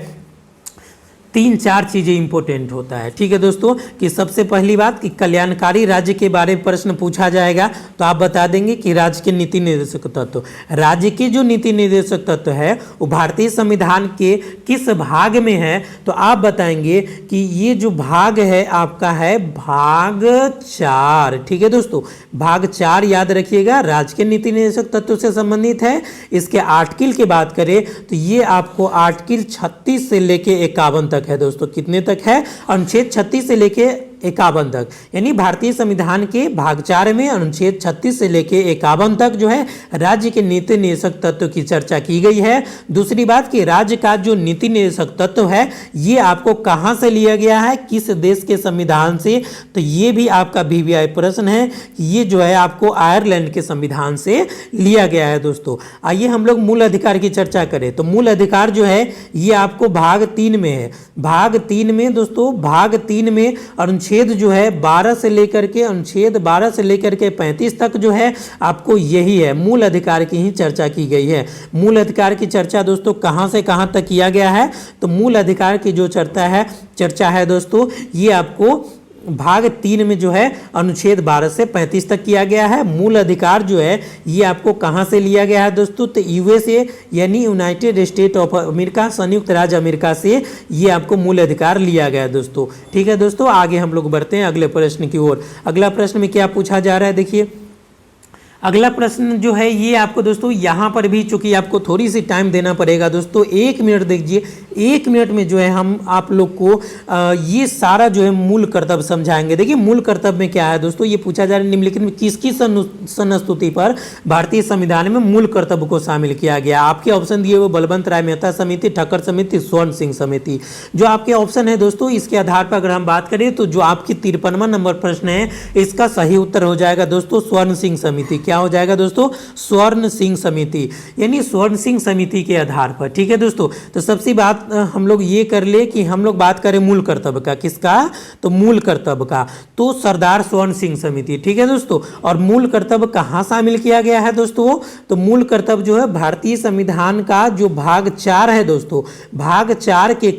3-4 चीज़ें इंपॉर्टेंट होता है। ठीक है दोस्तों, कि सबसे पहली बात कि कल्याणकारी राज्य के बारे में प्रश्न पूछा जाएगा तो आप बता देंगे कि राज्य के नीति निर्देशक तत्व, राज्य के जो नीति निर्देशक तत्व है वो भारतीय संविधान के किस भाग में है? तो आप बताएंगे कि ये जो भाग है आपका है भाग 4। ठीक है दोस्तों, भाग 4 याद रखिएगा, राज्य के नीति निर्देशक तत्व से संबंधित है। इसके आर्टिकल की बात करें तो ये आपको आर्टिकल 36 से लेके 51 तक है दोस्तों। कितने तक है? अनुच्छेद 36 से लेके 51 तक, यानी भारतीय संविधान के भाग 4 में अनुच्छेद 36 से लेके 51 तक जो है राज्य के नीति निर्देशक तत्व की चर्चा की गई है। दूसरी बात कि राज्य का जो नीति निर्देशक तत्व है ये आपको कहां से लिया गया है, किस देश के संविधान से? तो ये भी आपका VVI प्रश्न है। ये जो है आपको आयरलैंड के संविधान से लिया गया है दोस्तों। आइए हम लोग मूल अधिकार की चर्चा करें। तो मूल अधिकार जो है ये आपको भाग 3 में है। भाग 3 में दोस्तों, भाग 3 में अनुच्छेद जो है 12 से लेकर के अनुच्छेद 12 से लेकर के 35 तक जो है आपको यही है, मूल अधिकार की ही चर्चा की गई है। मूल अधिकार की चर्चा दोस्तों कहां से कहां तक किया गया है? तो मूल अधिकार की जो चर्चा है दोस्तों ये आपको भाग 3 में जो है अनुच्छेद 12 से 35 तक किया गया है। मूल अधिकार जो है ये आपको कहां से लिया गया है दोस्तों? तो USA यानी यूनाइटेड स्टेट ऑफ अमेरिका, संयुक्त राज्य अमेरिका से ये आपको मूल अधिकार लिया गया है दोस्तों। ठीक है दोस्तों, आगे हम लोग बढ़ते हैं अगले प्रश्न की ओर। अगला प्रश्न में क्या पूछा जा रहा है देखिए। अगला प्रश्न जो है ये आपको दोस्तों यहाँ पर भी चूंकि आपको थोड़ी सी टाइम देना पड़ेगा दोस्तों, 1 मिनट दीजिए। 1 मिनट में जो है हम आप लोग को ये सारा जो है मूल कर्तव्य समझाएंगे। देखिए मूल कर्तव्य में क्या है दोस्तों, ये पूछा जा रहा है निम्नलिखित में किसकी संस्तुति पर भारतीय संविधान में मूल कर्तव्य को शामिल किया गया? आपके ऑप्शन दिए हुए बलवंत राय मेहता समिति, ठक्कर समिति, स्वर्ण सिंह समिति। जो आपके ऑप्शन है दोस्तों इसके आधार पर अगर हम बात करें तो जो आपकी 53वां नंबर प्रश्न है इसका सही उत्तर हो जाएगा दोस्तों स्वर्ण सिंह समिति। क्या हो जाएगा दोस्तों? स्वर्ण सिंह समिति, यानी स्वर्ण सिंह समिति के आधार पर। ठीक है दोस्तों, तो सबसे बात हम लोग ये कर ले कि हम लोग बात करें मूल कर्तव्य का। किसका? तो मूल कर्तव्य का, तो सरदार स्वर्ण सिंह समिति। ठीक है दोस्तों, और मूल कर्तव्य कहाँ शामिल किया गया है दोस्तों? तो मूल कर्तव्य जो है भारतीय संविधान का जो भाग 4 है दोस्तों, भाग 4 के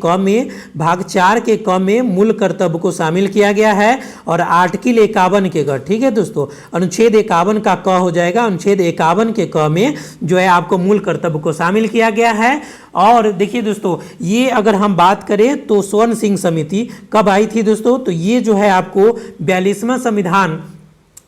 क में मूल कर्तव्य को शामिल किया गया है। और आर्टिकल 51 के ग, ठीक है दोस्तों, अनुच्छेद 51 का क हो जाएगा। अनुच्छेद 51 के क में जो है आपको मूल कर्तव्य को शामिल किया गया है। और देखिए दोस्तों ये अगर हम बात करें तो स्वर्ण सिंह समिति कब आई थी दोस्तों? तो ये जो है आपको 42वां संविधान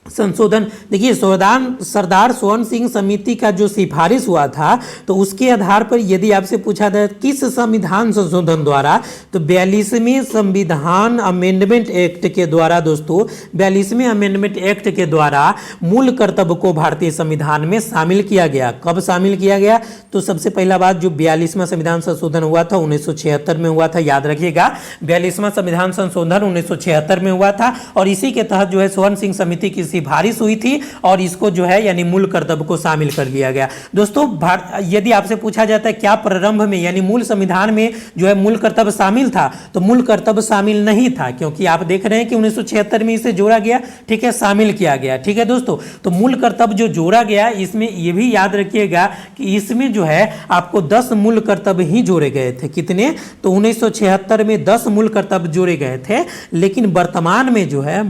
संशोधन, देखिए सरदार स्वर्ण सिंह समिति का जो सिफारिश हुआ था तो उसके आधार पर यदि आपसे पूछा जाए किस संविधान संशोधन द्वारा, तो 42वें संविधान अमेंडमेंट एक्ट के द्वारा दोस्तों, 42वें अमेंडमेंट एक्ट के द्वारा मूल कर्तव्य को भारतीय संविधान में शामिल किया गया। कब शामिल किया गया? तो सबसे पहला बात जो 42वां संविधान संशोधन हुआ था 1976 में हुआ था, याद रखिएगा 42वां संविधान संशोधन 1976 में हुआ था। और इसी के तहत जो है स्वर्ण सिंह समिति की सिफारिश हुई थी और इसको जो है यानी मूल कर्तव्य को शामिल कर लिया गया दोस्तों। यदि आपसे पूछा जाता है क्या प्रारंभ में यानी मूल संविधान में जो है मूल कर्तव्य शामिल था, तो मूल कर्तव्य शामिल नहीं था, क्योंकि आप देख रहे हैं कि 1976 में इसे जोड़ा गया, ठीक है, शामिल किया गया। ठीक है दोस्तों, तो मूल कर्तव्य जो जोड़ा गया इसमें यह भी याद रखिएगा कि इसमें जो है आपको 10 मूल कर्तव्य ही जोड़े गए थे। कितने? तो 1976 में 10 मूल कर्तव्य जोड़े गए थे, लेकिन वर्तमान में जो है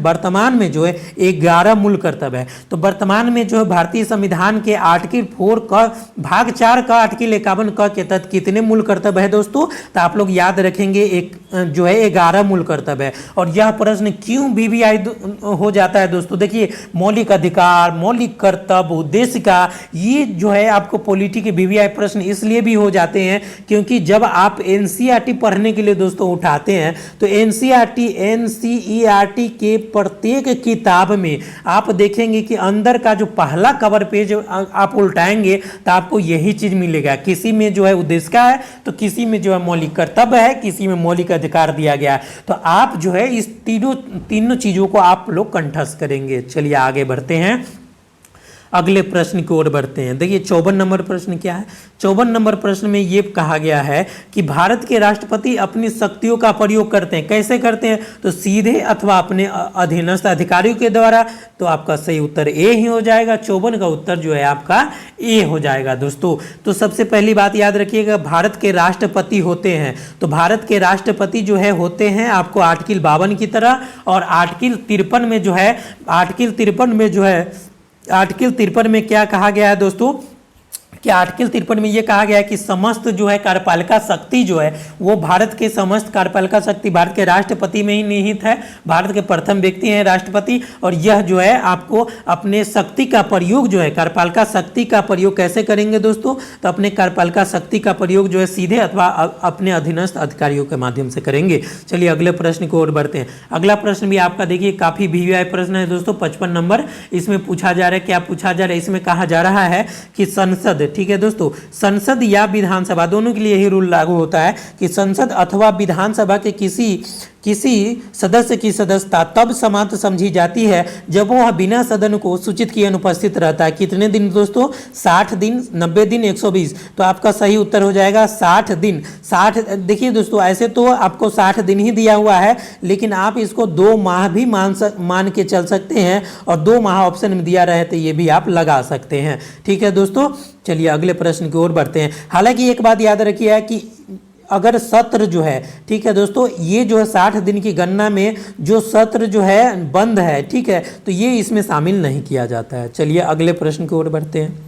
11 मूल कर्तव्य है। तो वर्तमान में जो है भारतीय संविधान के आर्टिकल 4 का भाग 4 का आर्टिकल 51 क के तहत कितने मूल कर्तव्य है दोस्तों? तो आप लोग याद रखेंगे एक जो है 11 मूल कर्तव्य है। और यह प्रश्न क्यों वीवीआई हो जाता है दोस्तों? देखिए, मौलिक अधिकार, मौलिक कर्तव्य, उद्देश्य का, ये जो है आपको पॉलिटी के वीवीआई प्रश्न इसलिए भी हो जाते हैं क्योंकि जब आप एनसीईआरटी पढ़ने के लिए दोस्तों उठाते हैं तो एनसीईआरटी के प्रत्येक किताब में आप देखेंगे कि अंदर का जो पहला कवर पेज आप उल्टाएंगे तो आपको यही चीज मिलेगा। किसी में जो है उद्देश्य का है तो किसी में जो है मौलिक कर्तव्य है, किसी में मौलिक अधिकार दिया गया है। तो आप जो है इस तीनों चीजों को आप लोग कंठस्थ करेंगे। चलिए आगे बढ़ते हैं, अगले प्रश्न की ओर बढ़ते हैं। देखिए 54 नंबर प्रश्न क्या है? 54 नंबर प्रश्न में ये कहा गया है कि भारत के राष्ट्रपति अपनी शक्तियों का प्रयोग करते हैं। कैसे करते हैं? तो सीधे अथवा अपने अधीनस्थ अधिकारियों के द्वारा। तो आपका सही उत्तर ए ही हो जाएगा। 54 का उत्तर जो है आपका ए हो जाएगा दोस्तों। तो सबसे पहली बात याद रखिएगा, भारत के राष्ट्रपति होते हैं तो भारत के राष्ट्रपति जो है होते हैं आपको आर्टिकल 52 की तरह। और आर्टिकल 53 में जो है आर्टिकल 53 में क्या कहा गया है दोस्तों कि आर्टिकल 53 में यह कहा गया है कि समस्त जो है कार्यपालिका शक्ति जो है वो भारत के समस्त कार्यपालिका शक्ति भारत के राष्ट्रपति में ही निहित है। भारत के प्रथम व्यक्ति हैं राष्ट्रपति। और यह जो है आपको अपने शक्ति का प्रयोग जो है कार्यपालिका शक्ति का प्रयोग कैसे करेंगे दोस्तों? तो अपने कार्यपालिका शक्ति का प्रयोग जो है सीधे अथवा अपने अधीनस्थ अधिकारियों के माध्यम से करेंगे। चलिए अगले प्रश्न की ओर बढ़ते हैं। अगला प्रश्न भी आपका देखिए काफी वीवीआई प्रश्न है दोस्तों, 55 नंबर। इसमें पूछा जा रहा है, क्या पूछा जा रहा है? इसमें कहा जा रहा है कि संसद, ठीक है दोस्तों, संसद या विधानसभा दोनों के लिए यही रूल लागू होता है कि संसद अथवा विधानसभा के किसी सदस्य की सदस्यता तब समाप्त समझी जाती है जब वह बिना सदन को सूचित किए अनुपस्थित रहता है। कितने दिन दोस्तों? 60 दिन, 90 दिन, 120। तो आपका सही उत्तर हो जाएगा 60 दिन। 60, देखिए दोस्तों ऐसे तो आपको 60 दिन ही दिया हुआ है, लेकिन आप इसको 2 माह भी मान के चल सकते हैं और 2 माह ऑप्शन में दिया रहे तो ये भी आप लगा सकते हैं। ठीक है दोस्तों, चलिए अगले प्रश्न की ओर बढ़ते हैं। हालांकि एक बात याद रखिए कि अगर सत्र जो है, ठीक है दोस्तों, ये जो है 60 दिन की गणना में जो सत्र जो है बंद है, ठीक है, तो ये इसमें शामिल नहीं किया जाता है। चलिए अगले प्रश्न की ओर बढ़ते हैं।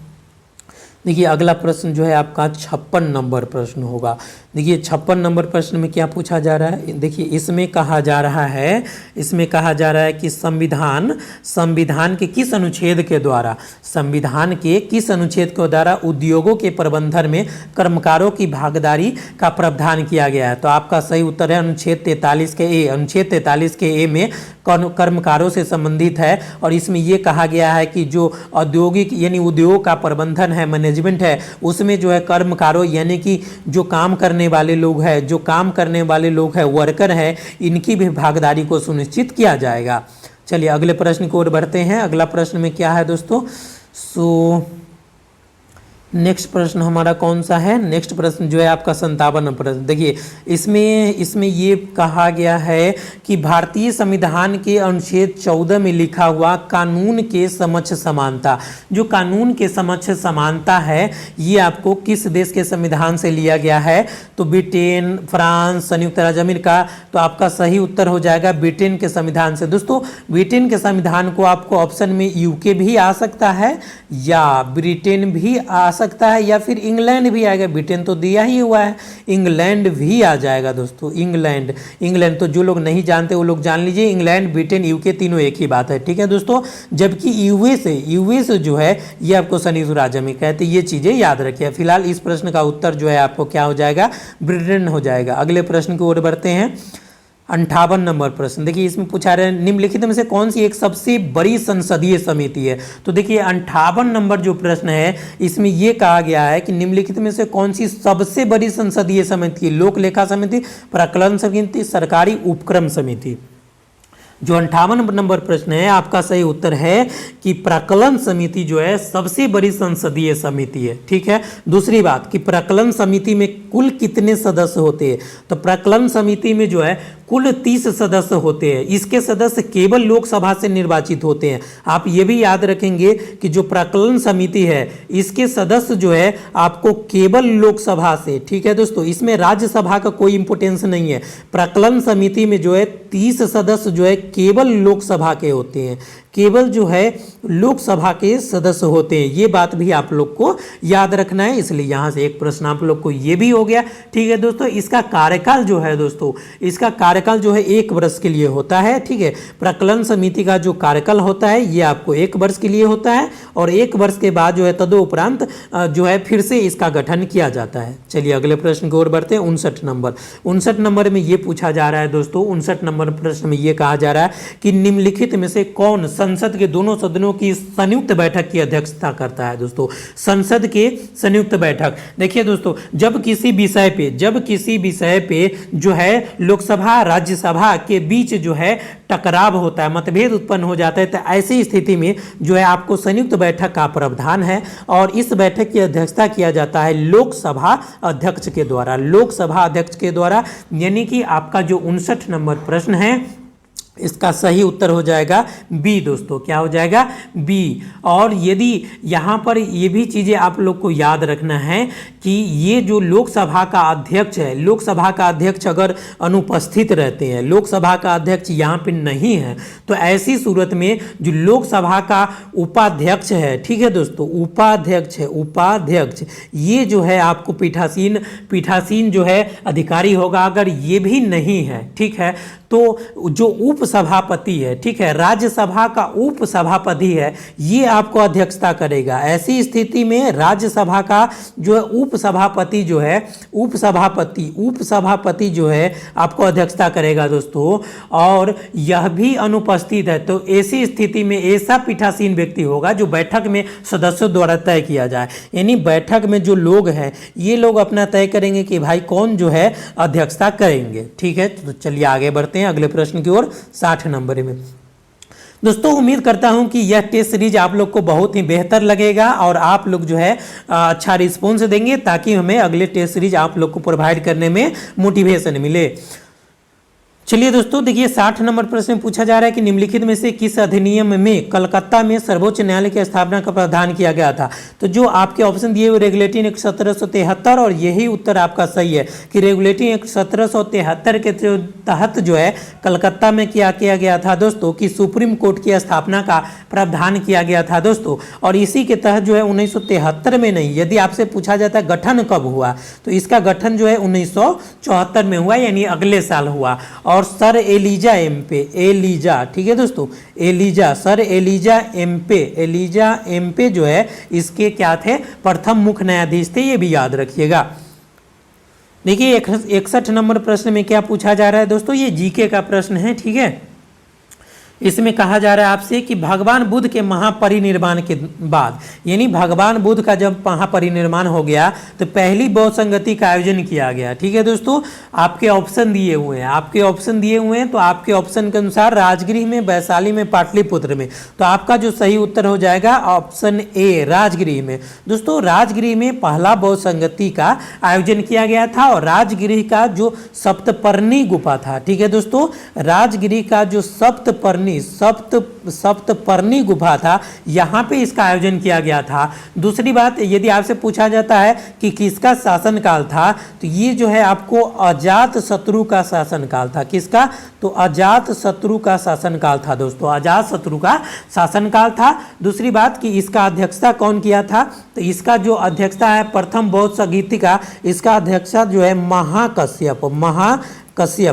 देखिए अगला प्रश्न जो है आपका 56 नंबर प्रश्न होगा। देखिए 56 नंबर प्रश्न में क्या पूछा जा रहा है? देखिए इसमें कहा जा रहा है कि संविधान के किस अनुच्छेद के द्वारा उद्योगों के प्रबंधन में कर्मकारों की भागीदारी का प्रावधान किया गया है? तो आपका सही उत्तर है अनुच्छेद 43 के ए। अनुच्छेद 43 के ए में कर्मकारों से संबंधित है और इसमें यह कहा गया है कि जो औद्योगिक यानी उद्योग का प्रबंधन है, मैनेजमेंट है, उसमें जो है कर्मकारों यानी कि जो काम करने वाले लोग हैं, वर्कर है, इनकी भी भागीदारी को सुनिश्चित किया जाएगा। चलिए अगले प्रश्न की ओर बढ़ते हैं। अगला प्रश्न में क्या है दोस्तों? नेक्स्ट प्रश्न हमारा कौन सा है? नेक्स्ट प्रश्न जो है आपका 57 प्रश्न। देखिए इसमें ये कहा गया है कि भारतीय संविधान के अनुच्छेद 14 में लिखा हुआ कानून के समक्ष समानता, जो कानून के समक्ष समानता है ये आपको किस देश के संविधान से लिया गया है? तो ब्रिटेन, फ्रांस, संयुक्त राज्य अमेरिका। तो आपका सही उत्तर हो जाएगा ब्रिटेन के संविधान से। दोस्तों ब्रिटेन के संविधान को आपको ऑप्शन में यूके भी आ सकता है या ब्रिटेन भी आ सकता है या फिर इंग्लैंड भी आएगा। ब्रिटेन तो दिया ही हुआ है, इंग्लैंड भी आ जाएगा दोस्तों। इंग्लैंड तो जो लोग नहीं जानते वो लोग जान लीजिए, इंग्लैंड, ब्रिटेन, यूके तीनों एक ही बात है। ठीक है दोस्तों, जबकि यूएस जो है ये आपको संयुक्त राज्य अमेरिका है। तो ये चीजें याद रखिए। फिलहाल इस प्रश्न का उत्तर जो है आपको क्या हो जाएगा? ब्रिटेन हो जाएगा। अगले प्रश्न की ओर बढ़ते हैं। 58 नंबर प्रश्न। देखिए इसमें पूछा रहे निम्नलिखित में से कौन सी एक सबसे बड़ी संसदीय समिति है? तो देखिए 58 नंबर जो प्रश्न है इसमें यह कहा गया है कि निम्नलिखित में से कौन सी सबसे बड़ी संसदीय समिति? लोक लेखा समिति, प्राक्कलन समिति, सरकारी उपक्रम समिति। जो 58 नंबर प्रश्न है आपका सही उत्तर है कि प्राक्कलन समिति जो है सबसे बड़ी संसदीय समिति है। ठीक है, दूसरी बात कि प्राक्कलन समिति में कुल कितने सदस्य होते हैं? तो प्राक्कलन समिति में जो है कुल 30 सदस्य होते हैं। इसके सदस्य केवल लोकसभा से निर्वाचित होते हैं। आप ये भी याद रखेंगे कि जो प्राक्कलन समिति है इसके सदस्य जो है आपको केवल लोकसभा से, ठीक है दोस्तों, इसमें राज्यसभा का कोई इंपोर्टेंस नहीं है। प्राक्कलन समिति में जो है 30 सदस्य जो है केवल लोकसभा के होते हैं, केवल जो है लोकसभा के सदस्य होते हैं। ये बात भी आप लोग को याद रखना है, इसलिए यहाँ से एक प्रश्न आप लोग को ये भी हो गया। ठीक है दोस्तों, इसका कार्यकाल जो है दोस्तों, इसका कार्यकाल जो है 1 वर्ष के लिए होता है। ठीक है, प्राक्कलन समिति का जो कार्यकाल होता है ये आपको 1 वर्ष के लिए होता है और 1 वर्ष के बाद जो है तदोपरांत जो है फिर से इसका गठन किया जाता है। चलिए अगले प्रश्न की ओर बढ़ते हैं। 59 नंबर में ये पूछा जा रहा है दोस्तों, 59 नंबर प्रश्न में ये कहा जा रहा है कि निम्नलिखित में से कौन संसद के दोनों सदनों की संयुक्त बैठक की अध्यक्षता करता है। दोस्तों संसद के संयुक्त बैठक, देखिए दोस्तों, जब किसी विषय पे जो है लोकसभा राज्यसभा के बीच जो है टकराव होता है, मतभेद उत्पन्न हो जाता है, तो ऐसी स्थिति में जो है आपको संयुक्त बैठक का प्रावधान है और इस बैठक की अध्यक्षता किया जाता है लोकसभा अध्यक्ष के द्वारा। लोकसभा अध्यक्ष के द्वारा, यानी कि आपका जो 59 नंबर प्रश्न है इसका सही उत्तर हो जाएगा बी। दोस्तों क्या हो जाएगा? बी। और यदि यहाँ पर ये भी चीज़ें आप लोग को याद रखना है कि ये जो लोकसभा का अध्यक्ष है, लोकसभा का अध्यक्ष अगर अनुपस्थित रहते हैं, लोकसभा का अध्यक्ष यहाँ पे नहीं है, तो ऐसी सूरत में जो लोकसभा का उपाध्यक्ष है, ठीक है दोस्तों, उपाध्यक्ष है, उपाध्यक्ष, ये जो है आपको पीठासीन जो है अधिकारी होगा। अगर ये भी नहीं है, ठीक है, तो जो उपसभापति है, ठीक है, राज्यसभा का उपसभापति है, ये आपको अध्यक्षता करेगा। ऐसी स्थिति में राज्यसभा का जो है उपसभापति जो है आपको अध्यक्षता करेगा दोस्तों, और यह भी अनुपस्थित है, तो ऐसी स्थिति में ऐसा पीठासीन व्यक्ति होगा जो बैठक में सदस्यों द्वारा तय किया जाए। यानी बैठक में जो लोग हैं ये लोग अपना तय करेंगे कि भाई कौन जो है अध्यक्षता करेंगे। ठीक है, तो चलिए आगे बढ़ते हैं अगले प्रश्न की ओर। 60 नंबर में दोस्तों, उम्मीद करता हूं कि यह टेस्ट सीरीज आप लोग को बहुत ही बेहतर लगेगा और आप लोग जो है अच्छा रिस्पॉन्स देंगे ताकि हमें अगले टेस्ट सीरीज आप लोग को प्रोवाइड करने में मोटिवेशन मिले। चलिए दोस्तों देखिए, 60 नंबर प्रश्न पूछा जा रहा है कि निम्नलिखित में से किस अधिनियम में कलकत्ता में सर्वोच्च न्यायालय की स्थापना का प्रावधान किया गया था। तो जो आपके ऑप्शन दिए हुए रेगुलेटिंग एक्ट 1773, और यही उत्तर आपका सही है कि रेगुलेटिंग एक्ट 1773 के तहत जो है कलकत्ता में क्या किया गया था दोस्तों, कि सुप्रीम कोर्ट की स्थापना का प्रावधान किया गया था दोस्तों। और इसी के तहत जो है 1973 में नहीं, यदि आपसे पूछा जाता है गठन कब हुआ, तो इसका गठन जो है 1974 में हुआ, यानी अगले साल हुआ। और सर एलिजा एलिजा, ठीक है दोस्तों, सर एलिजा एम्पे जो है इसके क्या थे, प्रथम मुख्य न्यायाधीश थे, ये भी याद रखिएगा। देखिए 61 नंबर प्रश्न में क्या पूछा जा रहा है दोस्तों, ये जीके का प्रश्न है। ठीक है, इसमें कहा जा रहा है आपसे कि भगवान बुद्ध के महापरिनिर्वाण के बाद, यानी भगवान बुद्ध का जब महापरिनिर्वाण हो गया तो पहली बौद्ध संगति का आयोजन किया गया। ठीक है दोस्तों, आपके ऑप्शन दिए हुए हैं, तो आपके ऑप्शन के अनुसार राजगृह में, वैशाली में, पाटलिपुत्र में, तो आपका जो सही उत्तर हो जाएगा ऑप्शन ए, राजगृह में। दोस्तों राजगृह में पहला बौद्ध संगति का आयोजन किया गया था और राजगृह का जो सप्तपर्णी गुफा था, ठीक है दोस्तों, राजगृह का जो सप्तपर्णी गुफा था, यहाँ पे इसका आयोजन किया गया था। दूसरी बात, यदि आपसे पूछा जाता है कि किसका शासनकाल था, तो ये जो है आपको अजात शत्रु का शासनकाल था। किसका? तो अजात शत्रु का शासनकाल था दोस्तों, अजात शत्रु का शासनकाल था। दूसरी बात कि इसका अध्यक्षता कौन किया था, तो इसका जो अध्यक्षता है प्रथम बौद्ध संगीति का, इसका अध्यक्षता जो है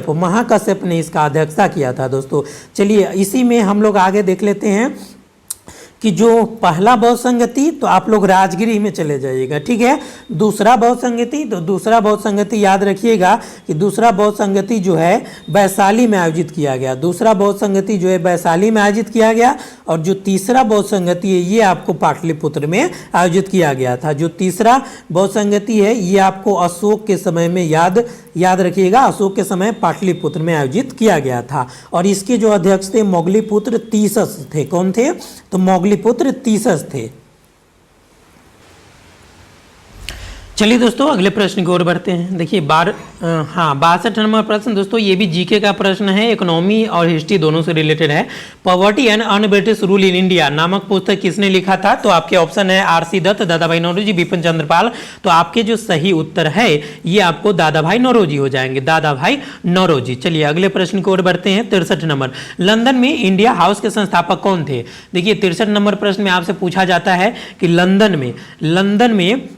महाकश्यप ने इसका अध्यक्षता किया था दोस्तों। चलिए इसी में हम लोग आगे देख लेते हैं कि जो पहला बौद्ध संगति, तो आप लोग राजगृह में चले जाइएगा। ठीक है, दूसरा बौद्ध संगति, तो दूसरा बौद्ध संगति याद रखिएगा कि दूसरा बौद्ध संगति जो है वैशाली में आयोजित किया गया। दूसरा बौद्ध संगति जो है वैशाली में आयोजित किया गया, और जो तीसरा बौद्ध संगति है ये आपको पाटलिपुत्र में आयोजित किया गया था। जो तीसरा बौद्ध संगति है ये आपको अशोक के समय में याद रखिएगा, अशोक के समय पाटलिपुत्र में आयोजित किया गया था। और इसके जो अध्यक्ष थे मोगलीपुत्र तीसस थे। कौन थे? तो मोगलीपुत्र तीसस थे। चलिए दोस्तों अगले प्रश्न की ओर बढ़ते हैं। देखिए 62 नंबर प्रश्न दोस्तों, ये भी जीके का प्रश्न है, इकोनॉमी और हिस्ट्री दोनों से रिलेटेड है। Poverty and un British rule in India नामक पुस्तक किसने लिखा था? तो आपके ऑप्शन है आरसी दत्त, दादा भाई नौरोजी, बिपिन चंद्रपाल। तो आपके जो सही उत्तर है ये आपको दादा भाई नौरोजी हो जाएंगे, दादा भाई नौरोजी। चलिए अगले प्रश्न की ओर बढ़ते हैं। 63 नंबर, लंदन में इंडिया हाउस के संस्थापक कौन थे? देखिए 63 नंबर प्रश्न में आपसे पूछा जाता है कि लंदन में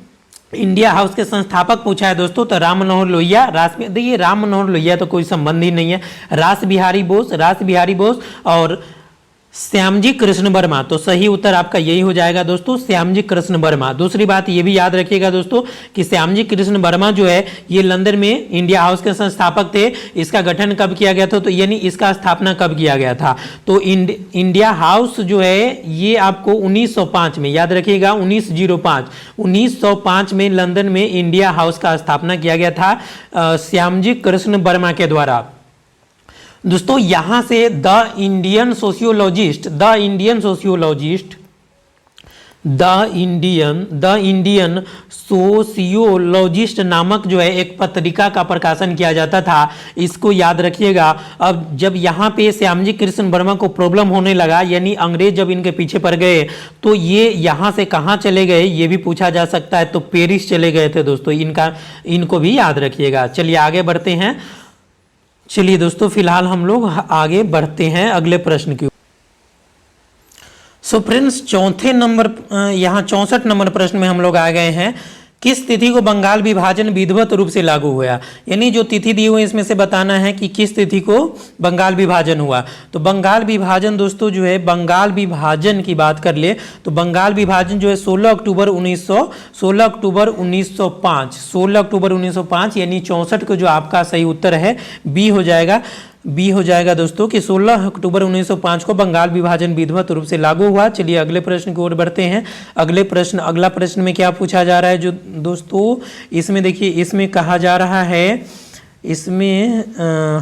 इंडिया हाउस के संस्थापक पूछा है दोस्तों, तो राम मनोहर लोहिया। देखिए राम मनोहर लोहिया तो कोई संबंध ही नहीं है। रास बिहारी बोस और श्यामजी कृष्ण वर्मा। तो सही उत्तर आपका यही हो जाएगा दोस्तों, श्यामजी कृष्ण वर्मा। दूसरी बात ये भी याद रखिएगा दोस्तों कि श्यामजी कृष्ण वर्मा जो है ये लंदन में इंडिया हाउस के संस्थापक थे। इसका गठन कब किया गया था? तो यानी इसका स्थापना कब किया गया था? तो इंडिया हाउस जो है ये आपको 1905 में, याद रखिएगा 1905 में लंदन में इंडिया हाउस का स्थापना किया गया था श्यामजी कृष्ण वर्मा के द्वारा। दोस्तों यहां से द इंडियन सोशियोलॉजिस्ट नामक जो है एक पत्रिका का प्रकाशन किया जाता था। इसको याद रखिएगा। अब जब यहाँ पे श्यामजी कृष्ण वर्मा को प्रॉब्लम होने लगा, यानी अंग्रेज जब इनके पीछे पड़ गए, तो ये यहाँ से कहाँ चले गए ये भी पूछा जा सकता है। तो पेरिस चले गए थे दोस्तों, इनको भी याद रखिएगा। चलिए आगे बढ़ते हैं। चलिए दोस्तों फिलहाल हम लोग आगे बढ़ते हैं अगले प्रश्न की। सो फ्रेंड्स चौथे नंबर, यहाँ 64 नंबर प्रश्न में हम लोग आ गए हैं। किस तिथि को बंगाल विभाजन विधिवत रूप से लागू हुआ? यानी जो तिथि दी हुई इसमें से बताना है कि किस तिथि को बंगाल विभाजन हुआ। तो बंगाल विभाजन दोस्तों जो है, बंगाल विभाजन की बात कर ले तो बंगाल विभाजन जो है 16 अक्टूबर 1905 यानी 64 को जो आपका सही उत्तर है बी हो जाएगा दोस्तों कि 16 अक्टूबर 1905 को बंगाल विभाजन विधिवत रूप से लागू हुआ। चलिए अगले प्रश्न की ओर बढ़ते हैं। अगला प्रश्न में क्या पूछा जा रहा है जो दोस्तों, इसमें देखिए इसमें कहा जा रहा है, इसमें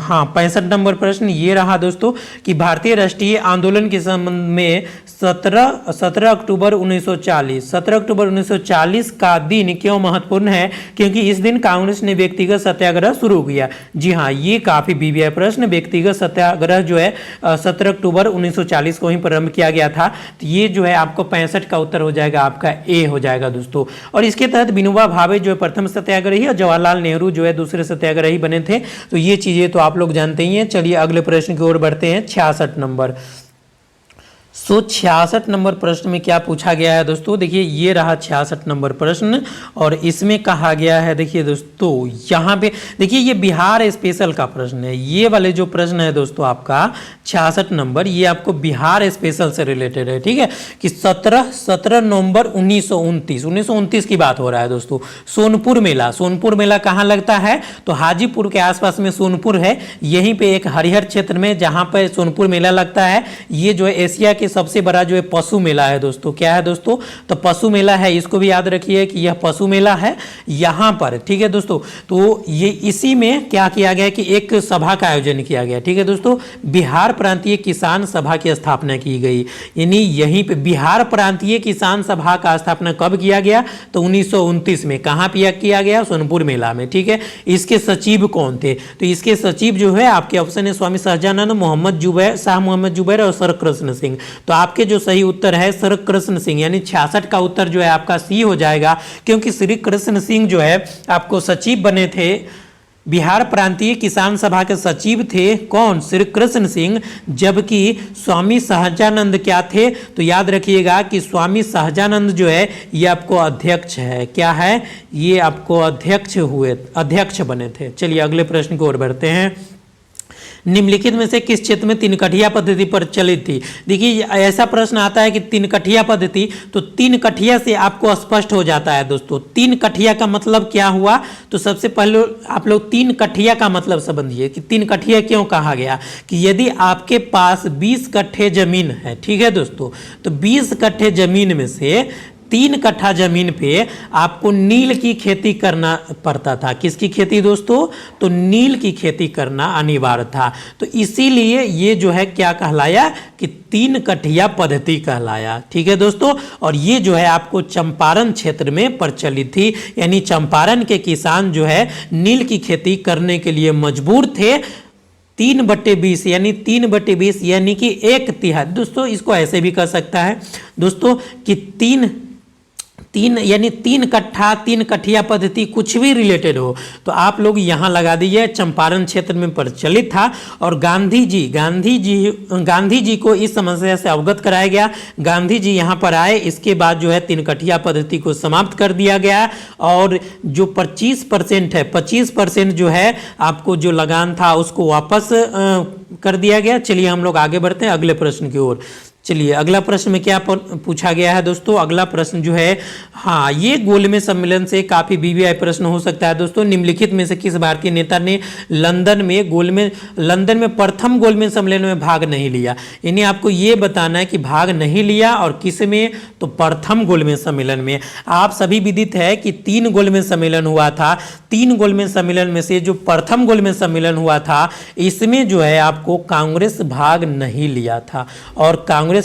65 नंबर प्रश्न ये रहा दोस्तों कि भारतीय राष्ट्रीय आंदोलन के संबंध में 17 अक्टूबर 1940 का दिन क्यों महत्वपूर्ण है? क्योंकि इस दिन कांग्रेस ने व्यक्तिगत सत्याग्रह शुरू किया। जी हाँ, ये काफी बीबीआई प्रश्न। व्यक्तिगत सत्याग्रह जो है 17 अक्टूबर 1940 को ही प्रारंभ किया गया था। तो ये जो है आपको 65 का उत्तर हो जाएगा, आपका ए हो जाएगा दोस्तों। और इसके तहत विनोबा भावे जो है प्रथम सत्याग्रही और जवाहरलाल नेहरू जो है दूसरे सत्याग्रही बने थे। तो ये चीजें तो आप लोग जानते ही हैं। चलिए अगले प्रश्न की ओर बढ़ते हैं। 66 नंबर, 66 नंबर प्रश्न में क्या पूछा गया है दोस्तों? देखिए ये रहा 66 नंबर प्रश्न और इसमें कहा गया है, देखिए दोस्तों यहाँ पे देखिए ये बिहार स्पेशल का प्रश्न है। ये वाले जो प्रश्न है दोस्तों आपका 66 नंबर, ये आपको बिहार स्पेशल से रिलेटेड है। ठीक है कि 17 नवंबर 1929 की बात हो रहा है दोस्तों। सोनपुर मेला कहाँ लगता है? तो हाजीपुर के आसपास में सोनपुर है, यहीं पे एक हरिहर क्षेत्र में जहाँ पर सोनपुर मेला लगता है। ये जो है एशिया के सबसे बड़ा जो है पशु मेला है दोस्तों। क्या है दोस्तों? तो पशु मेला है, इसको भी याद रखिए कि यह पशु मेला है यहाँ पर। ठीक है दोस्तों, तो ये इसी में क्या किया गया कि एक सभा का आयोजन किया गया। ठीक है दोस्तों, बिहार प्रांतीय किसान सभा की स्थापना की गई। यानी यहीं पे बिहार प्रांतीय किसान सभा का स्थापना कब किया गया? तो 1929 में। कहाँ किया गया? सोनपुर मेला में। ठीक है, इसके सचिव कौन थे? तो इसके सचिव जो है आपके ऑप्शन है स्वामी सहजानंद, शाह मोहम्मद जुबैर और सर कृष्ण सिंह। तो आपके जो सही उत्तर है सर कृष्ण सिंह, यानी 66 का उत्तर जो है आपका सी हो जाएगा। क्योंकि श्री कृष्ण सिंह जो है आपको सचिव बने थे, बिहार प्रांतीय किसान सभा के सचिव थे कौन? श्री कृष्ण सिंह। जबकि स्वामी सहजानंद क्या थे? तो याद रखिएगा कि स्वामी सहजानंद जो है ये आपको अध्यक्ष है। क्या है? ये आपको अध्यक्ष बने थे। चलिए अगले प्रश्न की ओर बढ़ते हैं। निम्नलिखित में से किस क्षेत्र में तीन-कठिया पद्धति प्रचलित थी? देखिए ऐसा प्रश्न आता है कि तीन-कठिया पद्धति, तो तीन-कठिया से आपको स्पष्ट हो जाता है दोस्तों। तीन-कठिया का मतलब क्या हुआ? तो सबसे पहले आप लोग तीन-कठिया का मतलब समझिए कि तीन-कठिया क्यों कहा गया। कि यदि आपके पास 20 कट्ठे जमीन है, ठीक है दोस्तों, तो 20 कट्ठे जमीन में से 3 कट्ठा जमीन पे आपको नील की खेती करना पड़ता था। किसकी खेती दोस्तों? तो नील की खेती करना अनिवार्य था। तो इसीलिए ये जो है क्या कहलाया कि 3 कठिया पद्धति कहलाया। ठीक है दोस्तों, और ये जो है आपको चंपारण क्षेत्र में प्रचलित थी, यानी चंपारण के किसान जो है नील की खेती करने के लिए मजबूर थे। 3/20 यानी 3/20 यानी कि 1/3। दोस्तों इसको ऐसे भी कर सकता है दोस्तों कि 3 यानी 3 कट्ठा 3 कठिया पद्धति कुछ भी रिलेटेड हो तो आप लोग यहाँ लगा दीजिए। चंपारण क्षेत्र में प्रचलित था और गांधी जी को इस समस्या से अवगत कराया गया। गांधी जी यहाँ पर आए, इसके बाद जो है 3 कठिया पद्धति को समाप्त कर दिया गया और जो 25% है 25% जो है आपको जो लगान था उसको वापस कर दिया गया। चलिए हम लोग आगे बढ़ते हैं अगले प्रश्न की ओर। चलिए अगला प्रश्न में क्या पूछा गया है दोस्तों? अगला प्रश्न जो है, हाँ, ये गोलमेज सम्मेलन से काफी बीबीआई प्रश्न हो सकता है दोस्तों। निम्नलिखित में से किस भारतीय नेता ने लंदन में प्रथम गोलमेज सम्मेलन में भाग नहीं लिया? इन्हें आपको ये बताना है कि भाग नहीं लिया और किस में, तो प्रथम गोलमेज सम्मेलन में। आप सभी विदित है कि 3 गोलमेज सम्मेलन हुआ था। 3 गोलमेज सम्मेलन में से जो प्रथम गोलमेज सम्मेलन हुआ था इसमें जो है आपको कांग्रेस भाग नहीं लिया था और कांग्रेस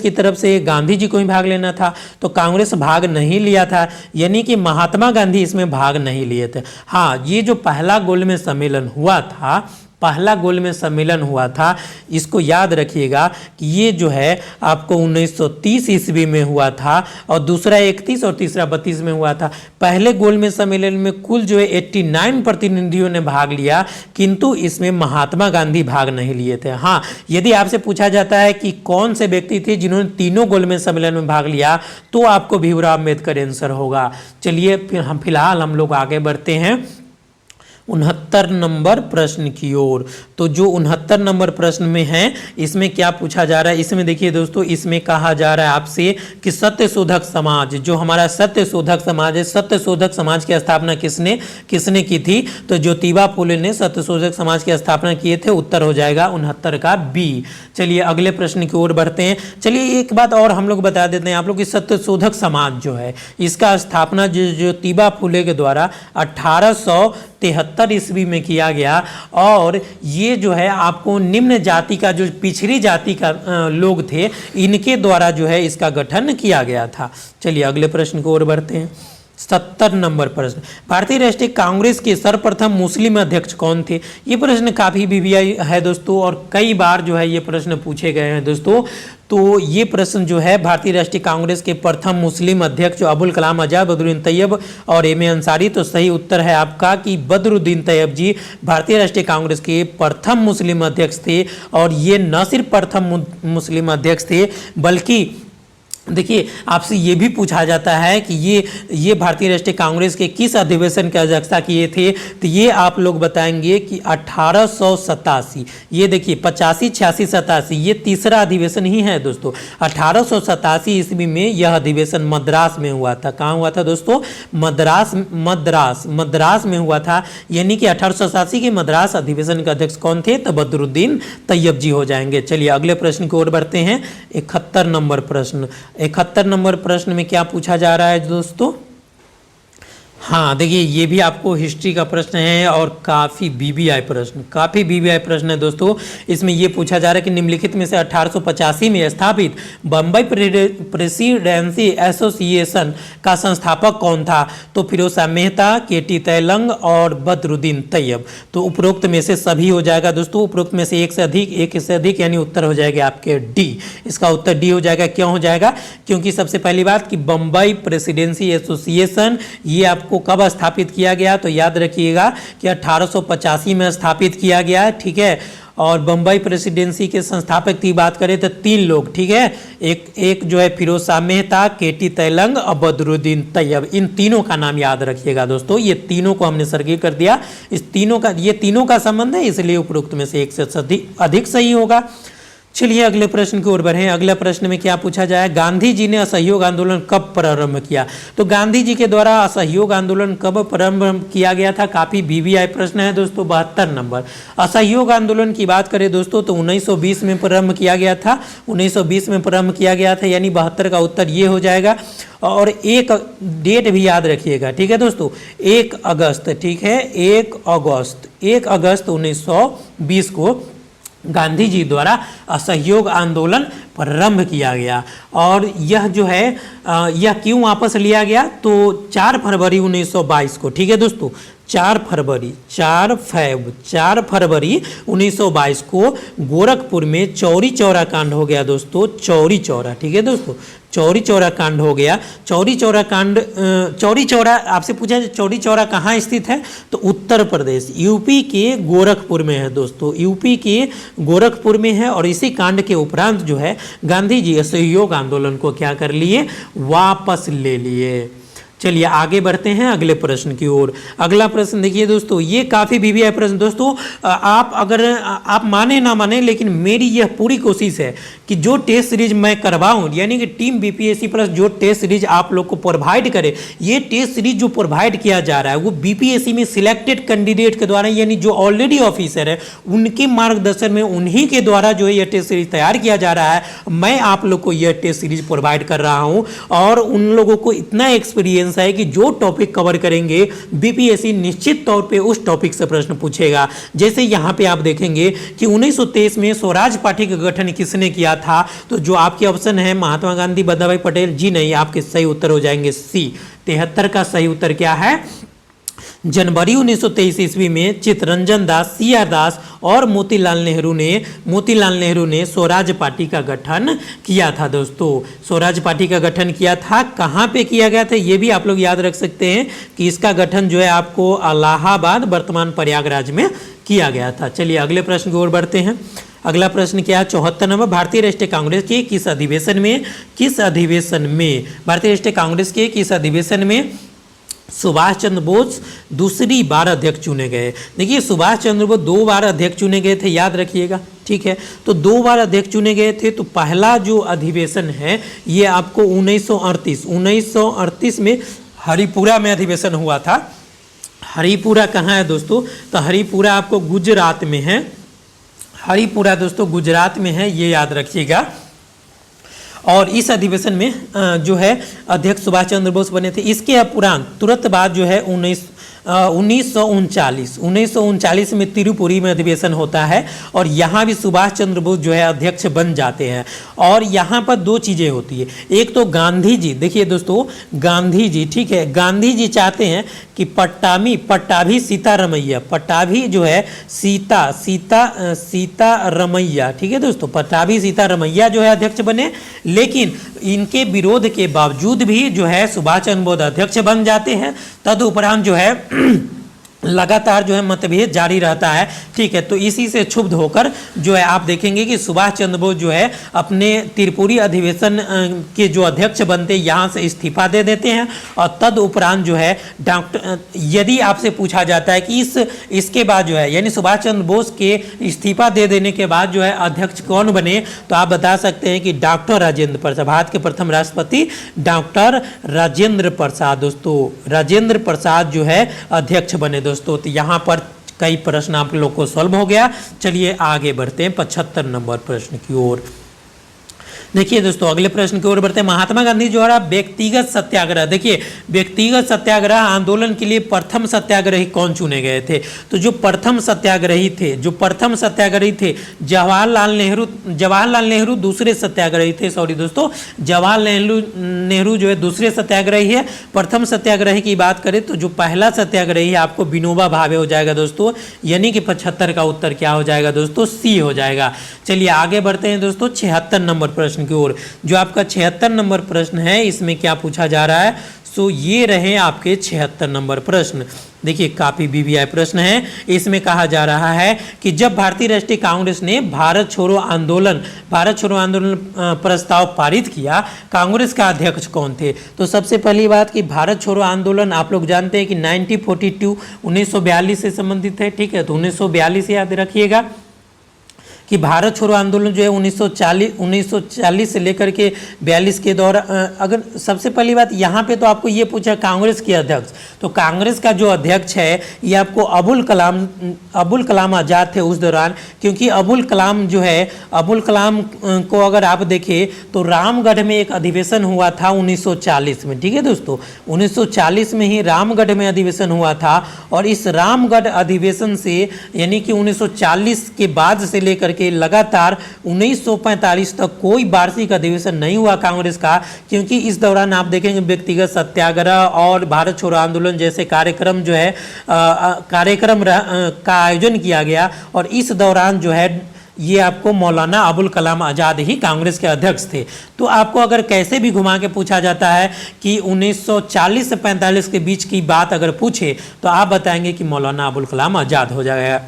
की तरफ से गांधी जी को ही भाग लेना था, तो कांग्रेस भाग नहीं लिया था, यानी कि महात्मा गांधी इसमें भाग नहीं लिए थे। हाँ, ये जो पहला गोलमेज सम्मेलन हुआ था इसको याद रखिएगा कि ये जो है आपको 1930 ईस्वी में हुआ था और दूसरा 31 और तीसरा 32 में हुआ था। पहले गोलमेज सम्मेलन में कुल जो है 89 प्रतिनिधियों ने भाग लिया, किंतु इसमें महात्मा गांधी भाग नहीं लिए थे। हाँ, यदि आपसे पूछा जाता है कि कौन से व्यक्ति थे जिन्होंने तीनों गोलमेज सम्मेलन में भाग लिया तो आपको भीमराव अम्बेडकर आंसर होगा। चलिए फिलहाल हम लोग आगे बढ़ते हैं 69 नंबर प्रश्न की ओर। तो जो 69 नंबर प्रश्न में है इसमें क्या पूछा जा रहा है? इसमें देखिए दोस्तों, इसमें कहा जा रहा है आपसे कि सत्य शोधक समाज, जो हमारा सत्य शोधक समाज है, सत्य शोधक समाज की स्थापना किसने की थी? तो ज्योतिबा फुले ने सत्य शोधक समाज की स्थापना किए थे। उत्तर हो जाएगा 69 का बी। चलिए अगले प्रश्न की ओर बढ़ते हैं। चलिए एक बात और हम लोग बता देते हैं आप लोग कि सत्य शोधक समाज जो है इसका स्थापना ज्योतिबा फुले के द्वारा 1873 ईस्वी में किया गया और ये जो है आपको निम्न जाति का, जो पिछड़ी जाति का लोग थे, इनके द्वारा जो है इसका गठन किया गया था। चलिए अगले प्रश्न की ओर बढ़ते हैं। 70 नंबर प्रश्न, भारतीय राष्ट्रीय कांग्रेस के सर्वप्रथम मुस्लिम अध्यक्ष कौन थे? ये प्रश्न काफी बीबीआई है दोस्तों और कई बार जो है ये प्रश्न पूछे गए हैं दोस्तों। तो ये प्रश्न जो है भारतीय राष्ट्रीय कांग्रेस के प्रथम मुस्लिम अध्यक्ष जो अबुल कलाम आजाद, बदरुद्दीन तैयब और एम ए अंसारी। तो सही उत्तर है आपका कि बदरुद्दीन तैयब जी भारतीय राष्ट्रीय कांग्रेस के प्रथम मुस्लिम अध्यक्ष थे और ये न सिर्फ प्रथम मुस्लिम अध्यक्ष थे बल्कि देखिए आपसे ये भी पूछा जाता है कि ये भारतीय राष्ट्रीय कांग्रेस के किस अधिवेशन की अध्यक्षता किए थे? तो ये आप लोग बताएंगे कि 1887। ये देखिए 85, 86, 87 ये तीसरा अधिवेशन ही है दोस्तों। 1887 ईस्वी में यह अधिवेशन मद्रास में हुआ था। कहाँ हुआ था दोस्तों? मद्रास में हुआ था, यानी कि 1887 के मद्रास अधिवेशन के अध्यक्ष कौन थे? तो बदरुद्दीन तैयब जी हो जाएंगे। चलिए अगले प्रश्न की ओर बढ़ते हैं। 71 नंबर प्रश्न। 71 नंबर प्रश्न में क्या पूछा जा रहा है दोस्तों? हाँ देखिए, ये भी आपको हिस्ट्री का प्रश्न है और काफ़ी बीबीआई प्रश्न है दोस्तों। इसमें ये पूछा जा रहा है कि निम्नलिखित में से 1885 में स्थापित बम्बई प्रेसिडेंसी एसोसिएशन का संस्थापक कौन था? तो फिरोज शाह मेहता, के.टी. तैलंग और बदरुद्दीन तैयब। तो उपरोक्त में से सभी हो जाएगा दोस्तों। उपरोक्त में से एक से अधिक यानी उत्तर हो जाएगा आपके डी। इसका उत्तर डी हो जाएगा। क्यों हो जाएगा? क्योंकि सबसे पहली बात कि बम्बई प्रेसिडेंसी एसोसिएशन ये आपको कब स्थापित किया गया? तो याद रखिएगा कि 1885 में स्थापित किया गया, ठीक है। और बम्बई प्रेसिडेंसी के संस्थापक की बात करें तो 3 लोग, ठीक है। एक जो है फिरोज शाह मेहता, के.टी. तैलंग और बदरुद्दीन तैयब। इन तीनों का नाम याद रखिएगा दोस्तों। ये तीनों को हमने सर्किल कर दिया। ये तीनों का संबंध है, इसलिए उपरोक्त में से एक से अधिक सही होगा। चलिए अगले प्रश्न की ओर बढ़ें। अगला प्रश्न में क्या पूछा जाए, गांधी जी ने असहयोग आंदोलन कब प्रारंभ किया। तो गांधी जी के द्वारा असहयोग आंदोलन कब प्रारंभ किया गया था, काफी वीवीआई प्रश्न है दोस्तों। 72 नंबर। असहयोग आंदोलन की बात करें दोस्तों तो 1920 में प्रारंभ किया गया था, 1920 में प्रारंभ किया गया था, यानी 72 का उत्तर ये हो जाएगा। और एक डेट भी याद रखिएगा, ठीक है दोस्तों, 1 अगस्त, ठीक है, 1 अगस्त 1920 को गांधी जी द्वारा असहयोग आंदोलन प्रारंभ किया गया। और यह जो है यह क्यों वापस लिया गया, तो 4 फरवरी 1922 को, ठीक है दोस्तों, 4 फरवरी 1922 को गोरखपुर में चौरी चौरा कांड हो गया दोस्तों, चौरी चौरा, ठीक है दोस्तों, चौरी चौरा कांड हो गया। चौरी चौरा आपसे पूछा जाए चौरी चौरा कहाँ स्थित है, तो उत्तर प्रदेश, यूपी के गोरखपुर में है दोस्तों, यूपी के गोरखपुर में है। और इसी कांड के उपरांत जो है गांधी जी असहयोग आंदोलन को क्या कर लिए, वापस ले लिए। चलिए आगे बढ़ते हैं अगले प्रश्न की ओर। अगला प्रश्न देखिए दोस्तों, ये काफ़ी वीवीआई प्रश्न दोस्तों, आप अगर आप माने ना माने, लेकिन मेरी यह पूरी कोशिश है कि जो टेस्ट सीरीज मैं करवाऊं, यानी कि टीम बीपीएससी प्लस जो टेस्ट सीरीज आप लोग को प्रोवाइड करे, ये टेस्ट सीरीज जो प्रोवाइड किया जा रहा है वो बीपीएससी में सिलेक्टेड कैंडिडेट के द्वारा, यानी जो ऑलरेडी ऑफिसर है उनके मार्गदर्शन में, उन्हीं के द्वारा जो है यह टेस्ट सीरीज तैयार किया जा रहा है। मैं आप लोग को यह टेस्ट सीरीज प्रोवाइड कर रहा हूँ और उन लोगों को इतना एक्सपीरियंस है कि जो टॉपिक कवर करेंगे बीपीएससी निश्चित तौर पे उस टॉपिक से प्रश्न पूछेगा। जैसे यहां पे आप देखेंगे कि 1923 में स्वराज पार्टी का गठन किसने किया था, तो जो आपके ऑप्शन है महात्मा गांधी, वल्लभ भाई पटेल, जी नहीं, आपके सही उत्तर हो जाएंगे सी। 73 का सही उत्तर क्या है, जनवरी 1923 ईस्वी में चित्तरंजन दास, सी.आर. दास और मोतीलाल नेहरू ने स्वराज पार्टी का गठन किया था दोस्तों। स्वराज पार्टी का गठन किया था, कहाँ पे किया गया था ये भी आप लोग याद रख सकते हैं कि इसका गठन जो है आपको इलाहाबाद, वर्तमान प्रयागराज में किया गया था। चलिए अगले प्रश्न की ओर बढ़ते हैं। अगला प्रश्न क्या है, 74 नंबर, भारतीय राष्ट्रीय कांग्रेस के किस अधिवेशन में सुभाष चंद्र बोस दूसरी बार अध्यक्ष चुने गए। देखिए सुभाष चंद्र बोस 2 बार अध्यक्ष चुने गए थे, याद रखिएगा, ठीक है। तो 2 बार अध्यक्ष चुने गए थे। तो पहला जो अधिवेशन है ये आपको 1938 में हरिपुरा में अधिवेशन हुआ था। हरिपुरा कहाँ है दोस्तों, तो हरिपुरा आपको गुजरात में है, हरिपुरा दोस्तों गुजरात में है, ये याद रखिएगा। और इस अधिवेशन में जो है अध्यक्ष सुभाष चंद्र बोस बने थे। इसके उपरांत तुरंत बाद जो है 1939 में तिरुपुरी में अधिवेशन होता है और यहाँ भी सुभाष चंद्र बोस जो है अध्यक्ष बन जाते हैं। और यहाँ पर 2 चीज़ें होती है, एक तो गांधी जी, देखिए दोस्तों गांधी जी, ठीक है, गांधी जी चाहते हैं कि पट्टाभी सीतारमैया, पट्टाभी जो है सीतारमैया, ठीक है दोस्तों, पट्टाभी सीतारमैया जो है अध्यक्ष बने। लेकिन इनके विरोध के बावजूद भी जो है सुभाष चंद्र बोस अध्यक्ष बन जाते हैं। तदुपरांत जो है लगातार जो है मतभेद जारी रहता है, ठीक है। तो इसी से क्षुब्ध होकर जो है आप देखेंगे कि सुभाष चंद्र बोस जो है अपने त्रिपुरी अधिवेशन के जो अध्यक्ष बनते यहाँ से इस्तीफा दे देते हैं। और तद उपरांत जो है यदि आपसे पूछा जाता है कि इसके बाद जो है यानी सुभाष चंद्र बोस के इस्तीफा दे देने के बाद जो है अध्यक्ष कौन बने, तो आप बता सकते हैं कि डॉक्टर राजेंद्र प्रसाद, भारत के प्रथम राष्ट्रपति डॉक्टर राजेंद्र प्रसाद, दोस्तों राजेंद्र प्रसाद जो है अध्यक्ष बने दोस्तों। तो यहाँ पर कई प्रश्न आप लोग को सॉल्व हो गया। चलिए आगे बढ़ते हैं 75 नंबर प्रश्न की ओर। देखिए दोस्तों अगले प्रश्न की ओर बढ़ते हैं। महात्मा गांधी द्वारा व्यक्तिगत सत्याग्रह, देखिए व्यक्तिगत सत्याग्रह आंदोलन के लिए प्रथम सत्याग्रही कौन चुने गए थे, तो जो प्रथम सत्याग्रही थे जवाहरलाल नेहरू दूसरे सत्याग्रही थे, सॉरी दोस्तों जवाहरलाल नेहरू जो है दूसरे सत्याग्रही है। प्रथम सत्याग्रही की बात करें तो जो पहला सत्याग्रही है आपको विनोबा भावे हो जाएगा दोस्तों, यानी कि 75 का उत्तर क्या हो जाएगा दोस्तों, सी हो जाएगा। चलिए आगे बढ़ते हैं दोस्तों 76 नंबर प्रश्न की ओर। जो आपका 76 नंबर प्रश्न है इसमें क्या पूछा जा रहा है, सो ये रहे आपके 76 नंबर प्रश्न। देखिए काफी वीवीआई प्रश्न है। इसमें कहा जा रहा है कि जब भारतीय राष्ट्रीय कांग्रेस ने भारत छोड़ो आंदोलन प्रस्ताव पारित किया, कांग्रेस का अध्यक्ष कौन थे, तो सबसे पहली बात कि भारत छोड़ो आंदोलन आप लोग जानते हैं कि 1942 1942 से संबंधित है, ठीक है। तो 1942 याद रखिएगा कि भारत छोड़ो आंदोलन जो है 1940 से लेकर के 42 के दौरान, अगर सबसे पहली बात यहाँ पे तो आपको ये पूछा कांग्रेस के अध्यक्ष, तो कांग्रेस का जो अध्यक्ष है ये आपको अबुल कलाम आज़ाद थे उस दौरान, क्योंकि अबुल कलाम जो है, अबुल कलाम को अगर आप देखें तो रामगढ़ में एक अधिवेशन हुआ था 1940 में, ठीक है दोस्तों, 1940 में ही रामगढ़ में अधिवेशन हुआ था। और इस रामगढ़ अधिवेशन से यानी कि 1940 के बाद से लेकर के लगातार 1945 तक कोई वार्षिक अधिवेशन नहीं हुआ कांग्रेस का, क्योंकि इस दौरान आप देखेंगे व्यक्तिगत सत्याग्रह और भारत छोड़ो आंदोलन जैसे कार्यक्रम जो है कार्यक्रम का आयोजन किया गया। और इस दौरान जो है ये आपको मौलाना अबुल कलाम आज़ाद ही कांग्रेस के अध्यक्ष थे। तो आपको अगर कैसे भी घुमा के पूछा जाता है कि 1940 से 45 के बीच की बात अगर पूछे तो आप बताएंगे कि मौलाना अबुल कलाम आज़ाद हो जाएगा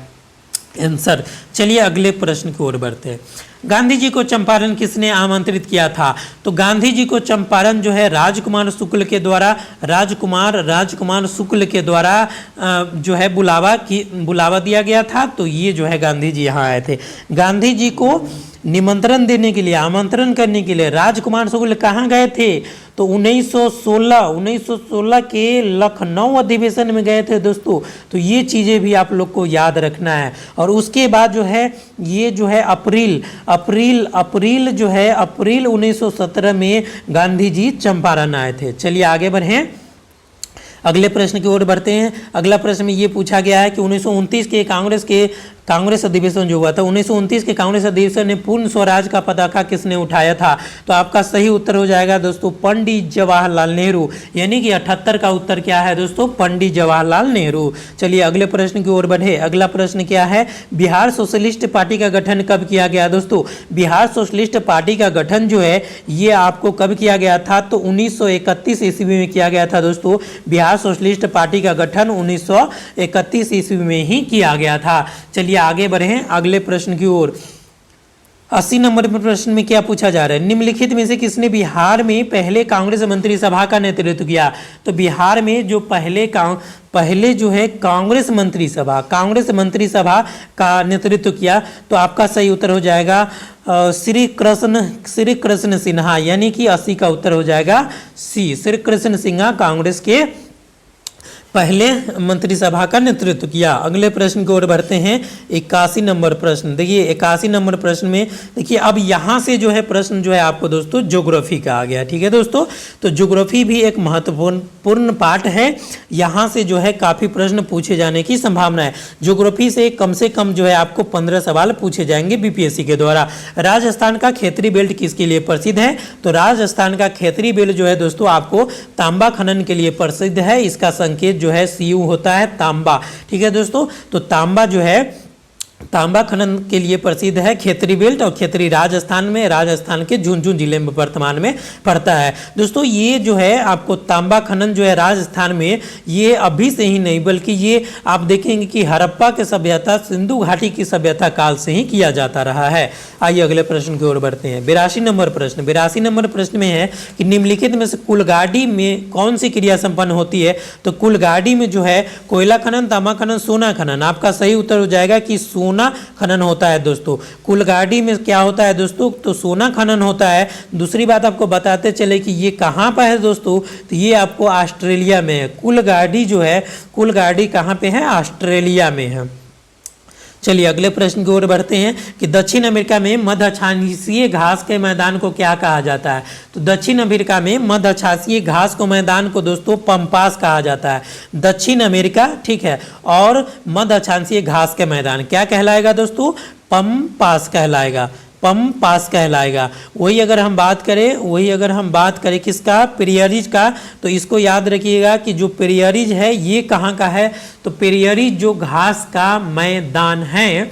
आंसर। चलिए अगले प्रश्न की ओर बढ़ते हैं। गांधी जी को चंपारण किसने आमंत्रित किया था? तो गांधी जी को चंपारण जो है राजकुमार शुक्ल के द्वारा, राजकुमार शुक्ल के द्वारा जो है बुलावा दिया गया था। तो ये जो है गांधी जी यहाँ आए थे। गांधी जी को निमंत्रण देने के लिए, आमंत्रण करने के लिए राजकुमार शुक्ल कहाँ गए थे? तो 1916 के लखनऊ अधिवेशन में गए थे दोस्तों। तो ये चीज़ें भी आप लोग को याद रखना है। और उसके बाद जो है ये जो है अप्रैल जो है अप्रैल 1917 में गांधी जी चंपारण आए थे। चलिए आगे बढ़ें, अगले प्रश्न की ओर बढ़ते हैं। अगला प्रश्न में ये पूछा गया है कि 1929 के कांग्रेस अधिवेशन जो हुआ था, 1929 के कांग्रेस अधिवेशन में पूर्ण स्वराज का पताका किसने उठाया था? तो आपका सही उत्तर हो जाएगा दोस्तों पंडित जवाहरलाल नेहरू, यानी कि 78 का उत्तर क्या है दोस्तों? पंडित जवाहरलाल नेहरू। चलिए अगले प्रश्न की ओर बढ़े। अगला प्रश्न क्या है? बिहार सोशलिस्ट पार्टी का गठन कब किया गया दोस्तों? बिहार सोशलिस्ट पार्टी का गठन जो है ये आपको कब किया गया था? तो 1931 ईस्वी में किया गया था दोस्तों। बिहार सोशलिस्ट पार्टी का गठन 1931 ईस्वी में ही किया गया था। चलिए आगे बढ़ें अगले प्रश्न की ओर। 80 नंबर पर प्रश्न में क्या पूछा जा रहा है? निम्नलिखित में से किसने बिहार में पहले कांग्रेस मंत्रिसभा का नेतृत्व किया? तो बिहार में जो पहले जो है कांग्रेस मंत्रिसभा का नेतृत्व किया, तो आपका सही उत्तर हो जाएगा श्री कृष्ण सिन्हा, यानी कि 80 का उत्तर हो जाएगा सी। श्री कृष्ण सिन्हा कांग्रेस के पहले मंत्रिसभा का नेतृत्व किया। अगले प्रश्न की ओर बढ़ते हैं। 81 नंबर प्रश्न देखिए, 81 नंबर प्रश्न में देखिए अब यहाँ से जो है प्रश्न जो है आपको दोस्तों ज्योग्राफी का आ गया, ठीक है दोस्तों। तो ज्योग्राफी भी एक महत्वपूर्ण पार्ट है, यहाँ से जो है काफ़ी प्रश्न पूछे जाने की संभावना है। ज्योग्राफी से कम जो है आपको 15 सवाल पूछे जाएंगे बीपीएससी के द्वारा। राजस्थान का खेतरी बेल्ट किसके लिए प्रसिद्ध है? तो राजस्थान का खेतरी बेल्ट जो है दोस्तों आपको तांबा खनन के लिए प्रसिद्ध है। इसका संकेत जो है सीयू होता है तांबा, ठीक है दोस्तों। तो तांबा जो है तांबा खनन के लिए प्रसिद्ध है खेतरी बेल्ट, और खेतरी राजस्थान के झुंझुनू जिले में वर्तमान में पड़ता है दोस्तों। ये जो है आपको तांबा खनन जो है राजस्थान में ये अभी से ही नहीं बल्कि ये आप देखेंगे कि हड़प्पा की सभ्यता, सिंधु घाटी की सभ्यता काल से ही किया जाता रहा है। आइए अगले प्रश्न की ओर बढ़ते हैं। 82 नंबर प्रश्न में है कि निम्नलिखित में से कुलगाड़ी में कौन सी क्रिया संपन्न होती है? तो कुलगाड़ी में जो है कोयला खनन, तांबा खनन, सोना खनन। आपका सही उत्तर हो जाएगा कि सोना खनन होता है दोस्तों। कुलगाड़ी में क्या होता है दोस्तों? तो सोना खनन होता है। दूसरी बात आपको बताते चले कि ये कहाँ पर है दोस्तों? तो ये आपको ऑस्ट्रेलिया में है। कुलगाड़ी कहाँ पे है? ऑस्ट्रेलिया में है। चलिए अगले प्रश्न की ओर बढ़ते हैं कि दक्षिण अमेरिका में मध्यछासीय घास के मैदान को क्या कहा जाता है? तो दक्षिण अमेरिका में मध्यछासीय घास को मैदान को दोस्तों पम्पास कहा जाता है। दक्षिण अमेरिका, ठीक है, और मध्यछासीय घास के मैदान क्या कहलाएगा दोस्तों? पम्पास कहलाएगा। वही अगर हम बात करें किसका? पेरियारिज का, तो इसको याद रखिएगा कि जो पेरियारिज है ये कहाँ का है? तो पेरियारिज जो घास का मैदान है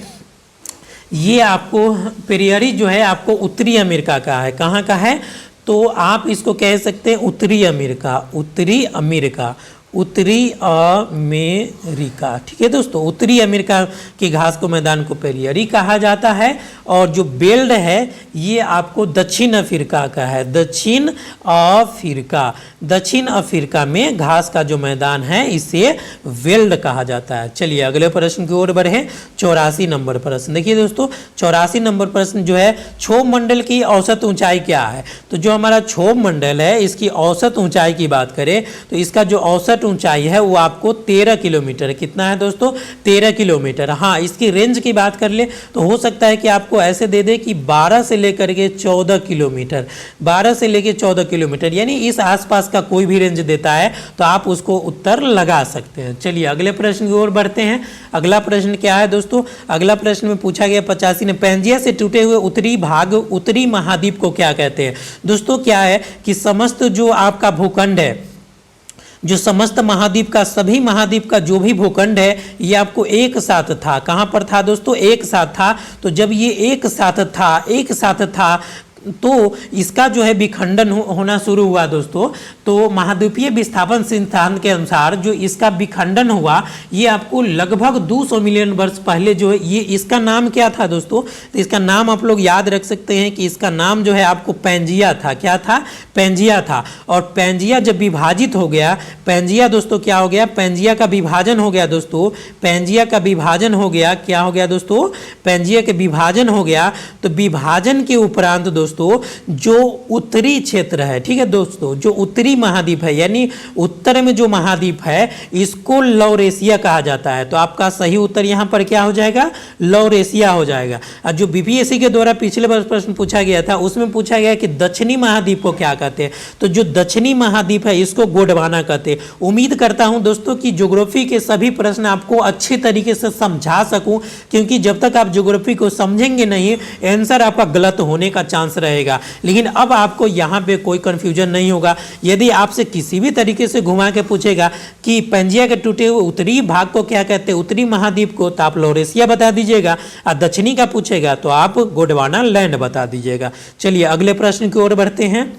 ये आपको पेरियारिज जो है आपको उत्तरी अमेरिका का है। कहाँ का है? तो आप इसको कह सकते हैं उत्तरी अमेरिका। उत्तरी अमेरिका। ठीक है दोस्तों, उत्तरी अमेरिका के घास को मैदान को पेरियरी कहा जाता है। और जो बेल्ट है ये आपको दक्षिण अफ्रीका का है, दक्षिण अफ्रीका में घास का जो मैदान है इसे वेल्ड कहा जाता है। चलिए अगले प्रश्न की ओर बढ़े। 84 नंबर प्रश्न देखिए दोस्तों, 84 नंबर प्रश्न जो है, क्षोभ मंडल की औसत ऊंचाई क्या है? तो जो हमारा क्षोभ मंडल है इसकी औसत ऊंचाई की बात करें तो इसका जो औसत ऊंचाई है वो आपको 13 किलोमीटर, कितना है दोस्तों? 13 किलोमीटर। हाँ, इसकी रेंज की बात कर ले तो हो सकता है कि आपको ऐसे दे दे कि 12 से लेकर के 14 किलोमीटर, 12 से लेकर 14 किलोमीटर, यानी इस आसपास का कोई भी रेंज देता है तो आप उसको उत्तर लगा सकते हैं। चलिए अगले प्रश्न की ओर बढ़ते हैं। अगला प्रश्न क्या है दोस्तों? अगला प्रश्न में पूछा गया 85 ने, पैंजिया से टूटे हुए उत्तरी भाग उत्तरी महाद्वीप को क्या कहते हैं? दोस्तों क्या है कि समस्त जो आपका भूखंड है, जो समस्त महाद्वीप का, सभी महाद्वीप का जो भी भूखंड है ये आपको एक साथ था। कहाँ पर था दोस्तों? एक साथ था। तो जब ये एक साथ था तो इसका जो है विखंडन होना शुरू हुआ दोस्तों। तो महाद्वीपीय विस्थापन सिद्धांत के अनुसार जो इसका विखंडन हुआ ये आपको लगभग 200 मिलियन वर्ष पहले जो है, ये इसका नाम क्या था दोस्तों? तो इसका नाम आप लोग याद रख सकते हैं कि इसका नाम जो है आपको पैंजिया था। क्या था? पैंजिया था। और पैंजिया जब विभाजित हो गया, पैंजिया दोस्तों क्या हो गया? पैंजिया का विभाजन हो गया दोस्तों, पैंजिया का विभाजन हो गया। क्या हो गया दोस्तों? पैंजिया के विभाजन हो गया। तो विभाजन के उपरांत दोस्तों जो उत्तरी क्षेत्र है, ठीक है दोस्तों, जो उत्तरी महाद्वीप है यानी उत्तर में जो महाद्वीप है इसको लौरेशिया कहा जाता है। तो आपका सही उत्तर यहां पर क्या हो जाएगा? लौरेशिया हो जाएगा। और जो बीपीएससी के द्वारा पिछले वर्ष प्रश्न पूछा गया था उसमें पूछा गया कि दक्षिणी महाद्वीप को क्या कहते हैं? तो जो दक्षिणी महाद्वीप है इसको गोंडवाना कहते हैं। उम्मीद करता हूं दोस्तों कि ज्योग्राफी के सभी प्रश्न आपको अच्छे तरीके से समझा सकूं, क्योंकि जब तक आप ज्योग्राफी को समझेंगे नहीं आंसर आपका गलत होने का चांस रहेगा। लेकिन अब आपको यहाँ पे कोई कंफ्यूजन नहीं होगा। यदि आपसे किसी भी तरीके से घुमा के पूछेगा कि पैंजिया के टूटे हुए उत्तरी भाग को क्या कहते हैं, उत्तरी महाद्वीप को, तो आप लौरेशिया बता दीजिएगा। और दक्षिणी का पूछेगा तो आप गोंडवाना लैंड बता दीजिएगा। चलिए अगले प्रश्न की ओर बढ़ते हैं।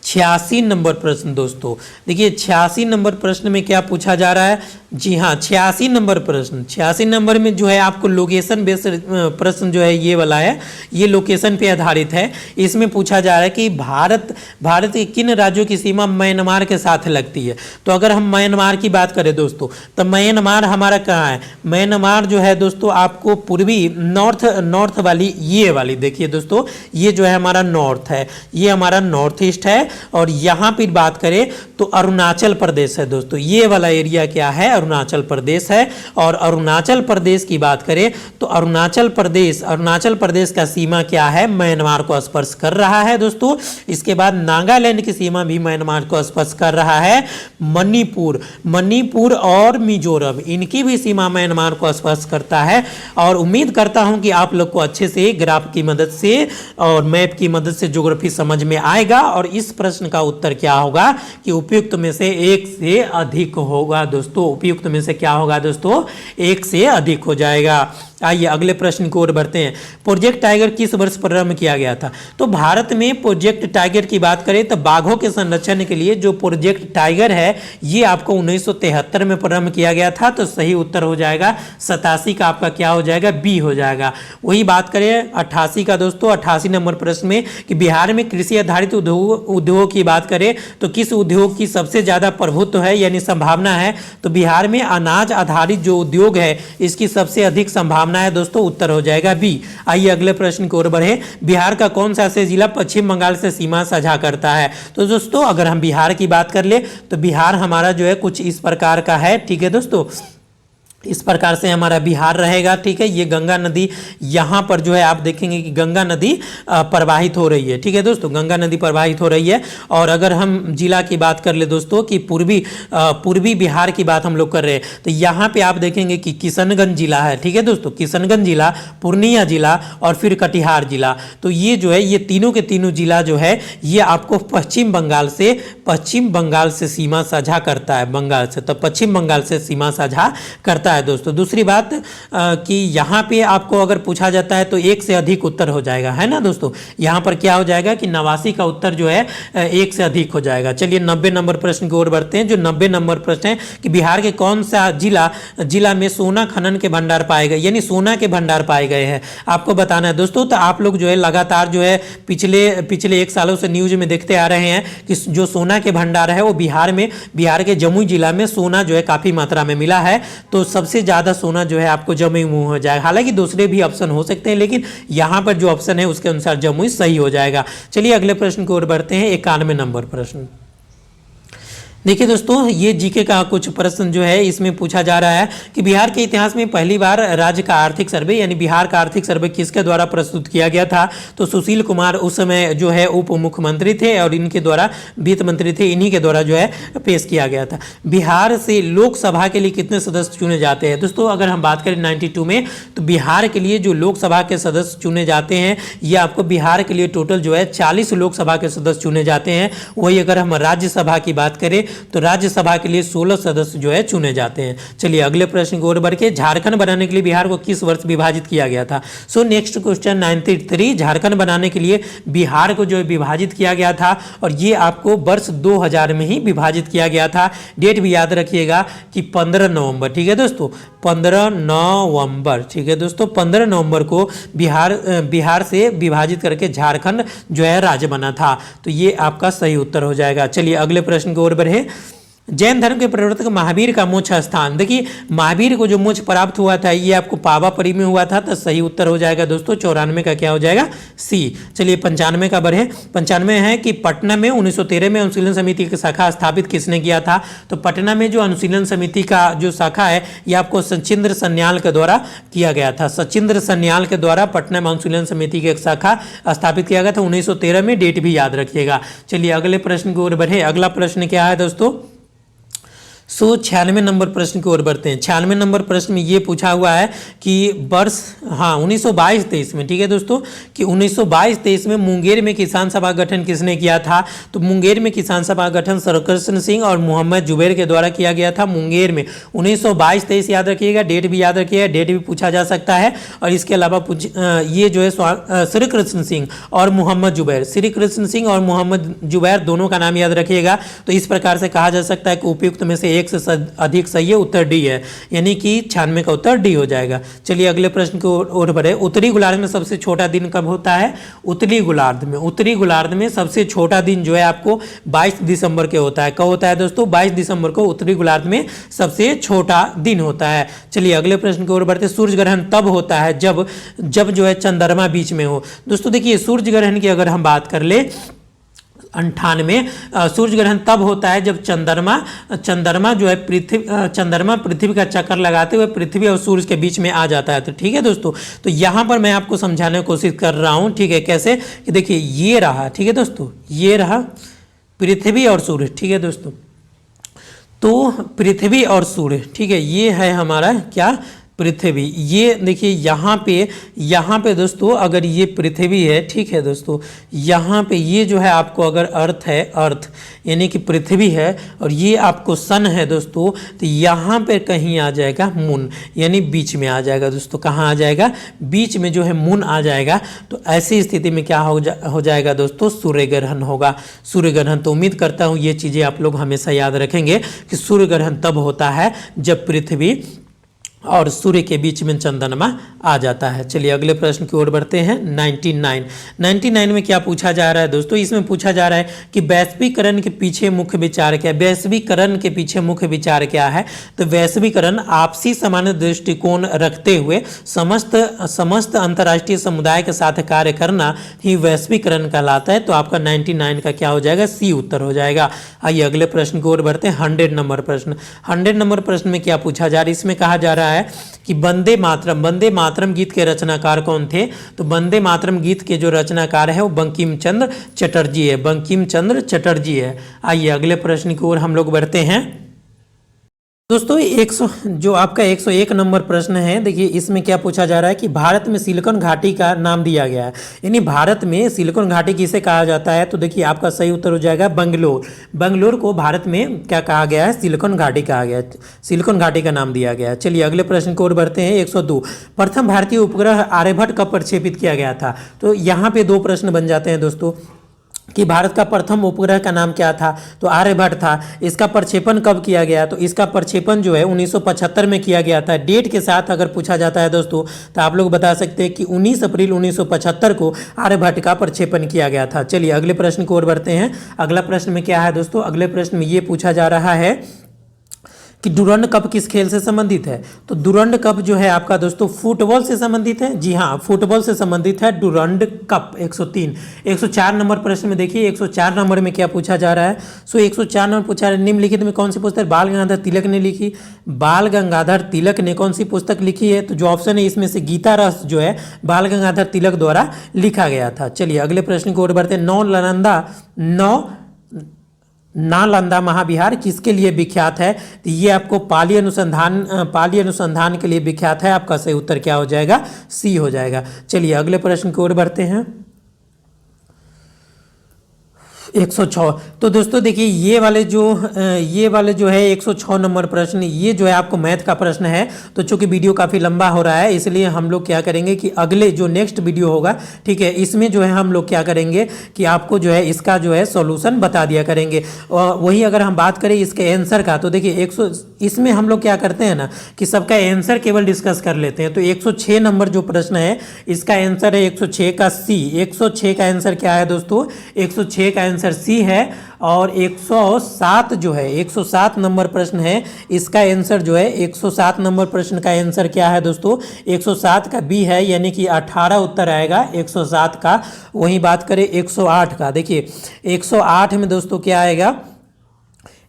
86 नंबर प्रश्न दोस्तों देखिए, 86 नंबर प्रश्न में क्या पूछा जा रहा है? जी हाँ, 86 नंबर प्रश्न, 86 नंबर में जो है आपको लोकेशन बेस्ड प्रश्न जो है ये वाला है, ये लोकेशन पे आधारित है। इसमें पूछा जा रहा है कि भारत के किन राज्यों की सीमा म्यांमार के साथ लगती है? तो अगर हम म्यांमार की बात करें दोस्तों तो म्यांमार हमारा कहाँ है? म्यांमार जो है दोस्तों आपको पूर्वी नॉर्थ वाली, ये वाली देखिए दोस्तों, ये जो है हमारा नॉर्थ है, ये हमारा नॉर्थ ईस्ट है। और यहां पर बात करें तो अरुणाचल प्रदेश है दोस्तों, ये वाला एरिया क्या है? अरुणाचल प्रदेश है। और अरुणाचल प्रदेश की बात करें तो अरुणाचल प्रदेश का सीमा क्या है? म्यांमार को स्पर्श कर रहा है दोस्तों। इसके बाद नागालैंड की सीमा भी म्यांमार को स्पर्श कर रहा है। मणिपुर और मिजोरम, इनकी भी सीमा म्यांमार को स्पर्श करता है। और उम्मीद करता हूं कि आप लोग को अच्छे से ग्राफ की मदद से और मैप की मदद से ज्योग्राफी समझ में आएगा। और इस प्रश्न का उत्तर क्या होगा कि उपयुक्त में से एक से अधिक होगा दोस्तों। उपयुक्त में से क्या होगा दोस्तों? एक से अधिक हो जाएगा। आइए अगले प्रश्न की ओर बढ़ते हैं। प्रोजेक्ट टाइगर किस वर्ष प्रारंभ किया गया था? तो भारत में प्रोजेक्ट टाइगर की बात करें तो बाघों के संरक्षण के लिए जो प्रोजेक्ट टाइगर है ये आपको 1973 में प्रारंभ किया गया था। तो सही उत्तर हो जाएगा 87 का, आपका क्या हो जाएगा? बी हो जाएगा। वही बात करें 88 का दोस्तों, 88 नंबर प्रश्न में कि बिहार में कृषि आधारित उद्योग की बात करें तो किस उद्योग की सबसे ज्यादा प्रभुत्व है यानी संभावना है? तो बिहार में अनाज आधारित जो उद्योग है इसकी सबसे अधिक संभावना है दोस्तों। उत्तर हो जाएगा बी। आइए अगले प्रश्न की ओर बढ़े। बिहार का कौन सा ऐसे जिला पश्चिम बंगाल से सीमा साझा करता है? तो दोस्तों अगर हम बिहार की बात कर ले तो बिहार हमारा जो है कुछ इस प्रकार का है, ठीक है दोस्तों, इस प्रकार से हमारा बिहार रहेगा। ठीक है, ये गंगा नदी यहाँ पर जो है आप देखेंगे कि गंगा नदी प्रवाहित हो रही है। ठीक है दोस्तों, गंगा नदी प्रवाहित हो रही है। और अगर हम जिला की बात कर ले दोस्तों कि पूर्वी बिहार की बात हम लोग कर रहे हैं तो यहाँ पे आप देखेंगे कि किशनगंज जिला है। ठीक है दोस्तों, किशनगंज जिला, पूर्णिया जिला और फिर कटिहार जिला। तो ये जो है ये तीनों के तीनों जिला जो है ये आपको पश्चिम बंगाल से सीमा साझा करता है, बंगाल से, तो पश्चिम बंगाल से सीमा साझा करता होता है दोस्तों। दूसरी बात कि यहाँ पे आपको अगर पूछा जाता है तो एक से अधिक उत्तर हो जाएगा, है ना दोस्तों। यहाँ पर क्या हो जाएगा कि 89 का उत्तर जो है एक से अधिक हो जाएगा। चलिए 90 नंबर प्रश्न की ओर बढ़ते हैं। जो 90 नंबर प्रश्न है कि बिहार के कौन सा जिला में सोना खनन के भंडार पाए गए, यानी सोना के भंडार पाए गए हैं, आपको बताना है दोस्तों। तो आप लोग जो है लगातार जो है पिछले 1 सालों से न्यूज में देखते आ रहे हैं कि जो सोना के भंडार है वो बिहार के जमुई जिला में सोना जो है काफी मात्रा में मिला है। तो सबसे ज्यादा सोना जो है आपको जमुई में हो जाएगा। हालांकि दूसरे भी ऑप्शन हो सकते हैं, लेकिन यहां पर जो ऑप्शन है उसके अनुसार जमुई सही हो जाएगा। चलिए अगले प्रश्न की ओर बढ़ते हैं। 91 नंबर प्रश्न देखिए दोस्तों, ये जीके का कुछ प्रश्न जो है इसमें पूछा जा रहा है कि बिहार के इतिहास में पहली बार राज्य का आर्थिक सर्वे यानी बिहार का आर्थिक सर्वे किसके द्वारा प्रस्तुत किया गया था। तो सुशील कुमार उस समय जो है उप मुख्यमंत्री थे और इनके द्वारा वित्त मंत्री थे, इन्हीं के द्वारा जो है पेश किया गया था। बिहार से लोकसभा के लिए कितने सदस्य चुने जाते हैं दोस्तों। अगर हम बात करें 92 में, तो बिहार के लिए जो लोकसभा के सदस्य चुने जाते हैं ये आपको बिहार के लिए टोटल जो है 40 लोकसभा के सदस्य चुने जाते हैं। वही अगर हम राज्यसभा की बात करें तो राज्यसभा के लिए 16 सदस्य जो है चुने जाते हैं। चलिए अगले प्रश्न की ओर बढ़ के, झारखंड बनाने के लिए बिहार को किस वर्ष विभाजित किया गया था। सो नेक्स्ट क्वेश्चन 93, झारखंड बनाने के लिए बिहार को जो है विभाजित किया गया था और ये आपको वर्ष 2000 में ही विभाजित किया गया था। डेट भी याद रखिएगा कि 15 नवंबर, ठीक है दोस्तों, 15 नवंबर, ठीक है दोस्तों, 15 नवंबर को बिहार से विभाजित करके झारखंड जो है राज्य बना था। तो ये आपका सही उत्तर हो जाएगा। चलिए अगले प्रश्न की ओर बढ़े। जैन धर्म के प्रवर्तक महावीर का मोक्ष स्थान, देखिए महावीर को जो मोक्ष प्राप्त हुआ था ये आपको पावापरी में हुआ था। तो सही उत्तर हो जाएगा दोस्तों 94 का क्या हो जाएगा, सी। चलिए 95 का बढ़े। 95 है कि पटना में 1913 में अनुशीलन समिति की शाखा स्थापित किसने किया था। तो पटना में जो अनुशीलन समिति का जो शाखा है ये आपको सचिंद्र सन्याल के द्वारा किया गया था। सचिंद्र सन्याल के द्वारा पटना में अनुशीलन समिति की एक शाखा स्थापित किया गया था 1913 में। डेट भी याद रखिएगा। चलिए अगले प्रश्न की ओर बढ़े। अगला प्रश्न क्या है दोस्तों, 96 नंबर प्रश्न की ओर बढ़ते हैं। 96 नंबर प्रश्न में ये पूछा हुआ है कि वर्ष 1922-23 में, ठीक है दोस्तों, कि 1922-23 में मुंगेर में किसान सभा गठन किसने किया था। तो मुंगेर में किसान सभा गठन सरकृष्ण सिंह और मोहम्मद जुबैर के द्वारा किया गया था। मुंगेर में 1922-23 याद रखिएगा। डेट भी याद रखिएगा, डेट भी पूछा जा सकता है। और इसके अलावा ये जो है श्री कृष्ण सिंह और मोहम्मद जुबैर, श्री कृष्ण सिंह और मोहम्मद जुबैर दोनों का नाम याद रखिएगा। तो इस प्रकार से कहा जा सकता है कि उपयुक्त में से एक से अधिक सही है, उत्तर डी है, यानी कि 96 का उत्तर डी हो जाएगा। चलिए अगले प्रश्न को ओर बढ़े। उत्तरी गोलार्ध में सबसे छोटा दिन कब होता है। उत्तरी गोलार्ध में सबसे छोटा दिन जो है आपको 22 दिसंबर के होता है। कब होता है दोस्तों, 22 दिसंबर को उत्तरी गोलार्ध में सबसे छोटा दिन होता है। चलिए अगले प्रश्न की ओर बढ़ते। सूर्य ग्रहण तब होता है जब जो है चंद्रमा बीच में हो। दोस्तों देखिए सूर्य ग्रहण की अगर हम बात कर ले 98 सूर्य ग्रहण तब होता है जब चंद्रमा जो है चंद्रमा पृथ्वी का चक्कर लगाते हुए पृथ्वी और सूर्य के बीच में आ जाता है। तो ठीक है दोस्तों, तो यहाँ पर मैं आपको समझाने की कोशिश कर रहा हूँ, ठीक है, कैसे कि देखिए ये रहा, ठीक है दोस्तों, ये रहा पृथ्वी और सूर्य, ठीक है दोस्तों। तो पृथ्वी और सूर्य, ठीक है, ये है हमारा क्या, पृथ्वी। ये देखिए यहाँ पे दोस्तों अगर ये पृथ्वी है, ठीक है दोस्तों, यहाँ पे ये जो है आपको अगर अर्थ है, अर्थ यानी कि पृथ्वी है, और ये आपको सन है दोस्तों, तो यहाँ पे कहीं आ जाएगा मून, यानी बीच में आ जाएगा दोस्तों। कहाँ आ जाएगा, बीच में जो है मून आ जाएगा। तो ऐसी स्थिति में क्या हो जाएगा दोस्तों, सूर्य ग्रहण होगा। सूर्य ग्रहण, तो उम्मीद करता हूँ ये चीज़ें आप लोग हमेशा याद रखेंगे कि सूर्य ग्रहण तब होता है जब पृथ्वी और सूर्य के बीच में चंद्रमा आ जाता है। चलिए अगले प्रश्न की ओर बढ़ते हैं। 99 में क्या पूछा जा रहा है दोस्तों, इसमें पूछा जा रहा है कि वैश्वीकरण के पीछे मुख्य विचार क्या है। वैश्वीकरण के पीछे मुख्य विचार क्या है। तो वैश्वीकरण आपसी समान दृष्टिकोण रखते हुए समस्त अंतर्राष्ट्रीय समुदाय के साथ कार्य करना ही वैश्वीकरण कहलाता है। तो आपका 99 का क्या हो जाएगा, सी उत्तर हो जाएगा। आइए अगले प्रश्न की ओर बढ़ते हैं। 100 नंबर प्रश्न। 100 नंबर प्रश्न में क्या पूछा जा रहा है, इसमें कहा जा रहा है कि वंदे मातरम गीत के रचनाकार कौन थे। तो वंदे मातरम गीत के जो रचनाकार है वो बंकिम चंद्र चटर्जी है। आइए अगले प्रश्न की ओर हम लोग बढ़ते हैं। दोस्तों 100 जो आपका 101 नंबर प्रश्न है, देखिए इसमें क्या पूछा जा रहा है कि भारत में सिलिकॉन घाटी का नाम दिया गया है, यानी भारत में सिलिकॉन घाटी किसे कहा जाता है। तो देखिए आपका सही उत्तर हो जाएगा बंगलोर। बंगलोर को भारत में क्या कहा गया है, सिलिकॉन घाटी कहा गया है, सिलिकॉन घाटी का नाम दिया गया है। चलिए अगले प्रश्न की ओर बढ़ते हैं। 102 प्रथम भारतीय उपग्रह आर्यभट्ट कब प्रक्षेपित किया गया था। तो यहाँ पे दो प्रश्न बन जाते हैं दोस्तों कि भारत का प्रथम उपग्रह का नाम क्या था। तो आर्यभट्ट था। इसका प्रक्षेपण कब किया गया। तो इसका प्रक्षेपण जो है 1975 में किया गया था। डेट के साथ अगर पूछा जाता है दोस्तों तो आप लोग बता सकते हैं कि 19 अप्रैल 1975 को आर्यभट्ट का प्रक्षेपण किया गया था। चलिए अगले प्रश्न की ओर बढ़ते हैं। अगला प्रश्न में क्या है दोस्तों, अगले प्रश्न में ये पूछा जा रहा है कि डुरंड कप किस खेल से संबंधित है। तो डुरंड कप जो है आपका दोस्तों फुटबॉल से संबंधित है। जी हाँ, फुटबॉल से संबंधित है डुरंड कप। 103 104 नंबर प्रश्न में देखिए 104 नंबर में क्या पूछा जा रहा है। 104 नंबर पूछा रहा है, निम्नलिखित में कौन सी पुस्तक बाल गंगाधर तिलक ने लिखी। बाल गंगाधर तिलक ने कौन सी पुस्तक लिखी है। तो जो ऑप्शन है इसमें से गीता रस जो है बाल गंगाधर तिलक द्वारा लिखा गया था। चलिए अगले प्रश्न की ओर बढ़ते हैं। नालंदा महाविहार किसके लिए विख्यात है। तो ये आपको पाली अनुसंधान के लिए विख्यात है। आपका सही उत्तर क्या हो जाएगा, सी हो जाएगा। चलिए अगले प्रश्न की ओर बढ़ते हैं। 106 तो दोस्तों देखिए ये वाले जो है 106 नंबर प्रश्न, ये जो है आपको मैथ का प्रश्न है। तो चूंकि वीडियो काफ़ी लंबा हो रहा है इसलिए हम लोग क्या करेंगे कि अगले जो नेक्स्ट वीडियो होगा, ठीक है, इसमें जो है हम लोग क्या करेंगे कि आपको जो है इसका जो है सॉल्यूशन बता दिया करेंगे। और वही अगर हम बात करें इसके आंसर का, तो देखिए इसमें हम लोग क्या करते हैं ना कि सबका आंसर केवल डिस्कस कर लेते हैं। तो 106 नंबर जो प्रश्न है इसका आंसर है 106 का सी। 106 का आंसर क्या है दोस्तों, 106 का आंसर सी है। और 107 जो है 107 नंबर प्रश्न है, इसका आंसर जो है 107 नंबर प्रश्न का आंसर क्या है दोस्तों, 107 का बी है, यानी कि 18 उत्तर आएगा 107 का। वहीं बात करें 108 का, देखिए 108 में दोस्तों क्या आएगा,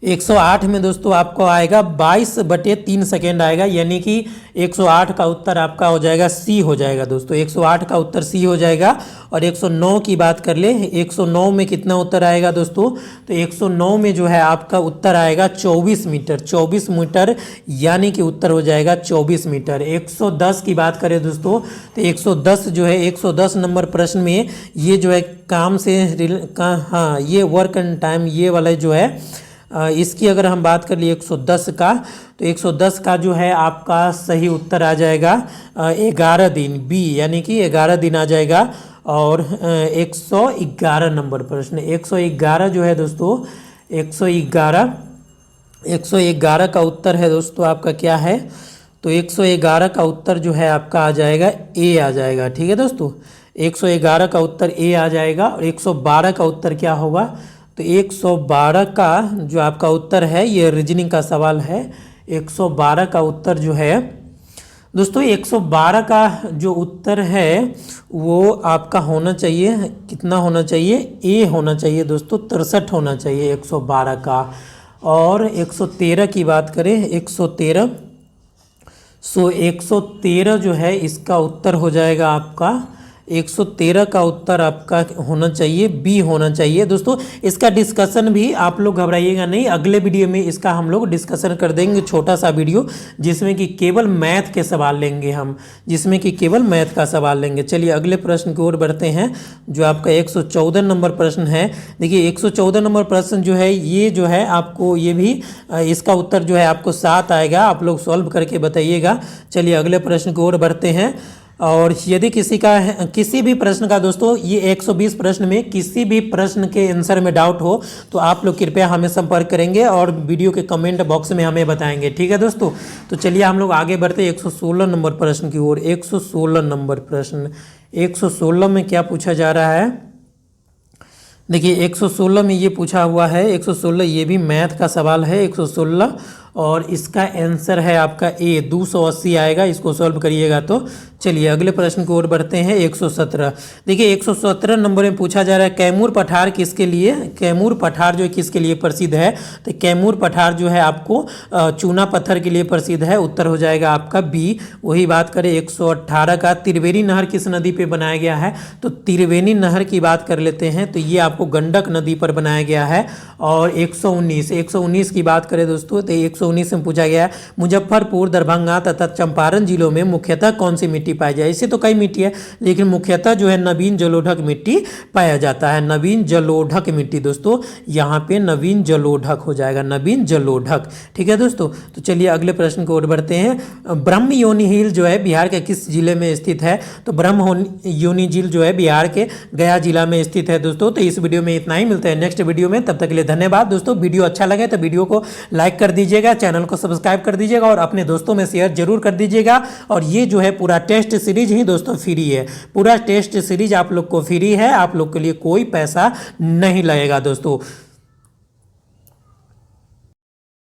108 में दोस्तों आपको आएगा 22/3 सेकेंड आएगा, यानी कि 108 का उत्तर आपका हो जाएगा सी हो जाएगा दोस्तों। 108 का उत्तर सी हो जाएगा। और 109 की बात कर ले, 109 में कितना उत्तर आएगा दोस्तों, तो 109 में जो है आपका उत्तर आएगा 24 मीटर। 24 मीटर यानी कि उत्तर हो जाएगा 24 मीटर। 110 की बात करें दोस्तों तो 110 जो है 110 नंबर प्रश्न में ये जो है काम से हाँ ये वर्क एंड टाइम ये वाला जो है इसकी अगर हम बात कर लिए 110 का, तो 110 का जो है आपका सही उत्तर आ जाएगा 11 दिन, बी यानी कि 11 दिन आ जाएगा। और 111 नंबर प्रश्न 111 जो है दोस्तों 111 का उत्तर है दोस्तों आपका क्या है, तो 111 का उत्तर जो है आपका आ जाएगा ए आ जाएगा। ठीक है दोस्तों, 111 का उत्तर ए आ जाएगा। और 112 का उत्तर क्या होगा, तो 112 का जो आपका उत्तर है ये रीजनिंग का सवाल है। 112 का उत्तर जो है दोस्तों 112 का जो उत्तर है वो आपका होना चाहिए, कितना होना चाहिए, ए होना चाहिए दोस्तों, 63 होना चाहिए 112 का। और 113 की बात करें 113, 113 जो है इसका उत्तर हो जाएगा आपका 113 का उत्तर आपका होना चाहिए बी होना चाहिए दोस्तों। इसका डिस्कशन भी आप लोग घबराइएगा नहीं, अगले वीडियो में इसका हम लोग डिस्कशन कर देंगे, छोटा सा वीडियो जिसमें कि केवल मैथ के सवाल लेंगे हम, जिसमें कि केवल मैथ का सवाल लेंगे। चलिए अगले प्रश्न की ओर बढ़ते हैं जो आपका 114 नंबर प्रश्न है। देखिए 114 नंबर प्रश्न जो है ये जो है आपको ये भी इसका उत्तर जो है आपको 7 आएगा, आप लोग सॉल्व करके बताइएगा। चलिए अगले प्रश्न की ओर बढ़ते हैं। और यदि किसी भी प्रश्न का दोस्तों ये 120 प्रश्न में किसी भी प्रश्न के आंसर में डाउट हो तो आप लोग कृपया हमें संपर्क करेंगे और वीडियो के कमेंट बॉक्स में हमें बताएंगे। ठीक है दोस्तों, तो चलिए हम लोग आगे बढ़ते 116 नंबर प्रश्न की ओर। 116 नंबर प्रश्न, 116 में क्या पूछा जा रहा है, देखिए 116 में ये पूछा हुआ है 116 ये भी मैथ का सवाल है 116, और इसका आंसर है आपका ए 280 आएगा, इसको सॉल्व करिएगा तो। चलिए अगले प्रश्न की ओर बढ़ते हैं 117। देखिए 117 नंबर में पूछा जा रहा है कैमूर पठार किसके लिए, कैमूर पठार जो है किसके लिए प्रसिद्ध है, तो कैमूर पठार जो है आपको चूना पत्थर के लिए प्रसिद्ध है, उत्तर हो जाएगा आपका बी। वही बात करें 118 का त्रिवेणी नहर किस नदी पे बनाया गया है, तो त्रिवेणी नहर की बात कर लेते हैं तो ये आपको गंडक नदी पर बनाया गया है। और 119 की बात करें दोस्तों तो 919 में पूछा गया है मुजफ्फरपुर, दरभंगा तथा चंपारण जिलों में मुख्यतः कौन सी मिट्टी पाई जाए। इससे तो कई मिट्टी है, लेकिन मुख्यतः जो है नवीन जलोढ़क मिट्टी पाया जाता है। नवीन जलोढ़क मिट्टी दोस्तों, यहाँ पे नवीन जलोढ़क हो जाएगा, नवीन जलोढ़क। ठीक है दोस्तों, तो चलिए अगले प्रश्न को ओर बढ़ते हैं। ब्रह्म योनि झील जो है बिहार के किस जिले में स्थित है। तो ब्रह्म योनि झील जो है बिहार के गया जिला में स्थित है दोस्तों। तो इस वीडियो में इतना ही, मिलते हैं नेक्स्ट वीडियो में, तब तक के लिए धन्यवाद दोस्तों। वीडियो अच्छा लगे तो वीडियो को लाइक कर दीजिएगा, चैनल को सब्सक्राइब कर दीजिएगा और अपने दोस्तों में शेयर जरूर कर दीजिएगा। और ये जो है पूरा टेस्ट सीरीज ही दोस्तों फ्री है, पूरा टेस्ट सीरीज आप लोग को फ्री है, आप लोग के लिए कोई पैसा नहीं लगेगा दोस्तों।